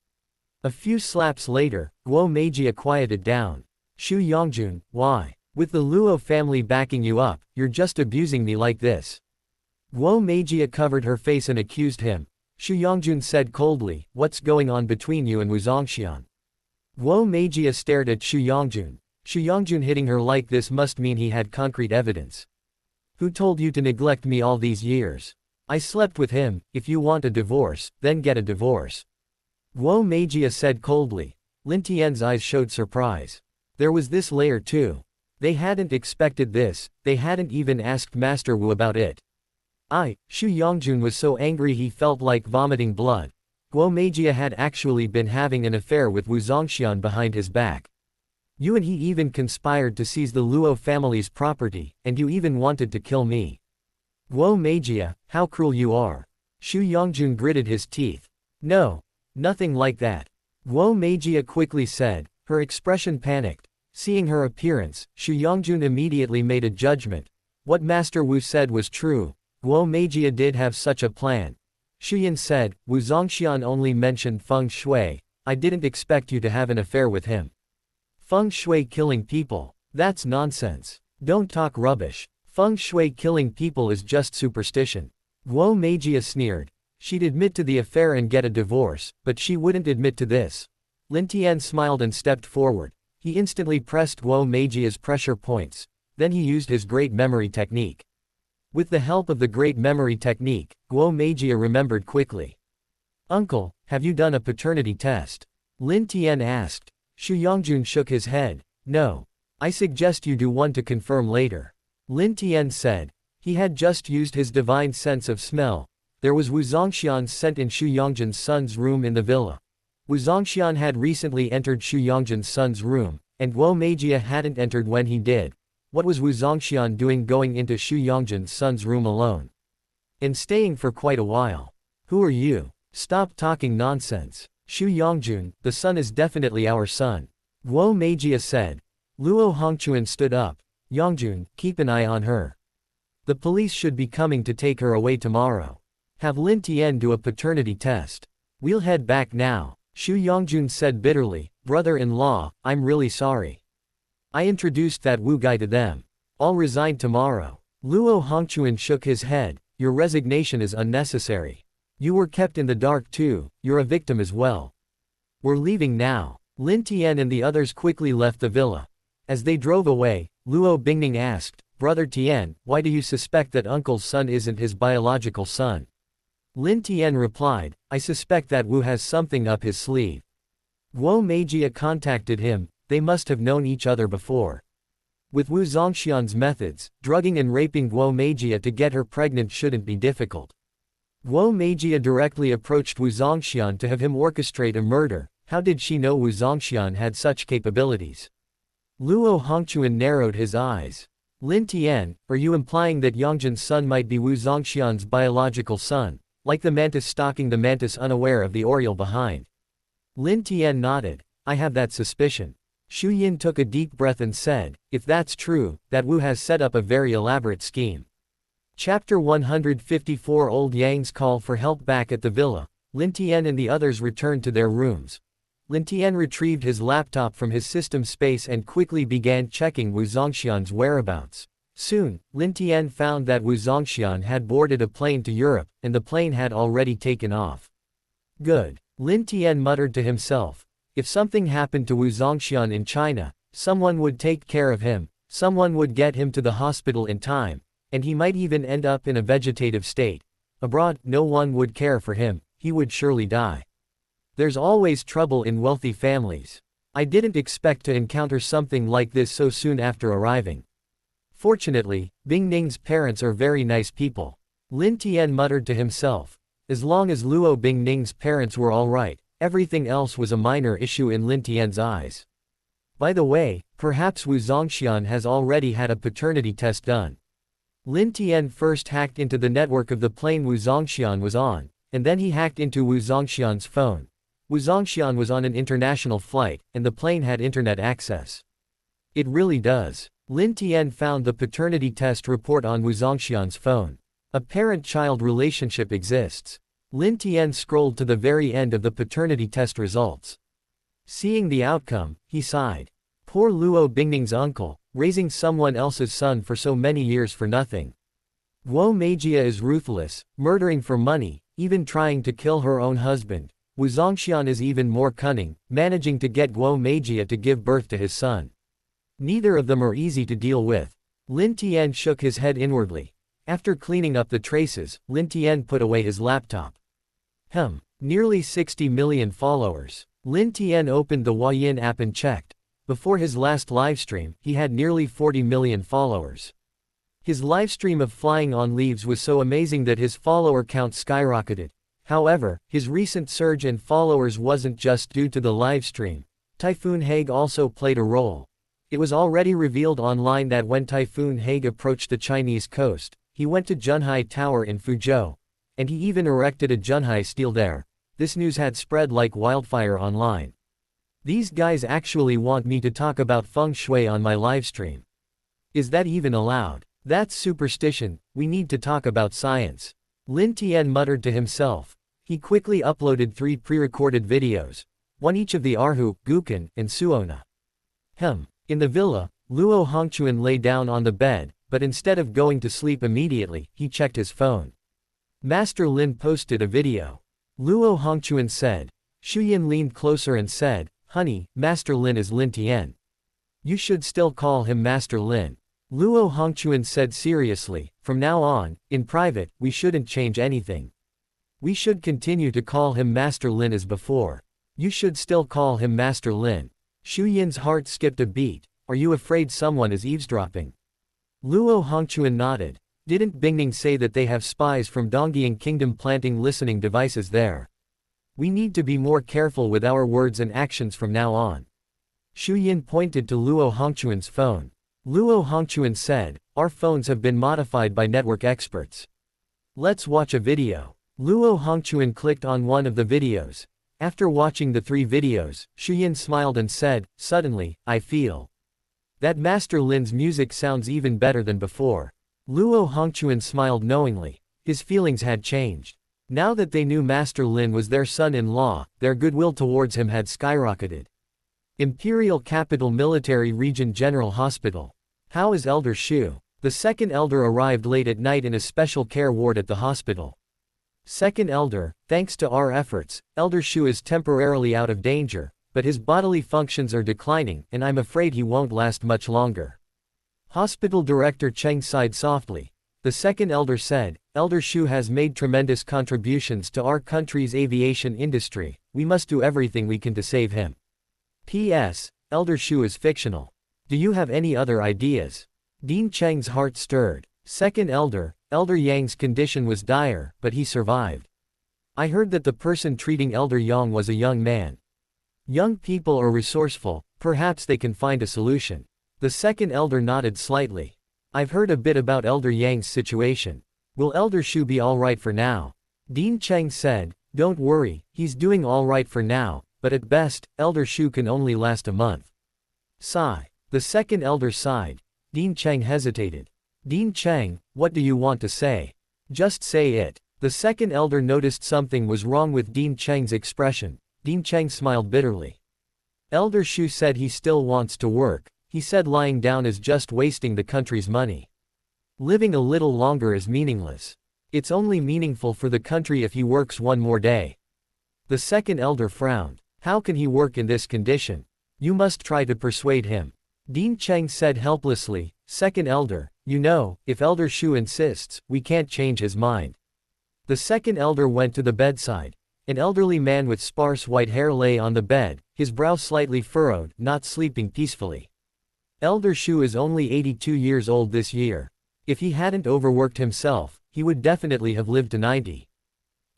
A: A few slaps later, Guo Meijia quieted down. Xu Yongjun, why? With the Luo family backing you up, you're just abusing me like this. Guo Meijia covered her face and accused him. Xu Yongjun said coldly, what's going on between you and Wu Zongxian? Guo Meijia stared at Xu Yongjun. Xu Yongjun hitting her like this must mean he had concrete evidence. Who told you to neglect me all these years? I slept with him. If you want a divorce, then get a divorce. Guo Meijia said coldly. Lin Tian's eyes showed surprise. There was this layer too. They hadn't expected this, they hadn't even asked Master Wu about it. Xu Yongjun was so angry he felt like vomiting blood. Guo Meijia had actually been having an affair with Wu Zongxian behind his back. You and he even conspired to seize the Luo family's property, and you even wanted to kill me. Guo Meijia, how cruel you are. Xu Yongjun gritted his teeth. No. Nothing like that. Guo Meijia quickly said, her expression panicked. Seeing her appearance, Xu Yongjun immediately made a judgment. What Master Wu said was true. Guo Meijia did have such a plan. Xu Yin said, Wu Zongxian only mentioned Feng Shui. I didn't expect you to have an affair with him. Feng Shui killing people. That's nonsense. Don't talk rubbish. Feng Shui killing people is just superstition. Guo Meijia sneered. She'd admit to the affair and get a divorce, but she wouldn't admit to this. Lin Tian smiled and stepped forward. He instantly pressed Guo Meijia's pressure points. Then he used his great memory technique. With the help of the great memory technique, Guo Meijia remembered quickly. Uncle, have you done a paternity test? Lin Tian asked. Xu Yongjun shook his head. No. I suggest you do one to confirm later. Lin Tian said. He had just used his divine sense of smell. There was Wu Zongxian's scent in Xu Yongjun's son's room in the villa. Wu Zongxian had recently entered Xu Yongjun's son's room, and Guo Meijia hadn't entered when he did. What was Wu Zongxian doing going into Xu Yongjun's son's room alone? And staying for quite a while. Who are you? Stop talking nonsense. Xu Yongjun, the son is definitely our son. Guo Meijia said. Luo Hongchuan stood up. Yongjun, keep an eye on her. The police should be coming to take her away tomorrow. Have Lin Tian do a paternity test. We'll head back now. Xu Yongjun said bitterly, brother-in-law, I'm really sorry. I introduced that Wu guy to them. I'll resign tomorrow. Luo Hongchuan shook his head. Your resignation is unnecessary. You were kept in the dark too, you're a victim as well. We're leaving now. Lin Tian and the others quickly left the villa. As they drove away, Luo Bingning asked, Brother Tian, why do you suspect that uncle's son isn't his biological son? Lin Tian replied, I suspect that Wu has something up his sleeve. Guo Meijia contacted him, they must have known each other before. With Wu Zongxian's methods, drugging and raping Guo Meijia to get her pregnant shouldn't be difficult. Guo Meijia directly approached Wu Zongxian to have him orchestrate a murder. How did she know Wu Zongxian had such capabilities? Luo Hongchuan narrowed his eyes. Lin Tian, are you implying that Yongjun's son might be Wu Zongxian's biological son, like the mantis stalking the mantis unaware of the oriole behind? Lin Tian nodded. I have that suspicion. Xu Yin took a deep breath and said, if that's true, that Wu has set up a very elaborate scheme. Chapter 154 Old Yang's call for help. Back at the villa, Lin Tian and the others returned to their rooms. Lin Tian retrieved his laptop from his system space and quickly began checking Wu Zongxian's whereabouts. Soon, Lin Tian found that Wu Zongxian had boarded a plane to Europe, and the plane had already taken off. Good. Lin Tian muttered to himself. If something happened to Wu Zongxian in China, someone would take care of him, someone would get him to the hospital in time, and he might even end up in a vegetative state. Abroad, no one would care for him, he would surely die. There's always trouble in wealthy families. I didn't expect to encounter something like this so soon after arriving. Fortunately, Bingning's parents are very nice people. Lin Tian muttered to himself. As long as Luo Bingning's parents were alright, everything else was a minor issue in Lin Tian's eyes. By the way, perhaps Wu Zongxian has already had a paternity test done. Lin Tian first hacked into the network of the plane Wu Zongxian was on, and then he hacked into Wu Zongxian's phone. Wu Zongxian was on an international flight, and the plane had internet access. It really does. Lin Tian found the paternity test report on Wu Zongxian's phone. A parent-child relationship exists. Lin Tian scrolled to the very end of the paternity test results. Seeing the outcome, he sighed. Poor Luo Bingning's uncle, raising someone else's son for so many years for nothing. Guo Meijia is ruthless, murdering for money, even trying to kill her own husband. Wu Zongxian is even more cunning, managing to get Guo Meijia to give birth to his son. Neither of them are easy to deal with. Lin Tian shook his head inwardly. After cleaning up the traces, Lin Tian put away his laptop. Nearly 60 million followers. Lin Tian opened the Huayin app and checked. Before his last livestream, he had nearly 40 million followers. His livestream of flying on leaves was so amazing that his follower count skyrocketed. However, his recent surge in followers wasn't just due to the livestream. Typhoon Hague also played a role. It was already revealed online that when Typhoon Hague approached the Chinese coast, he went to Junhai Tower in Fuzhou, and he even erected a Junhai stele there. This news had spread like wildfire online. These guys actually want me to talk about feng shui on my livestream. Is that even allowed? That's superstition. We need to talk about science. Lin Tian muttered to himself. He quickly uploaded 3 pre-recorded videos, one each of the Erhu, Gukan, and Suona. In the villa, Luo Hongquan lay down on the bed, but instead of going to sleep immediately, he checked his phone. Master Lin posted a video. Luo Hongquan said. Shuyin leaned closer and said, "Honey, Master Lin is Lin Tian. You should still call him Master Lin." Luo Hongquan said seriously, "From now on, in private, we shouldn't change anything. We should continue to call him Master Lin as before. You should still call him Master Lin." Shuyin's heart skipped a beat. Are you afraid someone is eavesdropping? Luo Hongquan nodded. Didn't Bingning say that they have spies from Dongyian Kingdom planting listening devices there? We need to be more careful with our words and actions from now on. Shuyin pointed to Luo Hongquan's phone. Luo Hongquan said, "Our phones have been modified by network experts. Let's watch a video." Luo Hongquan clicked on one of the videos. After watching the 3 videos, Shuyin smiled and said, "Suddenly, I feel that Master Lin's music sounds even better than before." Luo Hongquan smiled knowingly. His feelings had changed. Now that they knew Master Lin was their son-in-law, their goodwill towards him had skyrocketed. Imperial Capital Military Region General Hospital. How is Elder Shu? The second elder arrived late at night in a special care ward at the hospital. Second elder, thanks to our efforts, Elder Shu is temporarily out of danger, but his bodily functions are declining, and I'm afraid he won't last much longer. Hospital Director Cheng sighed softly. The second elder said, Elder Shu has made tremendous contributions to our country's aviation industry. We must do everything we can to save him. P.S. Elder Shu is fictional. Do you have any other ideas? Dean Cheng's heart stirred. Second elder, Elder Yang's condition was dire, but he survived. I heard that the person treating Elder Yang was a young man. Young people are resourceful, perhaps they can find a solution. The second elder nodded slightly. I've heard a bit about Elder Yang's situation. Will Elder Shu be alright for now? Dean Cheng said, don't worry, he's doing alright for now, but at best, Elder Shu can only last a month. Sigh. The second elder sighed. Dean Cheng hesitated. Dean Cheng, what do you want to say? Just say it. The second elder noticed something was wrong with Dean Cheng's expression. Dean Cheng smiled bitterly. Elder Shu said he still wants to work. He said lying down is just wasting the country's money. Living a little longer is meaningless. It's only meaningful for the country if he works one more day. The second elder frowned. How can he work in this condition? You must try to persuade him. Dean Cheng said helplessly, second elder, you know, if Elder Shu insists, we can't change his mind. The second elder went to the bedside. An elderly man with sparse white hair lay on the bed, his brow slightly furrowed, not sleeping peacefully. Elder Shu is only 82 years old this year. If he hadn't overworked himself, he would definitely have lived to 90.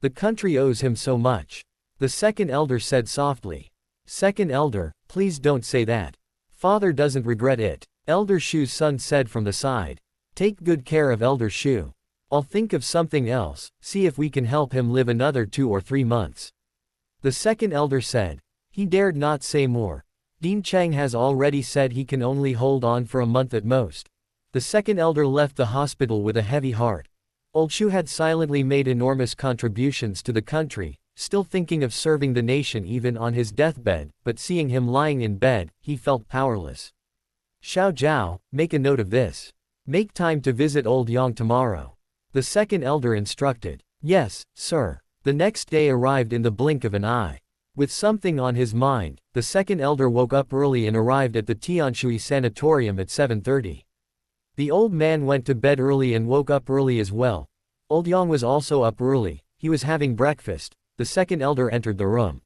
A: The country owes him so much. The second elder said softly. Second elder, please don't say that. Father doesn't regret it. Elder Shu's son said from the side. Take good care of Elder Shu. I'll think of something else, see if we can help him live another 2 or 3 months. The second elder said. He dared not say more. Dean Cheng has already said he can only hold on for a month at most. The second elder left the hospital with a heavy heart. Old Shu had silently made enormous contributions to the country, still thinking of serving the nation even on his deathbed, but seeing him lying in bed, he felt powerless. Xiao Zhao, make a note of this. Make time to visit Old Yang tomorrow. The second elder instructed. Yes, sir. The next day arrived in the blink of an eye. With something on his mind, the second elder woke up early and arrived at the Tianshui sanatorium at 7:30. The old man went to bed early and woke up early as well. Old Yang was also up early, he was having breakfast. The second elder entered the room.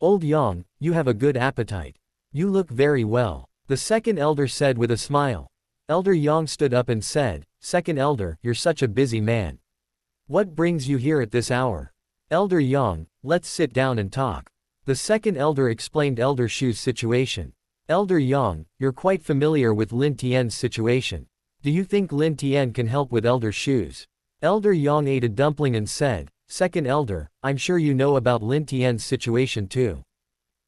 A: "Old Yang, you have a good appetite. You look very well," the second elder said with a smile. Elder Yang stood up and said, "Second elder, you're such a busy man. What brings you here at this hour?" "Elder Yang, let's sit down and talk." The second elder explained Elder Shu's situation. "Elder Yang, you're quite familiar with Lin Tian's situation. Do you think Lin Tian can help with Elder Shu's?" Elder Yang ate a dumpling and said, "Second elder, I'm sure you know about Lin Tian's situation too.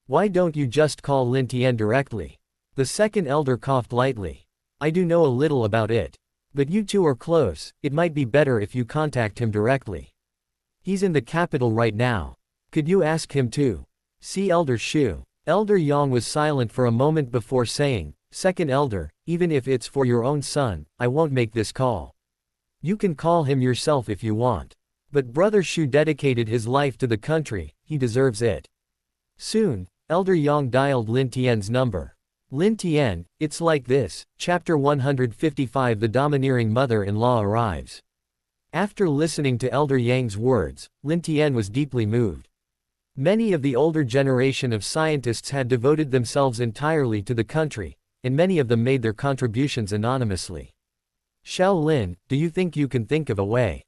A: Why don't you just call Lin Tian directly?" The second elder coughed lightly. "I do know a little about it. But you two are close, it might be better if you contact him directly. He's in the capital right now. Could you ask him to see Elder Shu?" Elder Yang was silent for a moment before saying, "Second elder, even if it's for your own son, I won't make this call. You can call him yourself if you want. But Brother Shu dedicated his life to the country, he deserves it." Soon, Elder Yang dialed Lin Tian's number. "Lin Tian, it's like this." Chapter 155. The domineering mother-in-law arrives. After listening to Elder Yang's words, Lin Tian was deeply moved. Many of the older generation of scientists had devoted themselves entirely to the country, and many of them made their contributions anonymously. "Xiao Lin, do you think you can think of a way?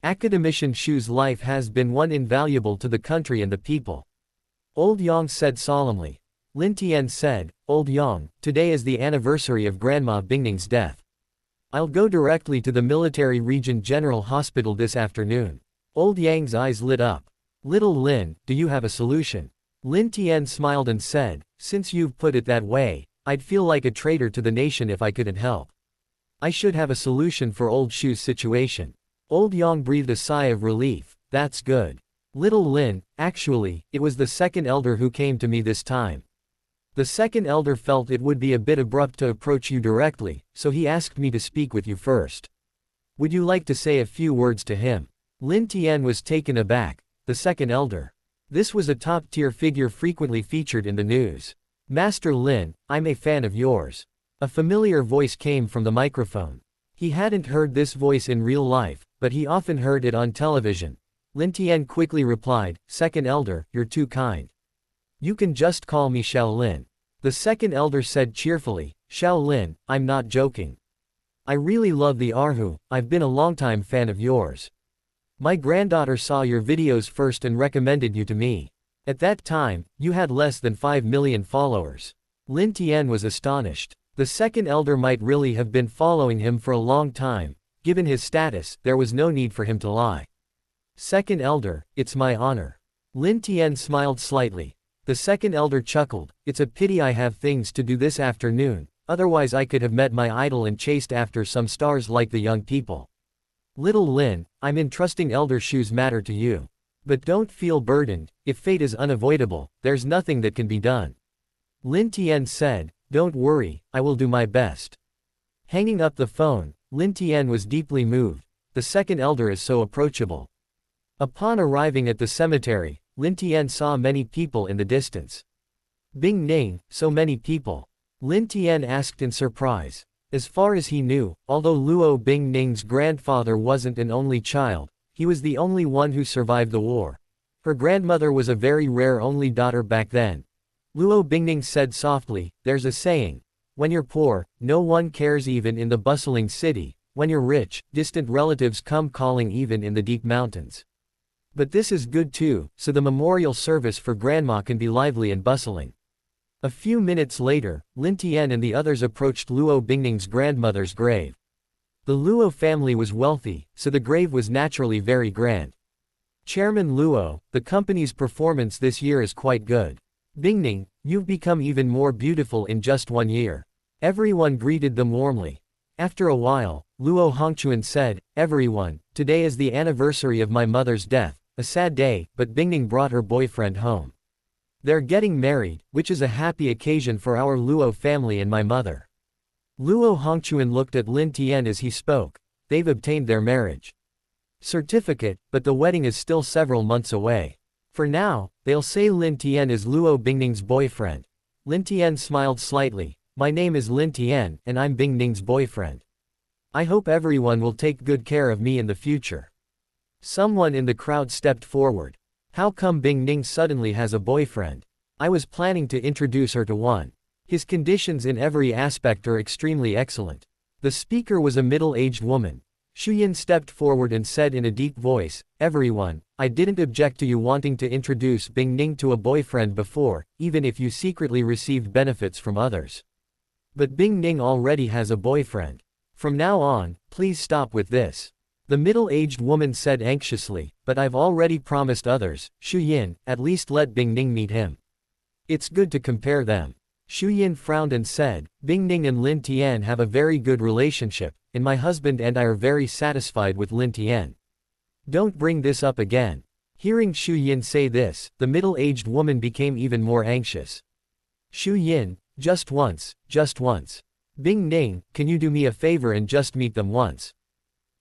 A: Academician Shu's life has been one invaluable to the country and the people." Old Yang said solemnly. Lin Tian said, "Old Yang, today is the anniversary of Grandma Bingning's death. I'll go directly to the Military Region General Hospital this afternoon." Old Yang's eyes lit up. "Little Lin, do you have a solution?" Lin Tian smiled and said, "Since you've put it that way, I'd feel like a traitor to the nation if I couldn't help. I should have a solution for old Shu's situation." Old Yang breathed a sigh of relief. "That's good. Little Lin, actually, it was the second elder who came to me this time. The second elder felt it would be a bit abrupt to approach you directly, so he asked me to speak with you first. Would you like to say a few words to him?" Lin Tian was taken aback. The second elder. This was a top-tier figure frequently featured in the news. "Master Lin, I'm a fan of yours." A familiar voice came from the microphone. He hadn't heard this voice in real life, but he often heard it on television. Lin Tian quickly replied, "Second elder, you're too kind. You can just call me Xiao Lin." The second elder said cheerfully, "Xiao Lin, I'm not joking. I really love the Erhu, I've been a longtime fan of yours. My granddaughter saw your videos first and recommended you to me. At that time, you had less than 5 million followers." Lin Tian was astonished. The second elder might really have been following him for a long time. Given his status, there was no need for him to lie. "Second elder, it's my honor." Lin Tian smiled slightly. The second elder chuckled, "It's a pity I have things to do this afternoon, otherwise I could have met my idol and chased after some stars like the young people. Little Lin, I'm entrusting Elder Shu's matter to you. But don't feel burdened, if fate is unavoidable, there's nothing that can be done." Lin Tian said, "Don't worry, I will do my best." Hanging up the phone, Lin Tian was deeply moved. The second elder is so approachable. Upon arriving at the cemetery, Lin Tian saw many people in the distance. "Bingning, so many people?" Lin Tian asked in surprise. As far as he knew, although Luo Bingning's grandfather wasn't an only child, he was the only one who survived the war. Her grandmother was a very rare only daughter back then. Luo Bingning said softly, "There's a saying. When you're poor, no one cares even in the bustling city. When you're rich, distant relatives come calling even in the deep mountains. But this is good too, so the memorial service for Grandma can be lively and bustling." A few minutes later, Lin Tian and the others approached Luo Bingning's grandmother's grave. The Luo family was wealthy, so the grave was naturally very grand. "Chairman Luo, the company's performance this year is quite good. Bingning, you've become even more beautiful in just 1 year." Everyone greeted them warmly. After a while, Luo Hongchuan said, "Everyone, today is the anniversary of my mother's death. A sad day, but Bingning brought her boyfriend home. They're getting married, which is a happy occasion for our Luo family and my mother." Luo Hongchuan looked at Lin Tian as he spoke. "They've obtained their marriage." certificate, but the wedding is still several months away. For now, they'll say Lin Tian is Luo Bingning's boyfriend. Lin Tian smiled slightly. My name is Lin Tian, and I'm Bingning's boyfriend. I hope everyone will take good care of me in the future. Someone in the crowd stepped forward. How come Bingning suddenly has a boyfriend? I was planning to introduce her to one. His conditions in every aspect are extremely excellent. The speaker was a middle-aged woman. Shuyin stepped forward and said in a deep voice, everyone, I didn't object to you wanting to introduce Bingning to a boyfriend before, even if you secretly received benefits from others. But Bingning already has a boyfriend. From now on, please stop with this. The middle-aged woman said anxiously, but I've already promised others, Shuyin, at least let Bingning meet him. It's good to compare them. Shuyin frowned and said, Bingning and Lin Tian have a very good relationship, and my husband and I are very satisfied with Lin Tian. Don't bring this up again. Hearing Shuyin say this, the middle-aged woman became even more anxious. Shuyin, just once, just once. Bingning, can you do me a favor and just meet them once?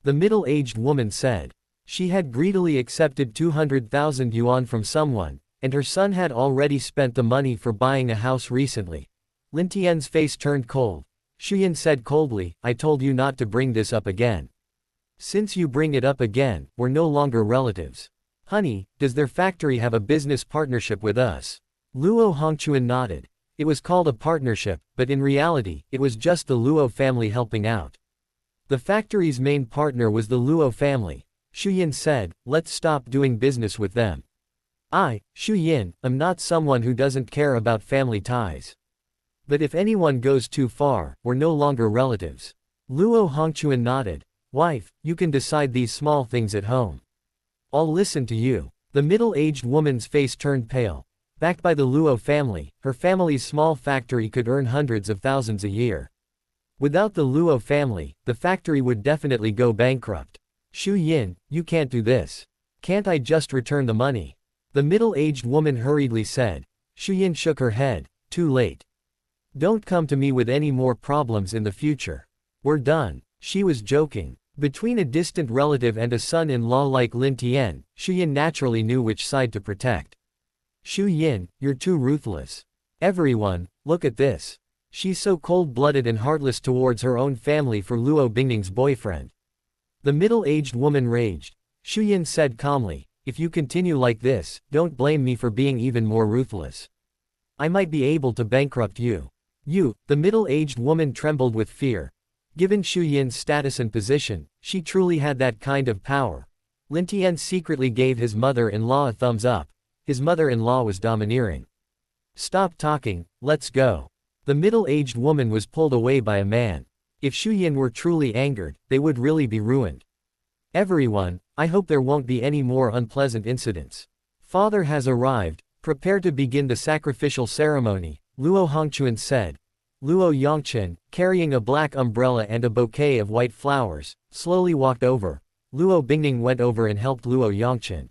A: The middle-aged woman said. She had greedily accepted 200,000 yuan from someone, and her son had already spent the money for buying a house recently. Lin Tian's face turned cold. Shuyin said coldly, I told you not to bring this up again. Since you bring it up again, we're no longer relatives. Honey, does their factory have a business partnership with us? Luo Hongchuan nodded. It was called a partnership, but in reality, it was just the Luo family helping out. The factory's main partner was the Luo family. Shuyin said, let's stop doing business with them. I, Shuyin, am not someone who doesn't care about family ties. But if anyone goes too far, we're no longer relatives. Luo Hongchuan nodded. Wife, you can decide these small things at home. I'll listen to you. The middle-aged woman's face turned pale. Backed by the Luo family, her family's small factory could earn hundreds of thousands a year. Without the Luo family, the factory would definitely go bankrupt. Shuyin, you can't do this. Can't I just return the money? The middle-aged woman hurriedly said. Shuyin shook her head. Too late. Don't come to me with any more problems in the future. We're done. She was joking. Between a distant relative and a son-in-law like Lin Tian, Shuyin naturally knew which side to protect. Shuyin, you're too ruthless. Everyone, look at this. She's so cold-blooded and heartless towards her own family for Luo Bingning's boyfriend. The middle-aged woman raged. Shuyin said calmly, if you continue like this, don't blame me for being even more ruthless. I might be able to bankrupt you. You, the middle-aged woman trembled with fear. Given Shuyin's status and position, she truly had that kind of power. Lin Tian secretly gave his mother-in-law a thumbs up. His mother-in-law was domineering. Stop talking, let's go. The middle-aged woman was pulled away by a man. If Shuyin were truly angered, they would really be ruined. Everyone, I hope there won't be any more unpleasant incidents. Father has arrived, prepare to begin the sacrificial ceremony, Luo Hongchuan said. Luo Yongchen, carrying a black umbrella and a bouquet of white flowers, slowly walked over. Luo Bingning went over and helped Luo Yongchen.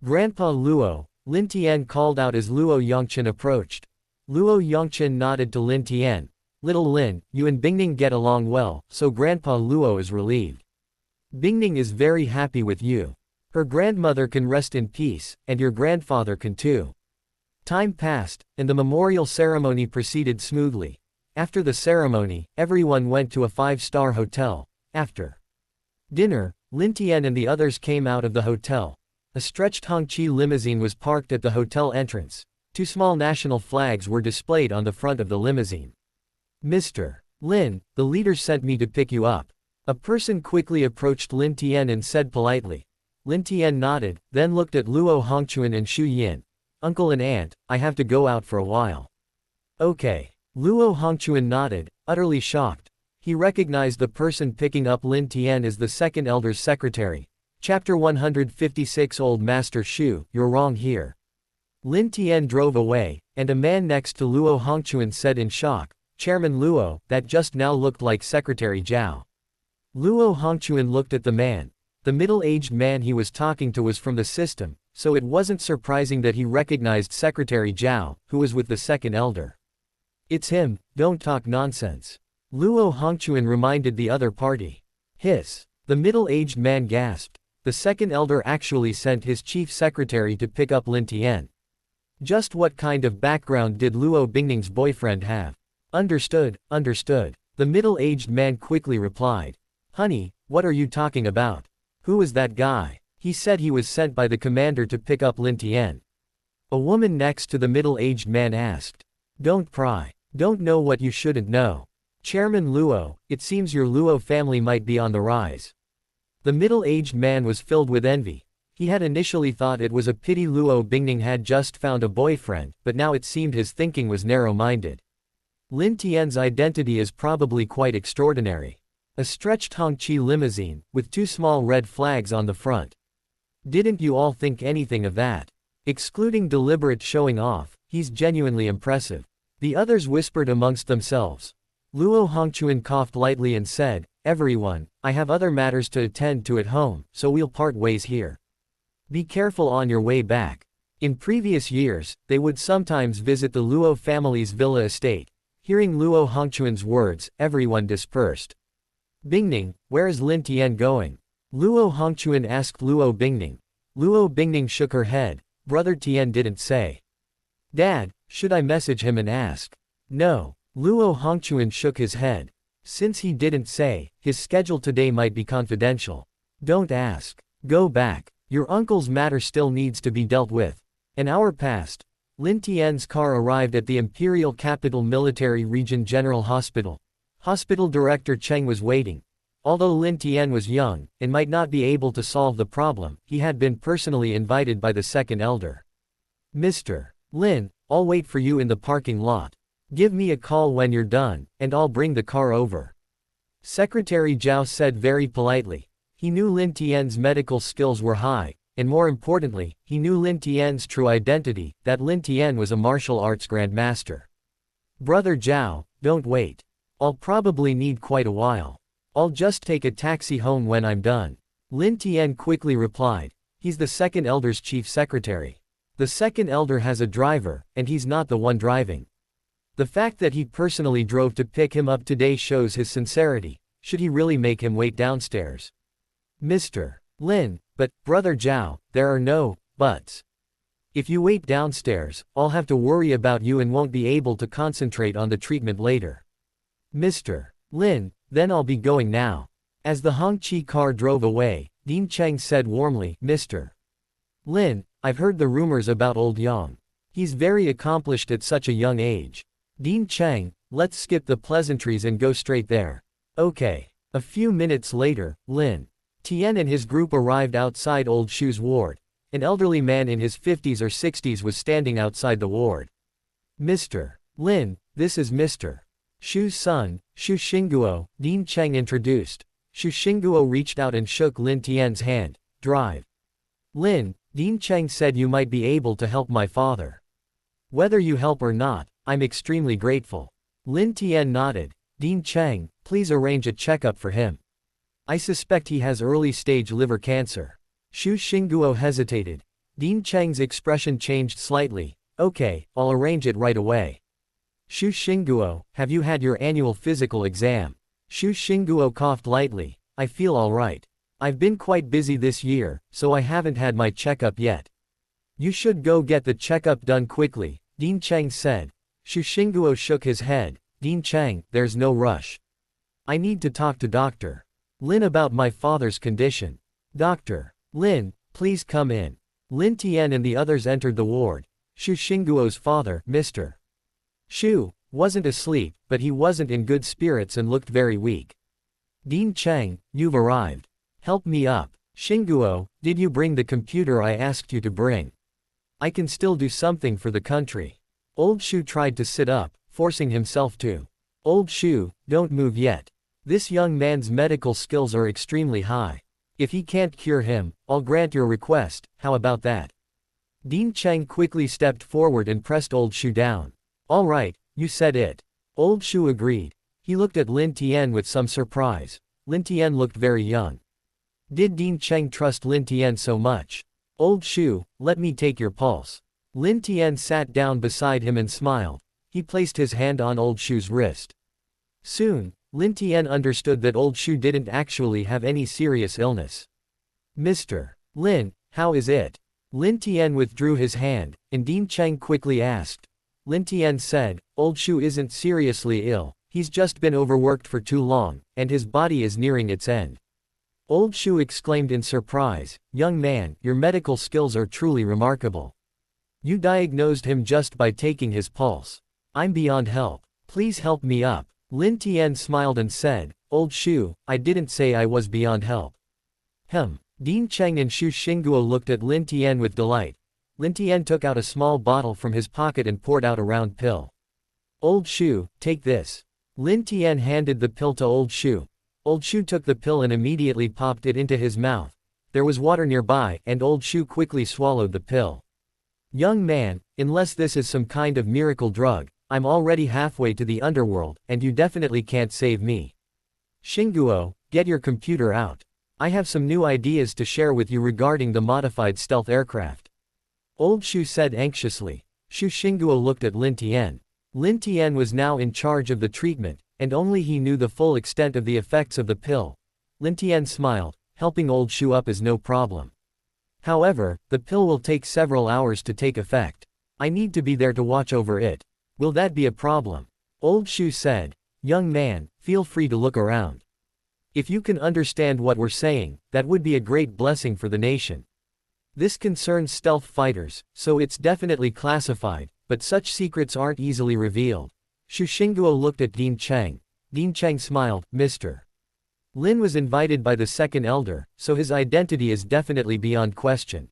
A: Grandpa Luo, Lin Tian called out as Luo Yongchen approached. Luo Yongchen nodded to Lin Tian. Little Lin, you and Bingning get along well, so Grandpa Luo is relieved. Bingning is very happy with you. Her grandmother can rest in peace, and your grandfather can too. Time passed, and the memorial ceremony proceeded smoothly. After the ceremony, everyone went to a 5-star hotel. After dinner, Lin Tian and the others came out of the hotel. A stretched Hongqi limousine was parked at the hotel entrance. 2 small national flags were displayed on the front of the limousine. Mr. Lin, the leader sent me to pick you up. A person quickly approached Lin Tian and said politely. Lin Tian nodded, then looked at Luo Hongchuan and Shuyin. Uncle and aunt, I have to go out for a while. Okay. Luo Hongchuan nodded, utterly shocked. He recognized the person picking up Lin Tian as the second elder's secretary. Chapter 156 Old Master Shu, you're wrong here. Lin Tian drove away, and a man next to Luo Hongchuan said in shock, Chairman Luo, that just now looked like Secretary Zhao. Luo Hongchuan looked at the man. The middle-aged man he was talking to was from the system, so it wasn't surprising that he recognized Secretary Zhao, who was with the second elder. It's him, don't talk nonsense. Luo Hongchuan reminded the other party. Hiss. The middle-aged man gasped. The second elder actually sent his chief secretary to pick up Lin Tian. Just what kind of background did Luo Bingning's boyfriend have? Understood, understood. The middle-aged man quickly replied. Honey, what are you talking about? Who was that guy? He said he was sent by the commander to pick up Lin Tian. A woman next to the middle-aged man asked. Don't pry. Don't know what you shouldn't know. Chairman Luo, it seems your Luo family might be on the rise. The middle-aged man was filled with envy. He had initially thought it was a pity Luo Bingning had just found a boyfriend, but now it seemed his thinking was narrow-minded. Lin Tian's identity is probably quite extraordinary. A stretched Hongqi limousine, with 2 small red flags on the front. Didn't you all think anything of that? Excluding deliberate showing off, he's genuinely impressive. The others whispered amongst themselves. Luo Hongquan coughed lightly and said, Everyone, I have other matters to attend to at home, so we'll part ways here. Be careful on your way back. In previous years, they would sometimes visit the Luo family's villa estate. Hearing Luo Hongquan's words, everyone dispersed. Bingning, where is Lin Tian going? Luo Hongquan asked Luo Bingning. Luo Bingning shook her head. Brother Tian didn't say. Dad, should I message him and ask? No. Luo Hongquan shook his head. Since he didn't say, his schedule today might be confidential. Don't ask. Go back. Your uncle's matter still needs to be dealt with. An hour passed. Lin Tian's car arrived at the Imperial Capital Military Region General Hospital. Hospital Director Cheng was waiting. Although Lin Tian was young, and might not be able to solve the problem, he had been personally invited by the second elder. Mr. Lin, I'll wait for you in the parking lot. Give me a call when you're done, and I'll bring the car over. Secretary Zhao said very politely. He knew Lin Tian's medical skills were high, and more importantly, he knew Lin Tian's true identity, that Lin Tian was a martial arts grandmaster. Brother Zhao, don't wait. I'll probably need quite a while. I'll just take a taxi home when I'm done. Lin Tian quickly replied. He's the second elder's chief secretary. The second elder has a driver, and he's not the one driving. The fact that he personally drove to pick him up today shows his sincerity. Should he really make him wait downstairs? Mr. Lin, but, Brother Zhao, there are no buts. If you wait downstairs, I'll have to worry about you and won't be able to concentrate on the treatment later. Mr. Lin, then I'll be going now. As the Hongqi car drove away, Din Cheng said warmly, Mr. Lin, I've heard the rumors about old Yang. He's very accomplished at such a young age. Din Cheng, let's skip the pleasantries and go straight there. Okay. A few minutes later, Lin Tian and his group arrived outside Old Shu's ward. An elderly man in his 50s or 60s was standing outside the ward. Mr. Lin, this is Mr. Shu's son, Shu Xinguo, Din Cheng introduced. Shu Xinguo reached out and shook Lin Tian's hand. Drive. Lin, Din Cheng said you might be able to help my father. Whether you help or not, I'm extremely grateful. Lin Tian nodded. Din Cheng, please arrange a checkup for him. I suspect he has early-stage liver cancer. Shu Xinguo hesitated. Din Cheng's expression changed slightly. Okay, I'll arrange it right away. Shu Xinguo, have you had your annual physical exam? Shu Xinguo coughed lightly. I feel alright. I've been quite busy this year, so I haven't had my checkup yet. You should go get the checkup done quickly, Din Cheng said. Shu Xinguo shook his head. Din Cheng, there's no rush. I need to talk to Dr. Lin about my father's condition. Dr. Lin, please come in. Lin Tian and the others entered the ward. Shu Xinguo's father, Mr. Shu, wasn't asleep, but he wasn't in good spirits and looked very weak. Din Cheng, you've arrived. Help me up. Xinguo, did you bring the computer I asked you to bring? I can still do something for the country. Old Shu tried to sit up, forcing himself to. Old Shu, don't move yet. This young man's medical skills are extremely high. If he can't cure him, I'll grant your request, how about that? Din Cheng quickly stepped forward and pressed Old Shu down. All right, you said it. Old Shu agreed. He looked at Lin Tian with some surprise. Lin Tian looked very young. Did Din Cheng trust Lin Tian so much? Old Shu, let me take your pulse. Lin Tian sat down beside him and smiled. He placed his hand on Old Shu's wrist. Soon, Lin Tian understood that Old Shu didn't actually have any serious illness. Mr. Lin, how is it? Lin Tian withdrew his hand, and Din Cheng quickly asked. Lin Tian said, Old Shu isn't seriously ill, he's just been overworked for too long, and his body is nearing its end. Old Shu exclaimed in surprise, Young man, your medical skills are truly remarkable. You diagnosed him just by taking his pulse. I'm beyond help. Please help me up. Lin Tian smiled and said, Old Shu, I didn't say I was beyond help. Din Cheng and Shu Xingguo looked at Lin Tian with delight. Lin Tian took out a small bottle from his pocket and poured out a round pill. Old Shu, take this. Lin Tian handed the pill to Old Shu. Old Shu took the pill and immediately popped it into his mouth. There was water nearby, and Old Shu quickly swallowed the pill. Young man, unless this is some kind of miracle drug, I'm already halfway to the underworld, and you definitely can't save me. Xingguo, get your computer out. I have some new ideas to share with you regarding the modified stealth aircraft. Old Shu said anxiously. Shu Xingguo looked at Lin Tian. Lin Tian was now in charge of the treatment, and only he knew the full extent of the effects of the pill. Lin Tian smiled, helping Old Shu up is no problem. However, the pill will take several hours to take effect. I need to be there to watch over it. Will that be a problem? Old Shu said. Young man, feel free to look around. If you can understand what we're saying, that would be a great blessing for the nation. This concerns stealth fighters, so it's definitely classified, but such secrets aren't easily revealed. Shu Xingguo looked at Din Cheng. Din Cheng smiled, Mr. Lin was invited by the second elder, so his identity is definitely beyond question.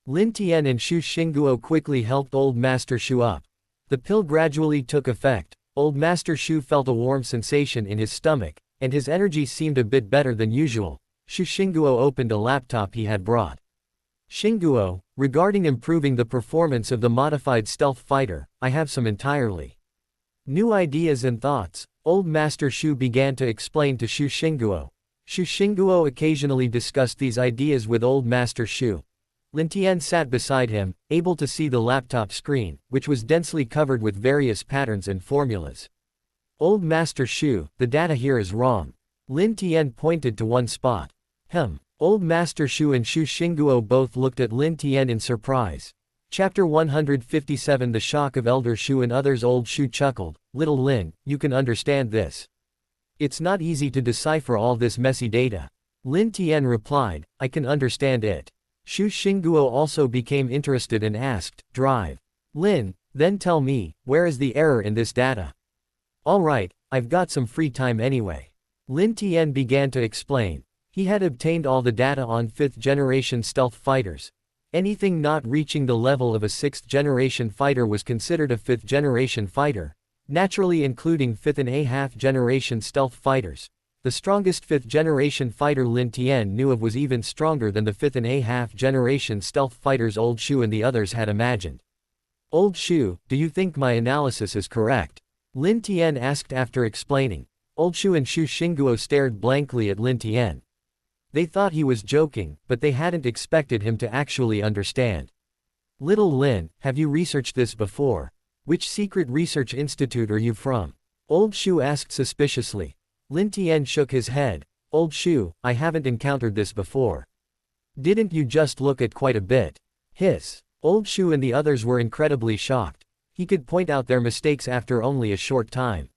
A: Lin Tian and Shu Xingguo quickly helped Old Master Shu up. The pill gradually took effect. Old Master Shu felt a warm sensation in his stomach, and his energy seemed a bit better than usual. Shu Xingguo opened a laptop he had brought. Xingguo, regarding improving the performance of the modified stealth fighter, I have some entirely new ideas and thoughts. Old Master Shu began to explain to Shu Xingguo. Shu Xingguo occasionally discussed these ideas with Old Master Shu. Lin Tian sat beside him, able to see the laptop screen, which was densely covered with various patterns and formulas. Old Master Shu, the data here is wrong. Lin Tian pointed to one spot. Old Master Shu and Shu Xingguo both looked at Lin Tian in surprise. Chapter 157 The Shock of Elder Shu and Others. Old Shu chuckled, Little Lin, you can understand this. It's not easy to decipher all this messy data. Lin Tian replied, I can understand it. Shu Xingguo also became interested and asked, Drive. Lin, then tell me, where is the error in this data? Alright, I've got some free time anyway. Lin Tian began to explain. He had obtained all the data on 5th generation stealth fighters. Anything not reaching the level of a 6th generation fighter was considered a 5th generation fighter, naturally including 5th and a half generation stealth fighters. The strongest 5th generation fighter Lin Tian knew of was even stronger than the 5th and a half generation stealth fighters Old Shu and the others had imagined. Old Shu, do you think my analysis is correct? Lin Tian asked after explaining. Old Shu and Shu Xingguo stared blankly at Lin Tian. They thought he was joking, but they hadn't expected him to actually understand. Little Lin, have you researched this before? Which secret research institute are you from? Old Shu asked suspiciously. Lin Tian shook his head. Old Shu, I haven't encountered this before. Didn't you just look at quite a bit? Hiss. Old Shu and the others were incredibly shocked. He could point out their mistakes after only a short time.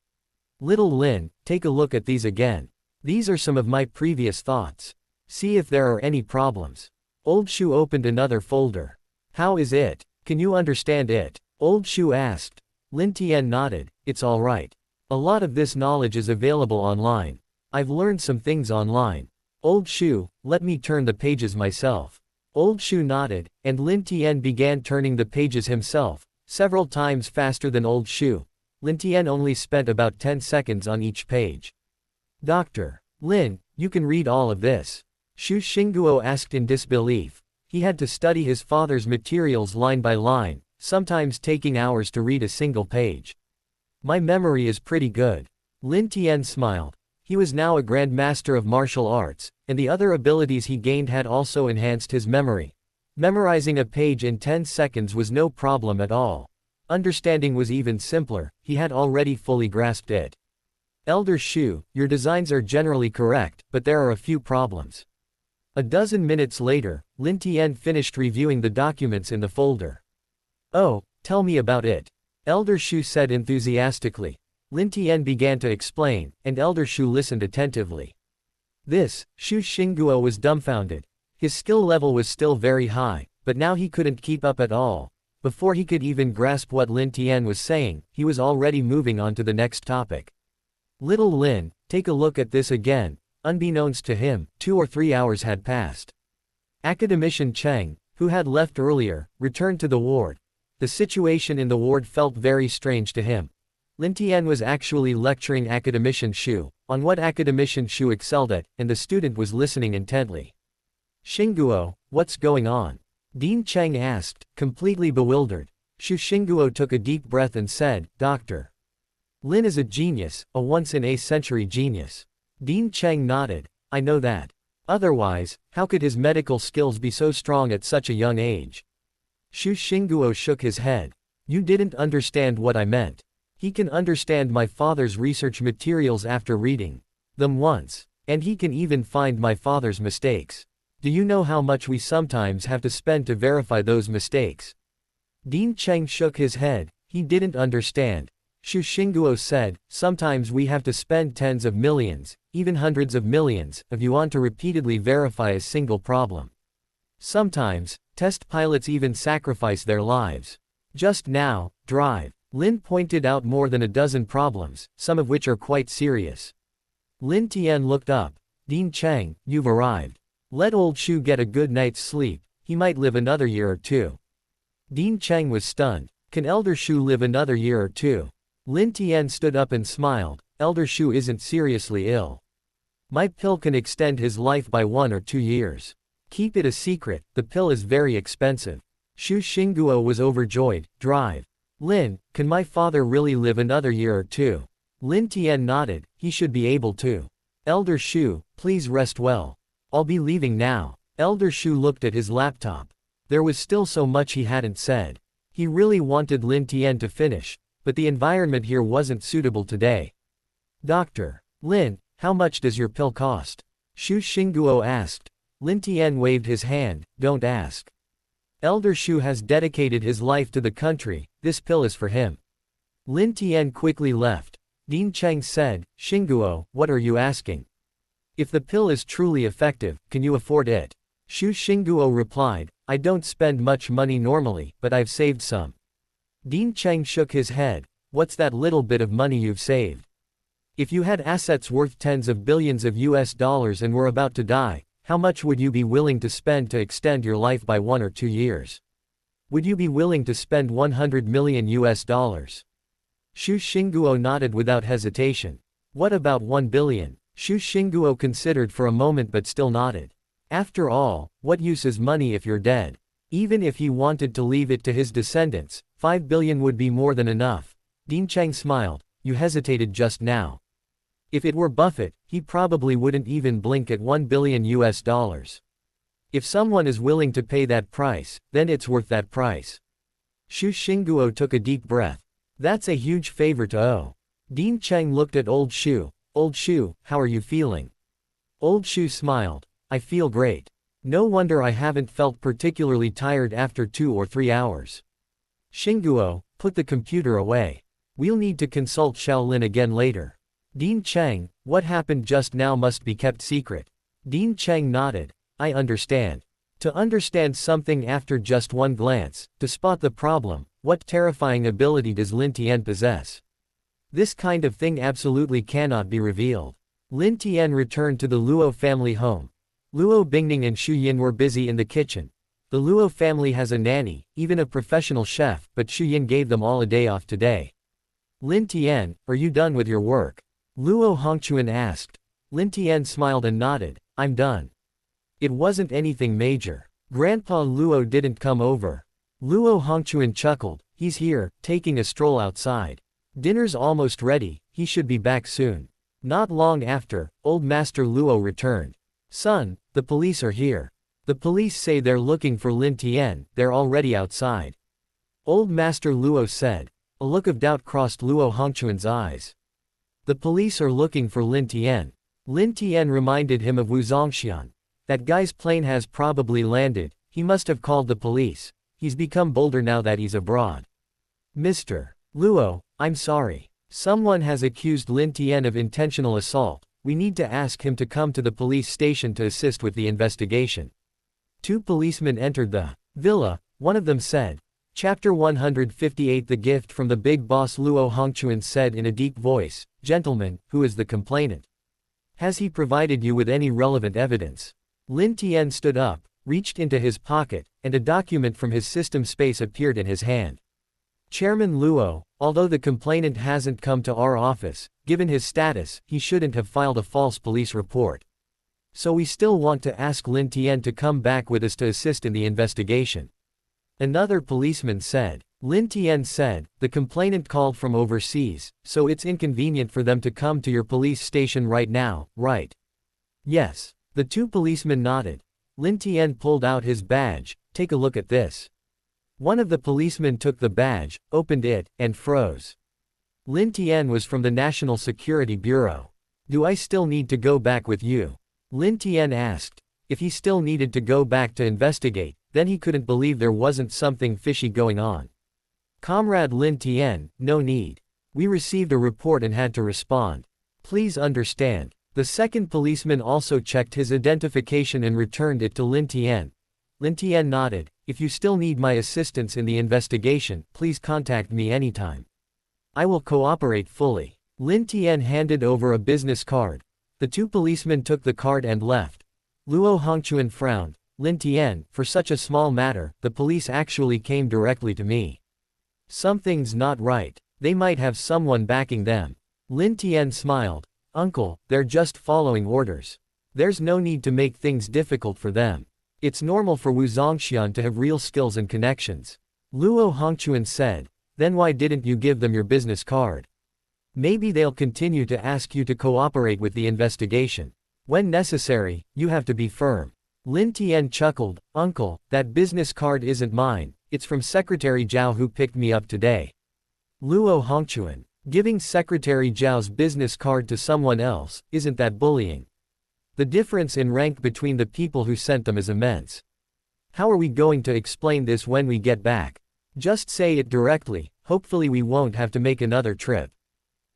A: Little Lin, take a look at these again. These are some of my previous thoughts. See if there are any problems. Old Shu opened another folder. How is it? Can you understand it? Old Shu asked. Lin Tian nodded. It's alright. A lot of this knowledge is available online. I've learned some things online. Old Shu, let me turn the pages myself. Old Shu nodded, and Lin Tian began turning the pages himself, several times faster than Old Shu. Lin Tian only spent about 10 seconds on each page. Dr. Lin, you can read all of this. Shu Xingguo asked in disbelief. He had to study his father's materials line by line, sometimes taking hours to read a single page. My memory is pretty good. Lin Tian smiled. He was now a Grand Master of martial arts, and the other abilities he gained had also enhanced his memory. Memorizing a page in 10 seconds was no problem at all. Understanding was even simpler, he had already fully grasped it. Elder Shu, your designs are generally correct, but there are a few problems. A dozen minutes later, Lin Tian finished reviewing the documents in the folder. "Oh, tell me about it," Elder Shu said enthusiastically. Lin Tian began to explain, and Elder Shu listened attentively. Shu Xingguo was dumbfounded. His skill level was still very high, but now he couldn't keep up at all. Before he could even grasp what Lin Tian was saying, he was already moving on to the next topic. "Little Lin, take a look at this again." Unbeknownst to him, 2 or 3 hours had passed. Academician Cheng, who had left earlier, returned to the ward. The situation in the ward felt very strange to him. Lin Tian was actually lecturing Academician Shu on what Academician Shu excelled at, and the student was listening intently. "Xingguo, what's going on?" Dean Cheng asked, completely bewildered. Shu Xingguo took a deep breath and said, "Doctor. Lin is a genius, a once-in-a-century genius." Dean Cheng nodded. "I know that. Otherwise, how could his medical skills be so strong at such a young age?" Shu Xingguo shook his head. "You didn't understand what I meant. He can understand my father's research materials after reading them once. And he can even find my father's mistakes. Do you know how much we sometimes have to spend to verify those mistakes?" Dean Cheng shook his head. He didn't understand. Shu Xingguo said, "Sometimes we have to spend tens of millions, even hundreds of millions, of yuan to repeatedly verify a single problem. Sometimes, test pilots even sacrifice their lives. Just now, drive." Lin pointed out more than a dozen problems, some of which are quite serious. Lin Tian looked up. "Dean Cheng, you've arrived. Let old Shu get a good night's sleep, he might live another year or two." Dean Cheng was stunned. Can Elder Shu live another year or two? Lin Tian stood up and smiled. "Elder Shu isn't seriously ill. My pill can extend his life by 1 or 2 years. Keep it a secret, the pill is very expensive." Shu Xingguo was overjoyed. "Drive. Lin, can my father really live another year or two?" Lin Tian nodded. "He should be able to." "Elder Shu, please rest well. I'll be leaving now." Elder Shu looked at his laptop. There was still so much he hadn't said. He really wanted Lin Tian to finish, but the environment here wasn't suitable today. "Dr. Lin, how much does your pill cost?" Shu Xingguo asked. Lin Tian waved his hand. "Don't ask. Elder Shu has dedicated his life to the country, this pill is for him." Lin Tian quickly left. Dean Cheng said, "Xingguo, what are you asking? If the pill is truly effective, can you afford it?" Shu Xingguo replied, "I don't spend much money normally, but I've saved some." Dean Cheng shook his head. "What's that little bit of money you've saved? If you had assets worth tens of billions of US dollars and were about to die, how much would you be willing to spend to extend your life by 1 or 2 years? Would you be willing to spend 100 million US dollars? Shu Xingguo nodded without hesitation. "What about 1 billion? Shu Xingguo considered for a moment but still nodded. After all, what use is money if you're dead? Even if he wanted to leave it to his descendants, 5 billion would be more than enough." Dean Cheng smiled. "You hesitated just now. If it were Buffett, he probably wouldn't even blink at 1 billion US dollars. If someone is willing to pay that price, then it's worth that price." Shu Xingguo took a deep breath. "That's a huge favor to owe." Dean Cheng looked at Old Shu. "Old Shu, how are you feeling?" Old Shu smiled. "I feel great. No wonder I haven't felt particularly tired after 2 or 3 hours." "Xingguo, put the computer away. We'll need to consult Shaolin again later." Dean Cheng, "What happened just now must be kept secret." Dean Cheng nodded. "I understand. To understand something after just one glance, to spot the problem, what terrifying ability does Lin Tian possess? This kind of thing absolutely cannot be revealed." Lin Tian returned to the Luo family home. Luo Bingning and Xu Yin were busy in the kitchen. The Luo family has a nanny, even a professional chef, but Xu Yin gave them all a day off today. "Lin Tian, are you done with your work?" Luo Hongchuan asked. Lin Tian smiled and nodded. "I'm done. It wasn't anything major. Grandpa Luo didn't come over." Luo Hongchuan chuckled. "He's here, taking a stroll outside. Dinner's almost ready, he should be back soon." Not long after, Old Master Luo returned. "Son, the police are here. The police say they're looking for Lin Tian, they're already outside." Old Master Luo said. A look of doubt crossed Luo Hongchuan's eyes. "The police are looking for Lin Tian." Lin Tian reminded him of Wu Zongxian. That guy's plane has probably landed, he must have called the police. He's become bolder now that he's abroad. Mr. Luo, I'm sorry. Someone has accused Lin Tian of intentional assault. We need to ask him to come to the police station to assist with the investigation. Two policemen entered the villa, one of them said. Chapter 158 The gift from the big boss. Luo Hongquan said in a deep voice, Gentlemen, who is the complainant? Has he provided you with any relevant evidence? Lin Tian stood up, reached into his pocket, and a document from his system space appeared in his hand. Chairman Luo, although the complainant hasn't come to our office, given his status, he shouldn't have filed a false police report. So we still want to ask Lin Tian to come back with us to assist in the investigation. Another policeman said. Lin Tian said, the complainant called from overseas, so it's inconvenient for them to come to your police station right now, right? Yes. The two policemen nodded. Lin Tian pulled out his badge. Take a look at this. One of the policemen took the badge, opened it, and froze. Lin Tian was from the National Security Bureau. Do I still need to go back with you? Lin Tian asked. If he still needed to go back to investigate, then he couldn't believe there wasn't something fishy going on. Comrade Lin Tian, no need. We received a report and had to respond. Please understand. The second policeman also checked his identification and returned it to Lin Tian. Lin Tian nodded. If you still need my assistance in the investigation, please contact me anytime. I will cooperate fully. Lin Tian handed over a business card. The two policemen took the card and left. Luo Hongquan frowned. Lin Tian, for such a small matter, the police actually came directly to me. Something's not right. They might have someone backing them. Lin Tian smiled. Uncle, they're just following orders. There's no need to make things difficult for them. It's normal for Wu Zongxian to have real skills and connections. Luo Hongquan said. Then why didn't you give them your business card? Maybe they'll continue to ask you to cooperate with the investigation. When necessary, you have to be firm. Lin Tian chuckled. Uncle, that business card isn't mine, it's from Secretary Zhao who picked me up today. Luo Hongquan. Giving Secretary Zhao's business card to someone else, isn't that bullying? The difference in rank between the people who sent them is immense. How are we going to explain this when we get back? Just say it directly, hopefully we won't have to make another trip.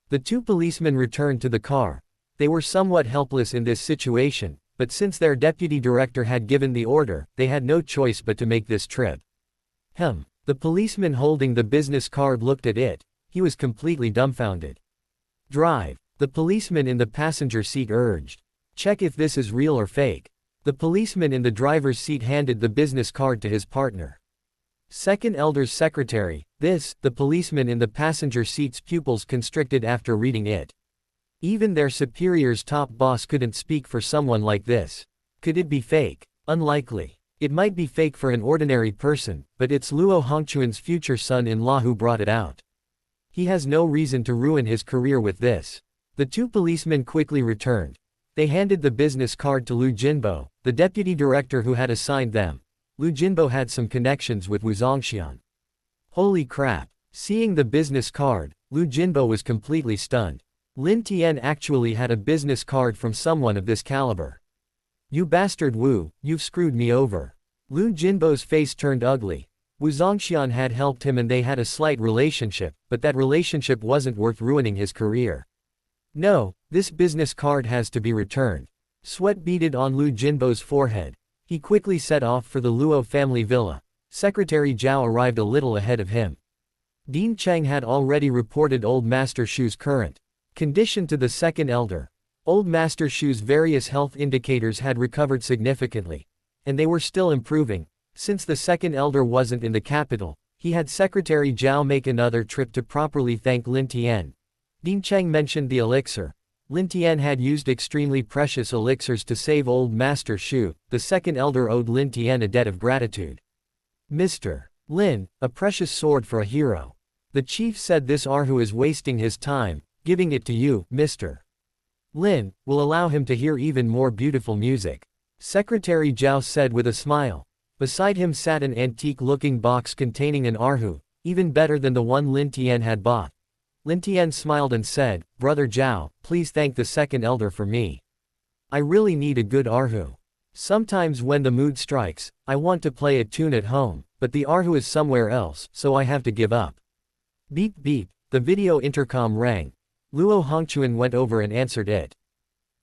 A: The two policemen returned to the car. They were somewhat helpless in this situation, but since their deputy director had given the order, they had no choice but to make this trip. The policeman holding the business card looked at it. He was completely dumbfounded. Drive. The policeman in the passenger seat urged. Check if this is real or fake. The policeman in the driver's seat handed the business card to his partner. Second Elder's secretary. This, the policeman in the passenger seat's pupils constricted after reading it. Even their superior's top boss couldn't speak for someone like this. Could it be fake? Unlikely. It might be fake for an ordinary person, but it's Luo Hongquan's future son-in-law who brought it out. He has no reason to ruin his career with this. The two policemen quickly returned. They handed the business card to Lu Jinbo, the deputy director who had assigned them. Lu Jinbo had some connections with Wu Zongxian. Holy crap. Seeing the business card, Lu Jinbo was completely stunned. Lin Tian actually had a business card from someone of this caliber. You bastard Wu, you've screwed me over. Lu Jinbo's face turned ugly. Wu Zongxian had helped him and they had a slight relationship, but that relationship wasn't worth ruining his career. No, this business card has to be returned. Sweat beaded on Lu Jinbo's forehead. He quickly set off for the Luo family villa. Secretary Zhao arrived a little ahead of him. Dean Cheng had already reported Old Master Shu's current condition to the second elder. Old Master Shu's various health indicators had recovered significantly, and they were still improving. Since the second elder wasn't in the capital, he had Secretary Zhao make another trip to properly thank Lin Tian. Dean Cheng mentioned the elixir. Lin Tian had used extremely precious elixirs to save Old Master Shu. The second elder owed Lin Tian a debt of gratitude. Mr. Lin, a precious sword for a hero. The chief said this Erhu is wasting his time, giving it to you, Mr. Lin, will allow him to hear even more beautiful music. Secretary Zhao said with a smile. Beside him sat an antique-looking box containing an Erhu, even better than the one Lin Tian had bought. Lin Tian smiled and said, Brother Zhao, please thank the second elder for me. I really need a good Erhu. Sometimes when the mood strikes, I want to play a tune at home, but the Erhu is somewhere else, so I have to give up. Beep beep, the video intercom rang. Luo Hongquan went over and answered it.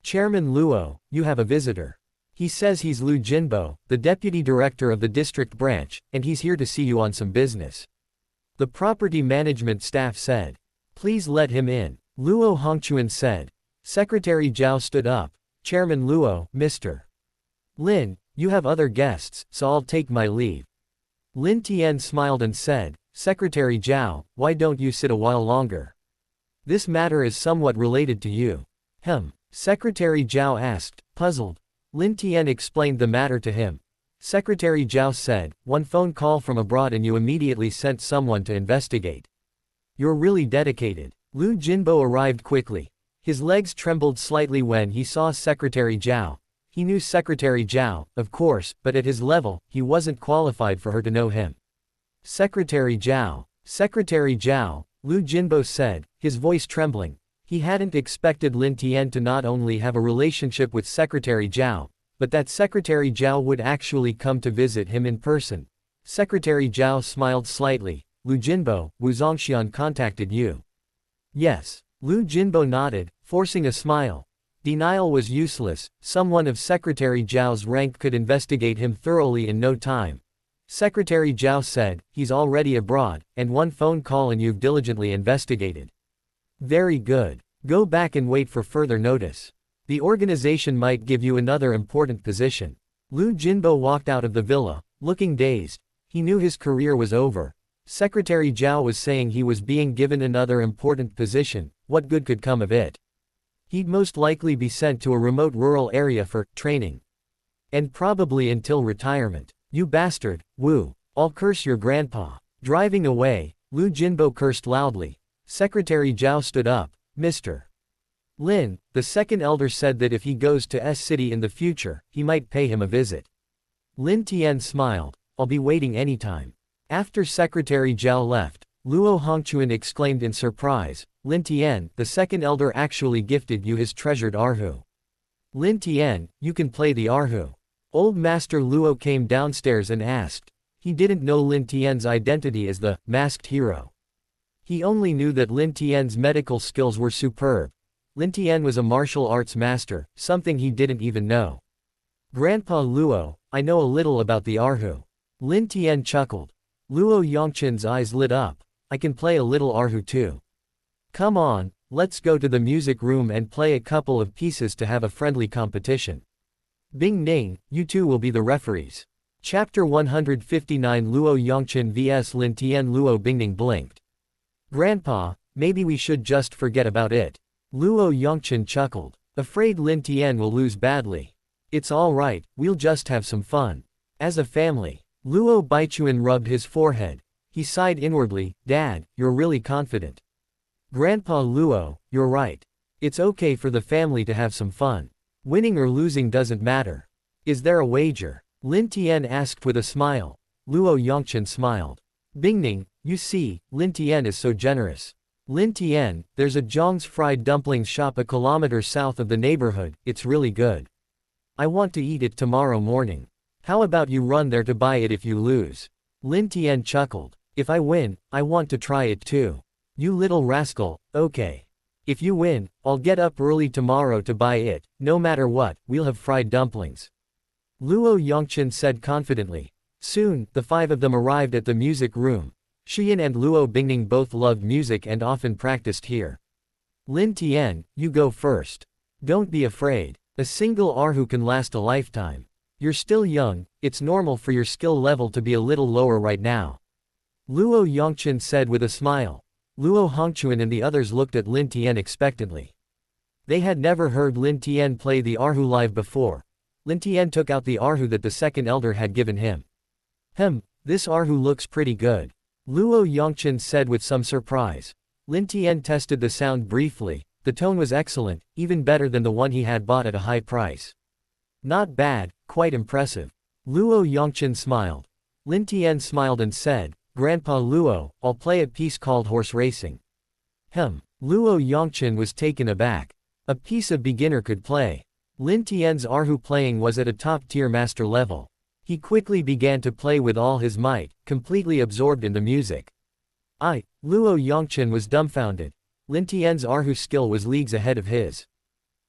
A: Chairman Luo, you have a visitor. He says he's Lu Jinbo, the deputy director of the district branch, and he's here to see you on some business. The property management staff said. Please let him in, Luo Hongquan said. Secretary Zhao stood up. Chairman Luo, Mr. Lin, you have other guests, so I'll take my leave. Lin Tian smiled and said, Secretary Zhao, why don't you sit a while longer? This matter is somewhat related to you. Secretary Zhao asked, puzzled. Lin Tian explained the matter to him. Secretary Zhao said, one phone call from abroad and you immediately sent someone to investigate. You're really dedicated. Lu Jinbo arrived quickly. His legs trembled slightly when he saw Secretary Zhao. He knew Secretary Zhao, of course, but at his level, he wasn't qualified for her to know him. Secretary Zhao, Lu Jinbo said, his voice trembling. He hadn't expected Lin Tian to not only have a relationship with Secretary Zhao, but that Secretary Zhao would actually come to visit him in person. Secretary Zhao smiled slightly. Lu Jinbo, Wu Zongxian contacted you. Yes. Lu Jinbo nodded, forcing a smile. Denial was useless, someone of Secretary Zhao's rank could investigate him thoroughly in no time. Secretary Zhao said, he's already abroad, and one phone call and you've diligently investigated. Very good. Go back and wait for further notice. The organization might give you another important position. Lu Jinbo walked out of the villa, looking dazed. He knew his career was over. Secretary Zhao was saying he was being given another important position, what good could come of it? He'd most likely be sent to a remote rural area for training. And probably until retirement. You bastard, Wu, I'll curse your grandpa. Driving away, Lu Jinbo cursed loudly. Secretary Zhao stood up. Mr. Lin, the second elder said that if he goes to S City in the future, he might pay him a visit. Lin Tian smiled. I'll be waiting anytime. After Secretary Zhao left, Luo Hongquan exclaimed in surprise, Lin Tian, the second elder actually gifted you his treasured Erhu. Lin Tian, you can play the Erhu. Old Master Luo came downstairs and asked. He didn't know Lin Tian's identity as the masked hero. He only knew that Lin Tian's medical skills were superb. Lin Tian was a martial arts master, something he didn't even know. Grandpa Luo, I know a little about the Erhu. Lin Tian chuckled. Luo Yongqin's eyes lit up. I can play a little Erhu too. Come on, let's go to the music room and play a couple of pieces to have a friendly competition. Bingning, you two will be the referees. Chapter 159 Luo Yongqin vs Lin Tian. Luo Bingning blinked. Grandpa, maybe we should just forget about it. Luo Yongqin chuckled. Afraid Lin Tian will lose badly. It's all right, we'll just have some fun. As a family. Luo Baichuan rubbed his forehead. He sighed inwardly, Dad, you're really confident. Grandpa Luo, you're right. It's okay for the family to have some fun. Winning or losing doesn't matter. Is there a wager? Lin Tian asked with a smile. Luo Yongqin smiled. Bingning, you see, Lin Tian is so generous. Lin Tian, there's a Zhang's fried dumplings shop a kilometer south of the neighborhood, it's really good. I want to eat it tomorrow morning. How about you run there to buy it if you lose? Lin Tian chuckled. If I win, I want to try it too. You little rascal, okay. If you win, I'll get up early tomorrow to buy it, no matter what, we'll have fried dumplings. Luo Yongqin said confidently. Soon, the five of them arrived at the music room. Shiyan and Luo Bingning both loved music and often practiced here. Lin Tian, you go first. Don't be afraid. A single Erhu can last a lifetime. You're still young, it's normal for your skill level to be a little lower right now. Luo Yongqin said with a smile. Luo Hongquan and the others looked at Lin Tian expectantly. They had never heard Lin Tian play the Erhu live before. Lin Tian took out the Erhu that the second elder had given him. This Erhu looks pretty good. Luo Yongqin said with some surprise. Lin Tian tested the sound briefly. The tone was excellent, even better than the one he had bought at a high price. Not bad, quite impressive. Luo Yongqin smiled. Lin Tian smiled and said, Grandpa Luo, I'll play a piece called horse racing. Luo Yongqin was taken aback. A piece a beginner could play. Lin Tian's Erhu playing was at a top-tier master level. He quickly began to play with all his might, completely absorbed in the music. Luo Yongchen was dumbfounded. Lin Tian's Erhu skill was leagues ahead of his.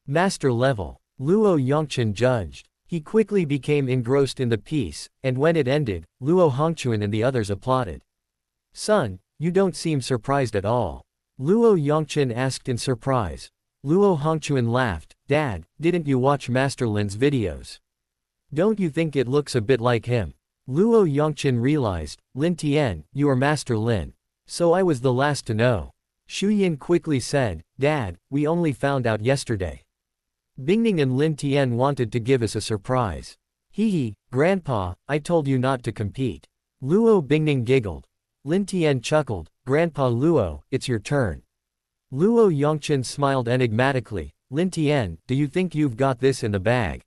A: Master level. Luo Yongchen judged. He quickly became engrossed in the piece, and when it ended, Luo Hongchuan and the others applauded. "Son, you don't seem surprised at all." Luo Yongchen asked in surprise. Luo Hongchuan laughed. "Dad, didn't you watch Master Lin's videos? Don't you think it looks a bit like him?" Luo Yongchen realized, "Lin Tian, you are Master Lin. So I was the last to know." Shu Yin quickly said, "Dad, we only found out yesterday. Bingning and Lin Tian wanted to give us a surprise." "Hee, Grandpa, I told you not to compete." Luo Bingning giggled. Lin Tian chuckled, "Grandpa Luo, it's your turn." Luo Yongchen smiled enigmatically. "Lin Tian, do you think you've got this in the bag?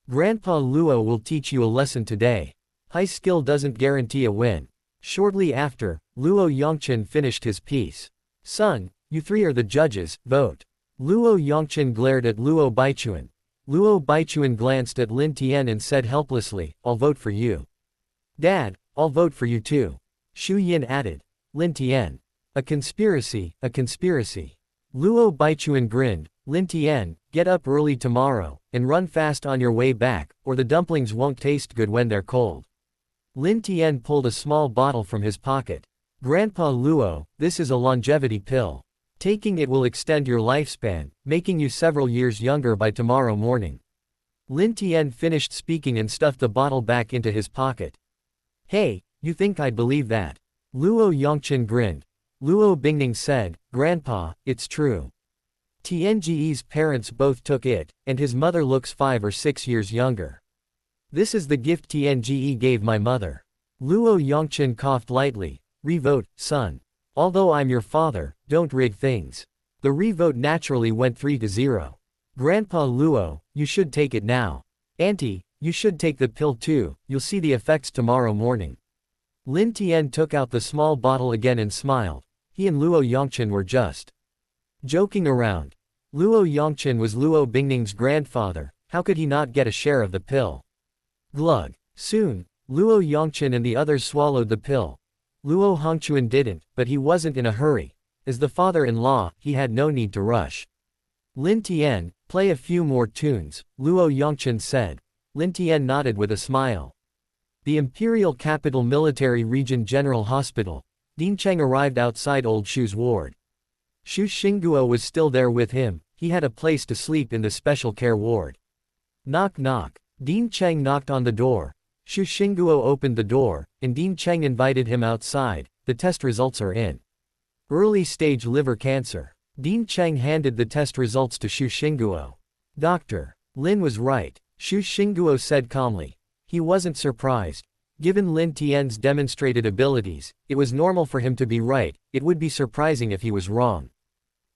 A: Grandpa Luo will teach you a lesson today. High skill doesn't guarantee a win." Shortly after, Luo Yongchen finished his piece. "Son, you three are the judges, vote." Luo Yongchen glared at Luo Baichuan. Luo Baichuan glanced at Lin Tian and said helplessly, "I'll vote for you." "Dad, I'll vote for you too." Shu Yin added. "Lin Tian. A conspiracy, a conspiracy." Luo Baichuan grinned. "Lin Tian, get up early tomorrow, and run fast on your way back, or the dumplings won't taste good when they're cold." Lin Tian pulled a small bottle from his pocket. "Grandpa Luo, this is a longevity pill. Taking it will extend your lifespan, making you several years younger by tomorrow morning." Lin Tian finished speaking and stuffed the bottle back into his pocket. "Hey, you think I'd believe that?" Luo Yongchen grinned. Luo Bingning said, "Grandpa, it's true. Tianji's parents both took it, and his mother looks 5 or 6 years younger. This is the gift Tianji gave my mother." Luo Yongchen coughed lightly. "Revote, son. Although I'm your father, don't rig things." The revote naturally went 3-0. "Grandpa Luo, you should take it now. Auntie, you should take the pill too, you'll see the effects tomorrow morning." Lin Tian took out the small bottle again and smiled. He and Luo Yongchen were just joking around. Luo Yongchen was Luo Bingning's grandfather, how could he not get a share of the pill? Glug. Soon, Luo Yongchen and the others swallowed the pill. Luo Hongchuan didn't, but he wasn't in a hurry. As the father-in-law, he had no need to rush. "Lin Tian, play a few more tunes," Luo Yongchen said. Lin Tian nodded with a smile. The Imperial Capital Military Region General Hospital. Din Cheng arrived outside Old Shu's ward. Shu Xingguo was still there with him, he had a place to sleep in the special care ward. Knock knock. Din Cheng knocked on the door. Shu Xingguo opened the door, and Din Cheng invited him outside. "The test results are in. Early stage liver cancer." Din Cheng handed the test results to Shu Xingguo. "Doctor, Lin was right," Shu Xingguo said calmly. He wasn't surprised. Given Lin Tian's demonstrated abilities, it was normal for him to be right, it would be surprising if he was wrong.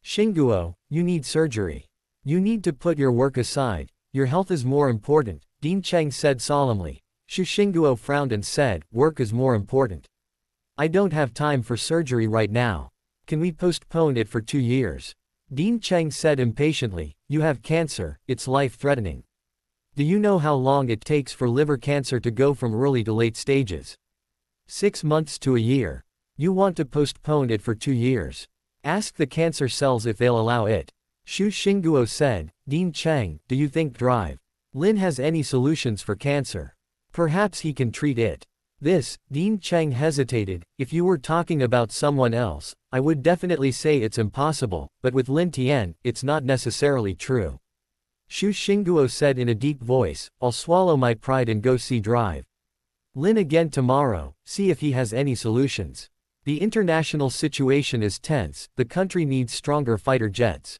A: "Xingguo, you need surgery. You need to put your work aside, your health is more important," Din Cheng said solemnly. Shu Xingguo frowned and said, "Work is more important. I don't have time for surgery right now. Can we postpone it for 2 years?" Din Cheng said impatiently, "You have cancer, it's life-threatening. Do you know how long it takes for liver cancer to go from early to late stages? 6 months to a year. You want to postpone it for 2 years. Ask the cancer cells if they'll allow it." Shu Xingguo said, "Din Cheng, do you think Drive Lin has any solutions for cancer? Perhaps he can treat it." Din Cheng hesitated. "If you were talking about someone else, I would definitely say it's impossible, but with Lin Tian, it's not necessarily true." Shu Xingguo said in a deep voice, "I'll swallow my pride and go see Drive Lin again tomorrow, see if he has any solutions. The international situation is tense, the country needs stronger fighter jets."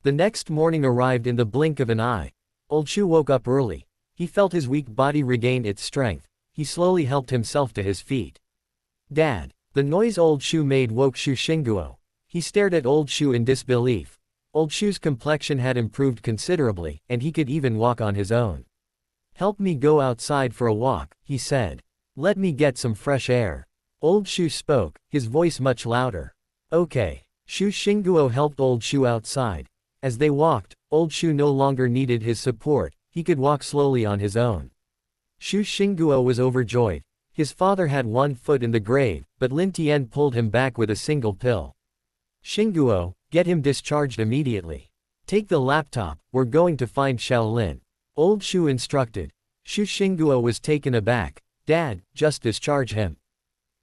A: The next morning arrived in the blink of an eye. Old Shu woke up early. He felt his weak body regain its strength. He slowly helped himself to his feet. "Dad." The noise Old Shu made woke Shu Xingguo. He stared at Old Shu in disbelief. Old Shu's complexion had improved considerably, and he could even walk on his own. "Help me go outside for a walk," he said. "Let me get some fresh air." Old Shu spoke, his voice much louder. "Okay." Shu Xingguo helped Old Shu outside. As they walked, old Shu no longer needed his support, he could walk slowly on his own. Shu Xingguo was overjoyed. His father had one foot in the grave, but Lin Tian pulled him back with a single pill. Xingguo, get him discharged immediately. Take the laptop, we're going to find Shaolin. Old Shu instructed. Shu Xingguo was taken aback. Dad, just discharge him.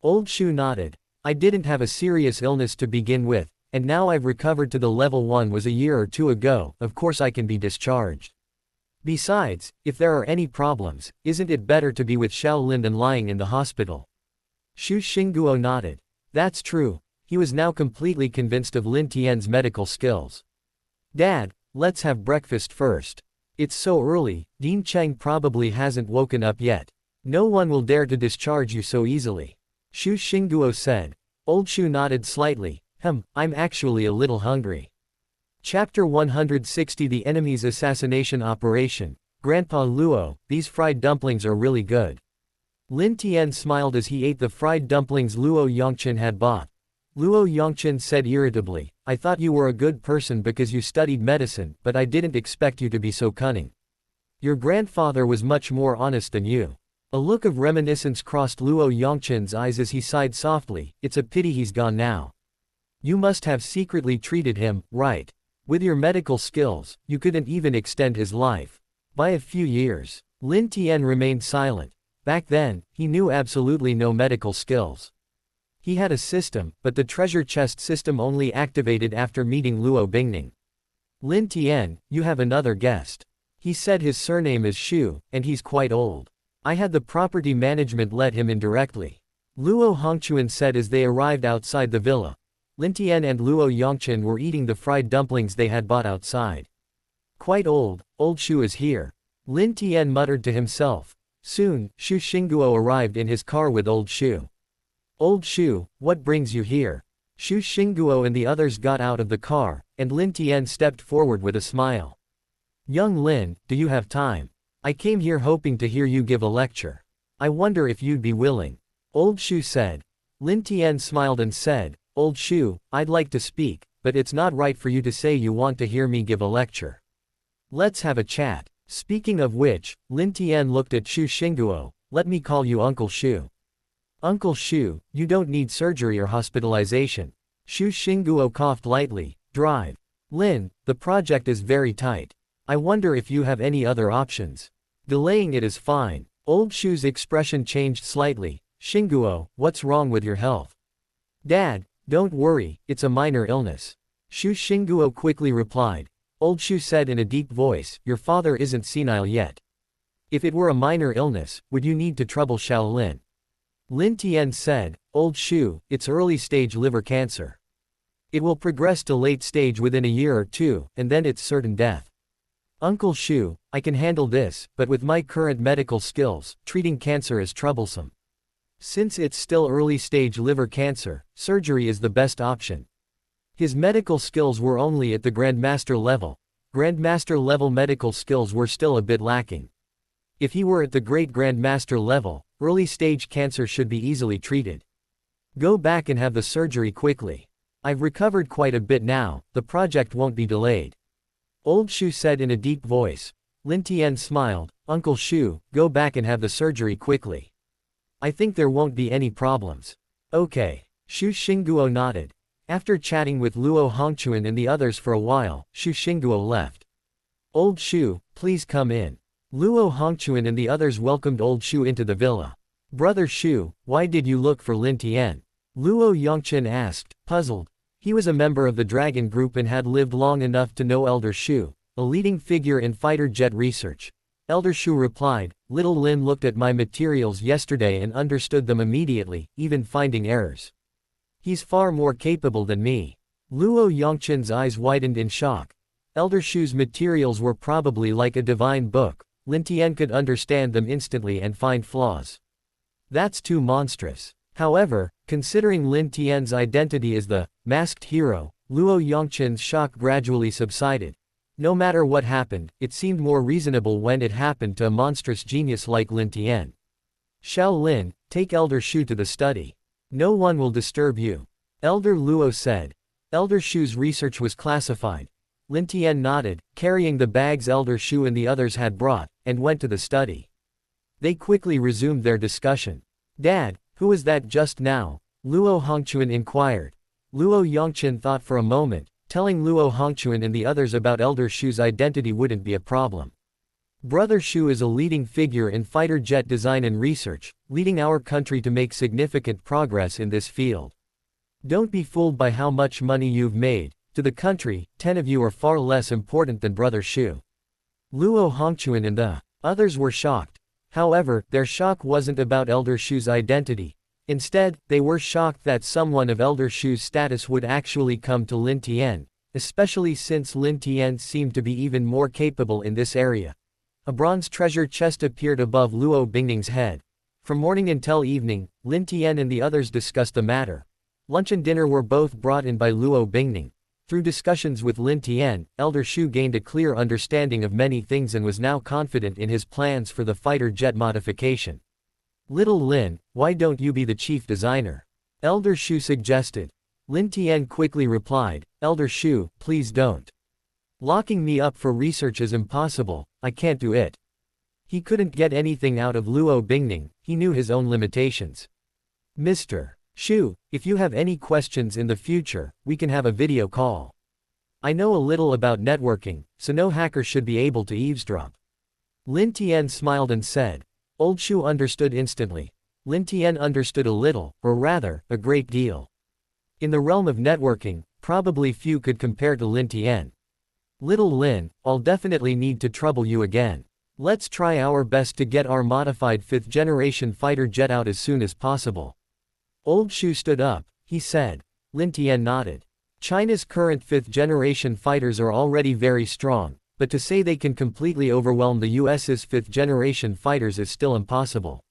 A: Old Shu nodded. I didn't have a serious illness to begin with, and now I've recovered to the level 1 was a year or two ago, of course I can be discharged. Besides, if there are any problems, isn't it better to be with Shaolin than lying in the hospital? Shu Xingguo nodded. That's true. He was now completely convinced of Lin Tian's medical skills. Dad, let's have breakfast first. It's so early, Dean Cheng probably hasn't woken up yet. No one will dare to discharge you so easily. Shu Xingguo said. Old Shu nodded slightly. I'm actually a little hungry. Chapter 160 The Enemy's Assassination Operation. Grandpa Luo, these fried dumplings are really good. Lin Tian smiled as he ate the fried dumplings Luo Yongchen had bought. Luo Yongchen said irritably, I thought you were a good person because you studied medicine, but I didn't expect you to be so cunning. Your grandfather was much more honest than you. A look of reminiscence crossed Luo Yongchen's eyes as he sighed softly, it's a pity he's gone now. You must have secretly treated him, right? With your medical skills, you couldn't even extend his life. By a few years. Lin Tian remained silent. Back then, he knew absolutely no medical skills. He had a system, but the treasure chest system only activated after meeting Luo Bingning. Lin Tian, you have another guest. He said his surname is Shu, and he's quite old. I had the property management let him in directly. Luo Hongchuan said as they arrived outside the villa. Lin Tian and Luo Yongchen were eating the fried dumplings they had bought outside. Quite old Shu is here. Lin Tian muttered to himself. Soon, Shu Xingguo arrived in his car with old Shu. Old Shu, what brings you here? Shu Xingguo and the others got out of the car, and Lin Tian stepped forward with a smile. Young Lin, do you have time? I came here hoping to hear you give a lecture. I wonder if you'd be willing. Old Shu said. Lin Tian smiled and said, Old Shu, I'd like to speak, but it's not right for you to say you want to hear me give a lecture. Let's have a chat. Speaking of which, Lin Tian looked at Shu Xingguo. Let me call you Uncle Shu. Uncle Shu, you don't need surgery or hospitalization. Shu Xingguo coughed lightly. Drive. Lin, the project is very tight. I wonder if you have any other options. Delaying it is fine. Old Shu's expression changed slightly. Xingguo, what's wrong with your health? Dad, don't worry, it's a minor illness. Shu Xingguo quickly replied. Old Shu said in a deep voice, your father isn't senile yet. If it were a minor illness, would you need to trouble Shaolin? Lin Tian said, Old Shu, it's early-stage liver cancer. It will progress to late stage within a year or two, and then it's certain death. Uncle Shu, I can handle this, but with my current medical skills, treating cancer is troublesome. Since it's still early-stage liver cancer, surgery is the best option. His medical skills were only at the Grandmaster level. Grandmaster level medical skills were still a bit lacking. If he were at the Great Grandmaster level, early-stage cancer should be easily treated. Go back and have the surgery quickly. I've recovered quite a bit now, the project won't be delayed. Old Shu said in a deep voice. Lin Tian smiled. Uncle Shu, go back and have the surgery quickly. I think there won't be any problems. Okay. Shu Xingguo nodded. After chatting with Luo Hongchuan and the others for a while, Shu Xingguo left. Old Shu, please come in. Luo Hongchuan and the others welcomed Old Shu into the villa. Brother Shu, why did you look for Lin Tian? Luo Yongchen asked, puzzled. He was a member of the Dragon Group and had lived long enough to know Elder Shu, a leading figure in fighter jet research. Elder Shu replied, Little Lin looked at my materials yesterday and understood them immediately, even finding errors. He's far more capable than me. Luo Yongchen's eyes widened in shock. Elder Shu's materials were probably like a divine book. Lin Tian could understand them instantly and find flaws. That's too monstrous. However, considering Lin Tian's identity as the masked hero, Luo Yongchen's shock gradually subsided. No matter what happened, it seemed more reasonable when it happened to a monstrous genius like Lin Tian. Shaolin, take Elder Shu to the study. No one will disturb you. Elder Luo said. Elder Shu's research was classified. Lin Tian nodded, carrying the bags Elder Shu and the others had brought, and went to the study. They quickly resumed their discussion. "Dad, who was that just now?" Luo Hongquan inquired. Luo Yongqian thought for a moment, telling Luo Hongquan and the others about Elder Shu's identity wouldn't be a problem. Brother Shu is a leading figure in fighter jet design and research, leading our country to make significant progress in this field. Don't be fooled by how much money you've made. To the country, 10 of you are far less important than Brother Shu. Luo Hongquan and the others were shocked. However, their shock wasn't about Elder Shu's identity. Instead, they were shocked that someone of Elder Shu's status would actually come to Lin Tian, especially since Lin Tian seemed to be even more capable in this area. A bronze treasure chest appeared above Luo Bingning's head. From morning until evening, Lin Tian and the others discussed the matter. Lunch and dinner were both brought in by Luo Bingning. Through discussions with Lin Tian, Elder Shu gained a clear understanding of many things and was now confident in his plans for the fighter jet modification. "Little Lin, why don't you be the chief designer?" Elder Shu suggested. Lin Tian quickly replied, "Elder Shu, please don't. Locking me up for research is impossible, I can't do it." He couldn't get anything out of Luo Bingning, he knew his own limitations. "Mr. Shu, if you have any questions in the future, we can have a video call. I know a little about networking, so no hacker should be able to eavesdrop." Lin Tian smiled and said. Old Shu understood instantly. Lin Tian understood a little, or rather, a great deal. In the realm of networking, probably few could compare to Lin Tian. "Little Lin, I'll definitely need to trouble you again. Let's try our best to get our modified 5th generation fighter jet out as soon as possible." Old Shu stood up, he said. Lin Tian nodded. China's current 5th generation fighters are already very strong, but to say they can completely overwhelm the US's 5th generation fighters is still impossible.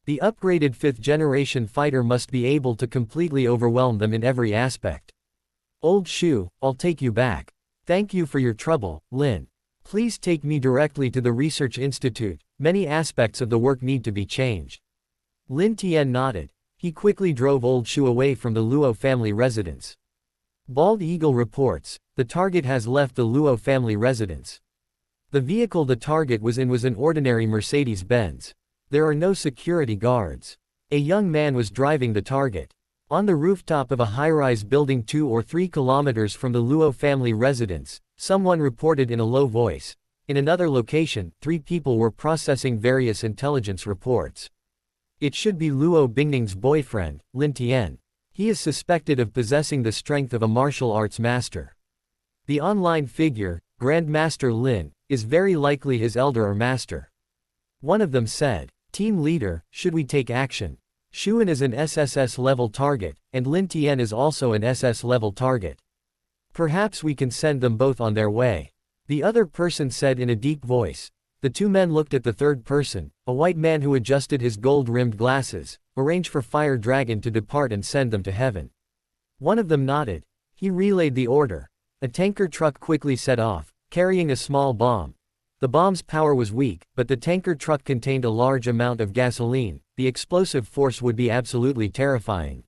A: The upgraded 5th generation fighter must be able to completely overwhelm them in every aspect. "Old Shu, I'll take you back. Thank you for your trouble, Lin. Please take me directly to the research institute, many aspects of the work need to be changed." Lin Tian nodded. He quickly drove Old Shu away from the Luo family residence. Bald Eagle reports, the target has left the Luo family residence. The vehicle the target was in was an ordinary Mercedes-Benz. There are no security guards. A young man was driving the target. On the rooftop of a high-rise building 2 or 3 kilometers from the Luo family residence, someone reported in a low voice. In another location, 3 people were processing various intelligence reports. It should be Luo Bingning's boyfriend, Lin Tian. He is suspected of possessing the strength of a martial arts master. The online figure, Grandmaster Lin, is very likely his elder or master. One of them said, "Team leader, should we take action? Shuan is an SSS-level target, and Lin Tian is also an SS-level target. Perhaps we can send them both on their way." The other person said in a deep voice. The 2 men looked at the third person, a white man who adjusted his gold-rimmed glasses, arranged for Fire Dragon to depart and send them to heaven. One of them nodded. He relayed the order. A tanker truck quickly set off, carrying a small bomb. The bomb's power was weak, but the tanker truck contained a large amount of gasoline. The explosive force would be absolutely terrifying.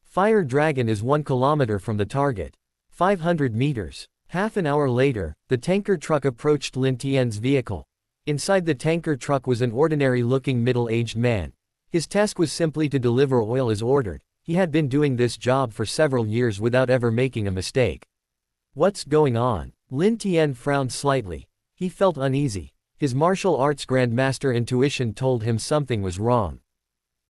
A: Fire Dragon is 1 kilometer from the target. 500 meters. Half an hour later, the tanker truck approached Lin Tian's vehicle. Inside the tanker truck was an ordinary-looking middle-aged man. His task was simply to deliver oil as ordered. He had been doing this job for several years without ever making a mistake. "What's going on?" Lin Tian frowned slightly. He felt uneasy. His martial arts grandmaster intuition told him something was wrong.